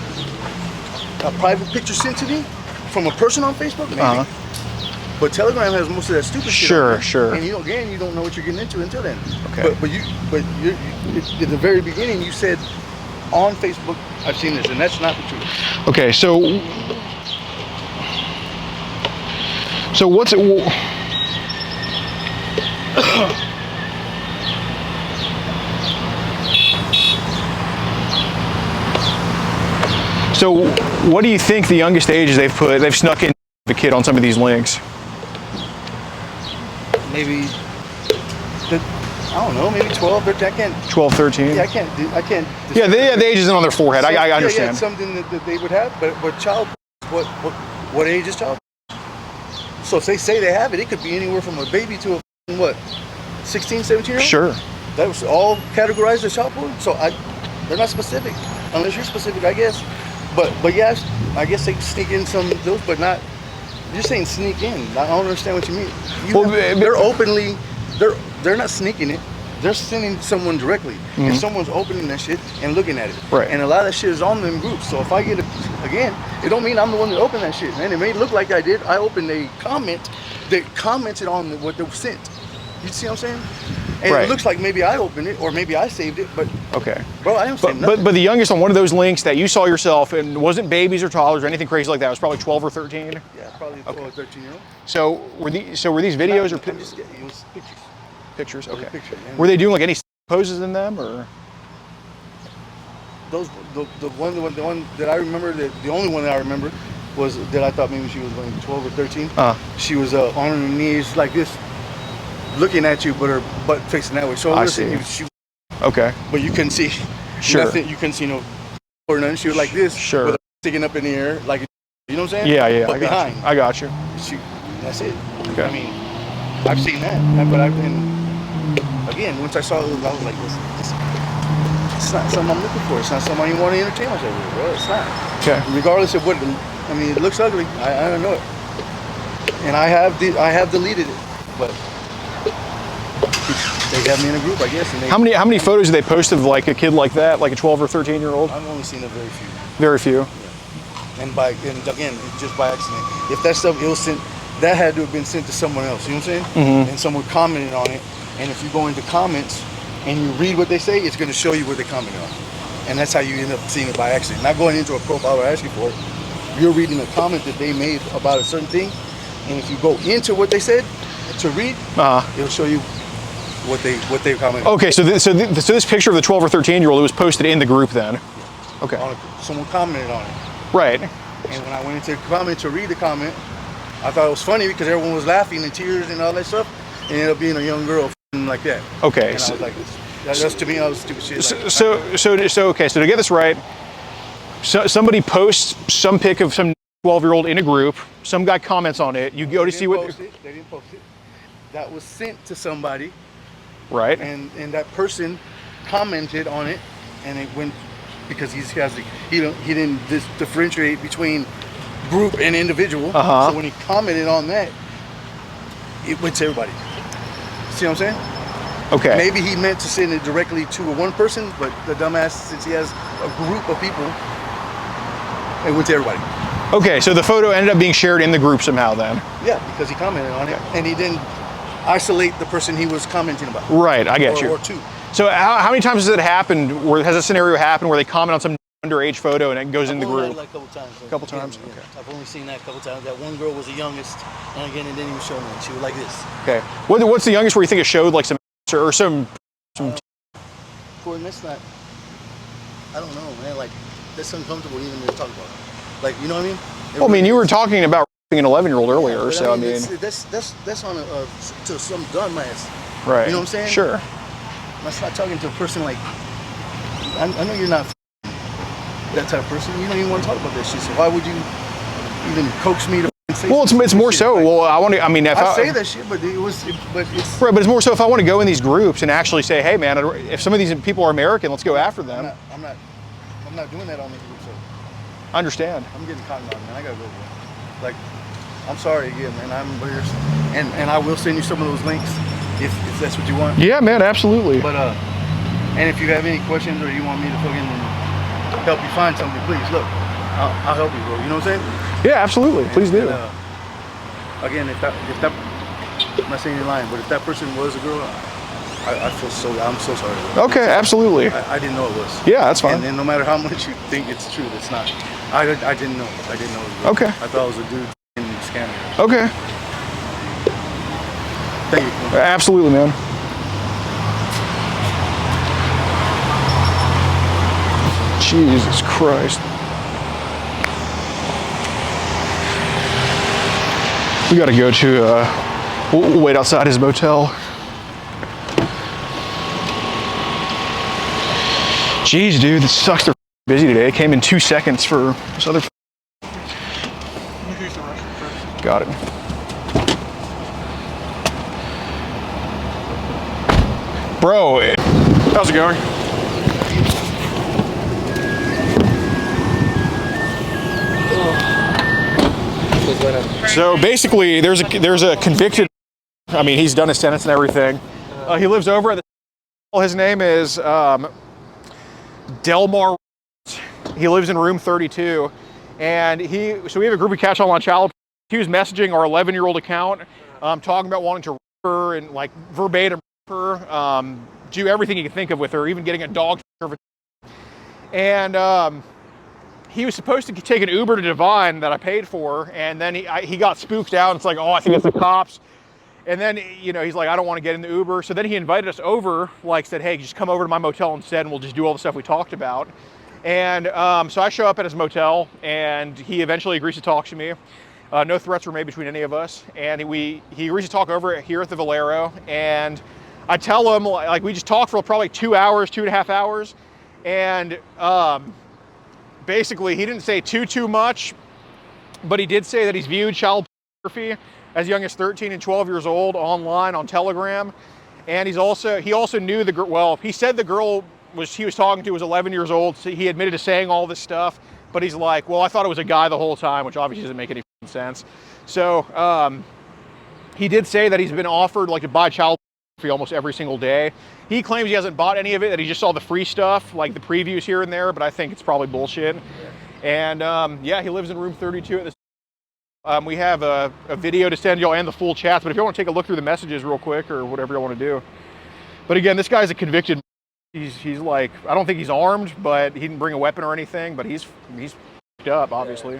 [SPEAKER 5] A private picture sent to me from a person on Facebook, maybe. But Telegram has most of that stupid shit.
[SPEAKER 2] Sure.
[SPEAKER 5] And you don't know what you're getting into until then.
[SPEAKER 2] Okay.
[SPEAKER 5] But you at the very beginning you said on Facebook I've seen this, and that's not the truth.
[SPEAKER 2] Okay, so what's it? So what do you think the youngest ages they've snuck in a kid on some of these links?
[SPEAKER 5] Maybe I don't know, maybe 12, but I can't.
[SPEAKER 2] 12, 13?
[SPEAKER 5] Yeah, I can't.
[SPEAKER 2] Yeah, the age isn't on their forehead. I understand.
[SPEAKER 5] Yeah, something that they would have, but child, what age is child? So if they say they have it, it could be anywhere from a baby to a 16, 17-year-old?
[SPEAKER 2] Sure.
[SPEAKER 5] That was all categorized as child porn. So they're not specific, unless you're specific, I guess. But yes, I guess they sneak in some of those, but not. You're saying sneak in. I don't understand what you mean. They're openly. They're not sneaking it. They're sending someone directly. And someone's opening that shit and looking at it.
[SPEAKER 2] Right.
[SPEAKER 5] And a lot of that shit is on them groups. So if I get it don't mean I'm the one that opened that shit, man. It may look like I did. I opened a comment that commented on what they sent. You see what I'm saying? And it looks like maybe I opened it or maybe I saved it, but
[SPEAKER 2] okay.
[SPEAKER 5] Bro, I didn't say nothing.
[SPEAKER 2] But the youngest on one of those links that you saw yourself and wasn't babies or toddlers or anything crazy like that. It was probably 12 or 13.
[SPEAKER 5] Yeah, probably 12 or 13-year-old.
[SPEAKER 2] So were these videos or
[SPEAKER 5] it was pictures.
[SPEAKER 2] Pictures? Okay.
[SPEAKER 5] Picture, yeah.
[SPEAKER 2] Were they doing like any poses in them or?
[SPEAKER 5] The one that I remember, the only one that I remember was that I thought maybe she was like 12 or 13. She was on her knees like this, looking at you, but her butt facing that way. So
[SPEAKER 2] I see. Okay.
[SPEAKER 5] But you couldn't see nothing. You couldn't see no or nothing. She was like this, with her sticking up in the air, like, you know what I'm saying?
[SPEAKER 2] Yeah.
[SPEAKER 5] But behind.
[SPEAKER 2] I got you.
[SPEAKER 5] That's it.
[SPEAKER 2] Okay.
[SPEAKER 5] I mean, I've seen that, but again, once I saw it, I was like, it's not something I'm looking for. It's not something I want to entertain myself with, bro. It's not.
[SPEAKER 2] Okay.
[SPEAKER 5] Regardless of what, I mean, it looks ugly. I don't know it, and I have deleted it, but they have me in a group, I guess. And
[SPEAKER 2] how many photos do they post of like a kid like that, like a 12 or 13-year-old?
[SPEAKER 5] I've only seen a very few.
[SPEAKER 2] Very few.
[SPEAKER 5] Yeah. And again, just by accident. If that stuff,
[SPEAKER 4] that had to have been sent to someone else. You know what I'm saying? And someone commented on it. And if you go into comments and you read what they say, it's going to show you what they commented on. And that's how you end up seeing it by accident. Not going into a profile or asking for it. You're reading a comment that they made about a certain thing, and if you go into what they said to read, it'll show you what they commented.
[SPEAKER 2] Okay, so this picture of the 12 or 13-year-old, it was posted in the group then. Okay.
[SPEAKER 4] Someone commented on it.
[SPEAKER 2] Right.
[SPEAKER 4] And when I went into the comment to read the comment, I thought it was funny because everyone was laughing and tears and all that stuff, and it ended up being a young girl like that.
[SPEAKER 2] Okay.
[SPEAKER 4] And I was like, that's to me, all the stupid shit.
[SPEAKER 2] Okay, so to get this right, somebody posts some pic of some 12-year-old in a group. Some guy comments on it. You go to see what.
[SPEAKER 4] They didn't post it. That was sent to somebody.
[SPEAKER 2] Right.
[SPEAKER 4] And that person commented on it, and it went because he didn't differentiate between group and individual. So when he commented on that, it went to everybody. See what I'm saying?
[SPEAKER 2] Okay.
[SPEAKER 4] Maybe he meant to send it directly to one person, but the dumbass, since he has a group of people, it went to everybody.
[SPEAKER 2] Okay, so the photo ended up being shared in the group somehow then?
[SPEAKER 4] Yeah, because he commented on it, and he didn't isolate the person he was commenting about.
[SPEAKER 2] Right, I get you.
[SPEAKER 4] Or two.
[SPEAKER 2] So how many times has it happened, has a scenario happened where they comment on some underage photo and it goes in the group?
[SPEAKER 4] Like a couple times.
[SPEAKER 2] A couple times?
[SPEAKER 4] Yeah.
[SPEAKER 2] Okay.
[SPEAKER 4] I've only seen that a couple times. That one girl was the youngest, and again, it didn't even show me. She was like this.
[SPEAKER 2] Okay. What's the youngest where you think it showed like some or some
[SPEAKER 4] Gordon, that's not, I don't know, man. Like, that's uncomfortable even to talk about. Like, you know what I mean?
[SPEAKER 2] Well, I mean, you were talking about an 11-year-old earlier, so I mean,
[SPEAKER 4] that's on to some dumbass.
[SPEAKER 2] right?
[SPEAKER 4] You know what I'm saying?
[SPEAKER 2] Sure.
[SPEAKER 4] Let's not talking to a person like. I know you're not that type of person. You don't even want to talk about that shit. So why would you even coax me to say?
[SPEAKER 2] Well, it's more so. Well, I want to. I mean, if
[SPEAKER 4] I say that shit, but it's
[SPEAKER 2] right. But it's more so if I want to go in these groups and actually say, hey, man, if some of these people are American, let's go after them.
[SPEAKER 4] I'm not doing that on the group. So
[SPEAKER 2] I understand.
[SPEAKER 4] I'm getting cotton on, man. I gotta go. Like, I'm sorry again, man. And I will send you some of those links if that's what you want.
[SPEAKER 2] Yeah, man, absolutely.
[SPEAKER 4] But and if you have any questions or you want me to fucking help you find something, please look. I'll help you, bro. You know what I'm saying?
[SPEAKER 2] Yeah, absolutely. Please do.
[SPEAKER 4] Again, if that, I'm not saying you're lying, but if that person was a girl, I'm so sorry.
[SPEAKER 2] Okay, absolutely.
[SPEAKER 4] I didn't know it was.
[SPEAKER 2] Yeah, that's fine.
[SPEAKER 4] And then no matter how much you think it's true, it's not. I didn't know. I didn't know it was a girl.
[SPEAKER 2] Okay.
[SPEAKER 4] I thought it was a dude scamming.
[SPEAKER 2] Okay.
[SPEAKER 4] Thank you.
[SPEAKER 2] Absolutely, man. Jesus Christ. We gotta go to, we'll wait outside his motel. Jeez, dude, this sucks. They're busy today. It came in 2 seconds for this other. Got it. Bro, how's it going? So basically, there's a convicted. I mean, he's done his sentence and everything. He lives over at the. His name is Delmar. He lives in room 32, and so we have a group of catch online child. He was messaging our 11-year-old account, talking about wanting to rape her and like verbatim rape her, do everything he could think of with her, even getting a dog. And he was supposed to take an Uber to Divine that I paid for, and then he got spooked out. It's like, oh, I think it's the cops. And then, you know, he's like, I don't want to get in the Uber. So then he invited us over, like said, hey, just come over to my motel instead, and we'll just do all the stuff we talked about. And so I show up at his motel, and he eventually agrees to talk to me. No threats were made between any of us. And he agrees to talk over here at the Valero. And I tell him, like, we just talked for probably 2 hours, 2.5 hours. And basically, he didn't say too much, but he did say that he's viewed child pornography as young as 13 and 12 years old online on Telegram. And he also knew the girl, well, he said the girl he was talking to was 11 years old. So he admitted to saying all this stuff, but he's like, well, I thought it was a guy the whole time, which obviously doesn't make any sense. So he did say that he's been offered like to buy child pornography almost every single day. He claims he hasn't bought any of it, that he just saw the free stuff, like the previews here and there, but I think it's probably bullshit. And yeah, he lives in room 32 at this We have a video to send y'all and the full chats, but if you want to take a look through the messages real quick or whatever y'all want to do. But again, this guy's a convicted. He's like, I don't think he's armed, but he didn't bring a weapon or anything, but he's f***ed up, obviously.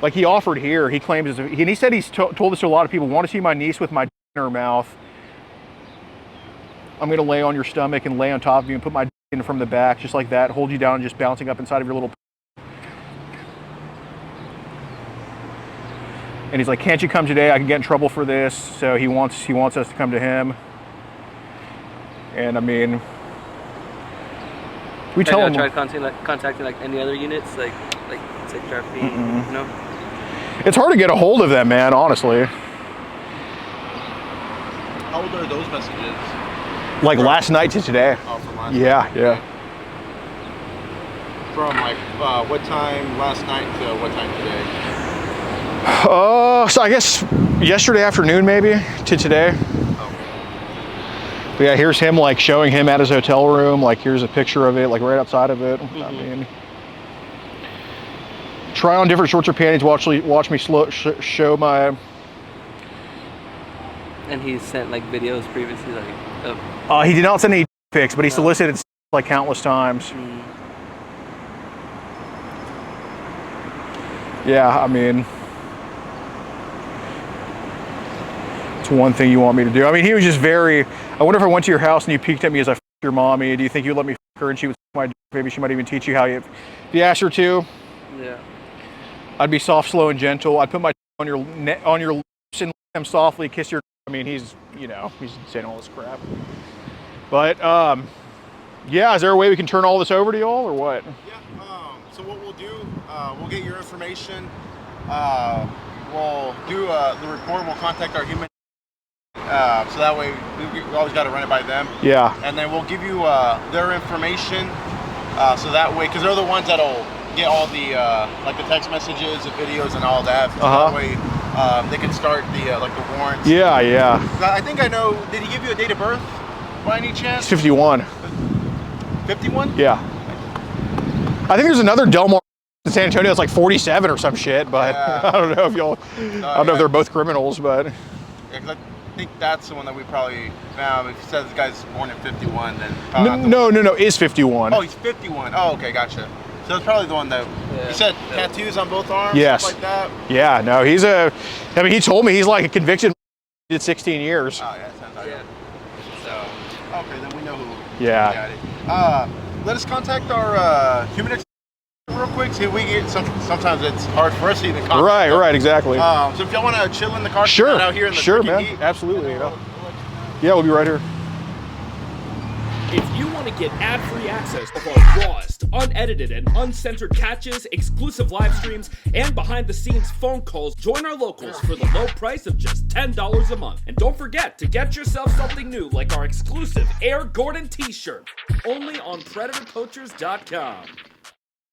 [SPEAKER 2] Like he offered here, he claims, and he said he's told this to a lot of people, want to see my niece with my d in her mouth. I'm gonna lay on your stomach and lay on top of you and put my d in from the back, just like that, hold you down and just bouncing up inside of your little. And he's like, can't you come today? I can get in trouble for this. So he wants us to come to him. And I mean, we tell him.
[SPEAKER 7] Tried contacting like any other units, like say traffic, you know?
[SPEAKER 2] It's hard to get a hold of them, man, honestly.
[SPEAKER 8] How old are those messages?
[SPEAKER 2] Like last night to today.
[SPEAKER 8] Oh, from last
[SPEAKER 2] night? Yeah.
[SPEAKER 8] From like what time last night to what time today?
[SPEAKER 2] So I guess yesterday afternoon maybe to today. But yeah, here's him like showing him at his hotel room. Like here's a picture of it, like right outside of it. I mean, try on different shorts or panties. Watch me show my.
[SPEAKER 7] And he sent like videos previously, like.
[SPEAKER 2] He did not send any pics, but he solicited like countless times. Yeah, I mean, it's one thing you want me to do. I mean, he was just very. I wonder if I went to your house and you peeked at me as I f***ed your mommy. Do you think you'd let me f*** her and she would f*** my d? Maybe she might even teach you how you. If you asked her to.
[SPEAKER 7] Yeah.
[SPEAKER 2] I'd be soft, slow, and gentle. I'd put my on your lips and let him softly kiss your. I mean, he's saying all this crap. But yeah, is there a way we can turn all this over to y'all or what?
[SPEAKER 8] Yeah. So what we'll do, we'll get your information. We'll do the report. We'll contact our human. So that way we always got to run it by them.
[SPEAKER 2] Yeah.
[SPEAKER 8] And then we'll give you their information. So that way, because they're the ones that'll get all the like the text messages, the videos, and all that. So that way they can start the like the warrants.
[SPEAKER 2] Yeah.
[SPEAKER 8] I think I know. Did he give you a date of birth by any chance?
[SPEAKER 2] It's 51.
[SPEAKER 8] 51?
[SPEAKER 2] Yeah. I think there's another Delmar in San Antonio that's like 47 or some shit, but
[SPEAKER 8] Yeah.
[SPEAKER 2] I don't know if y'all. I don't know if they're both criminals, but.
[SPEAKER 8] Yeah, because I think that's the one that we probably found. If he says the guy's born in 51, then probably
[SPEAKER 2] No, is 51.
[SPEAKER 8] Oh, he's 51. Oh, okay, gotcha. So it's probably the one that you said tattoos on both arms,
[SPEAKER 2] yes,
[SPEAKER 8] stuff like that.
[SPEAKER 2] Yeah, no, he's a. I mean, he told me he's like a convicted. Did 16 years.
[SPEAKER 8] Oh yeah, sounds like it. So okay, then we know who.
[SPEAKER 2] Yeah.
[SPEAKER 8] Got it. Let us contact our human real quick. See if we get sometimes it's hard for us to even contact.
[SPEAKER 2] Right, exactly.
[SPEAKER 8] So if y'all want to chill in the car,
[SPEAKER 2] sure,
[SPEAKER 8] out here in the
[SPEAKER 2] sure, man,
[SPEAKER 8] heat,
[SPEAKER 2] absolutely. Yeah, we'll be right here.
[SPEAKER 1] If you want to get ad-free access to our rawest, unedited, and uncensored catches, exclusive live streams, and behind-the-scenes phone calls, join our locals for the low price of just $10 a month. And don't forget to get yourself something new like our exclusive Air Gordon t-shirt, only on PredatorPoachers.com.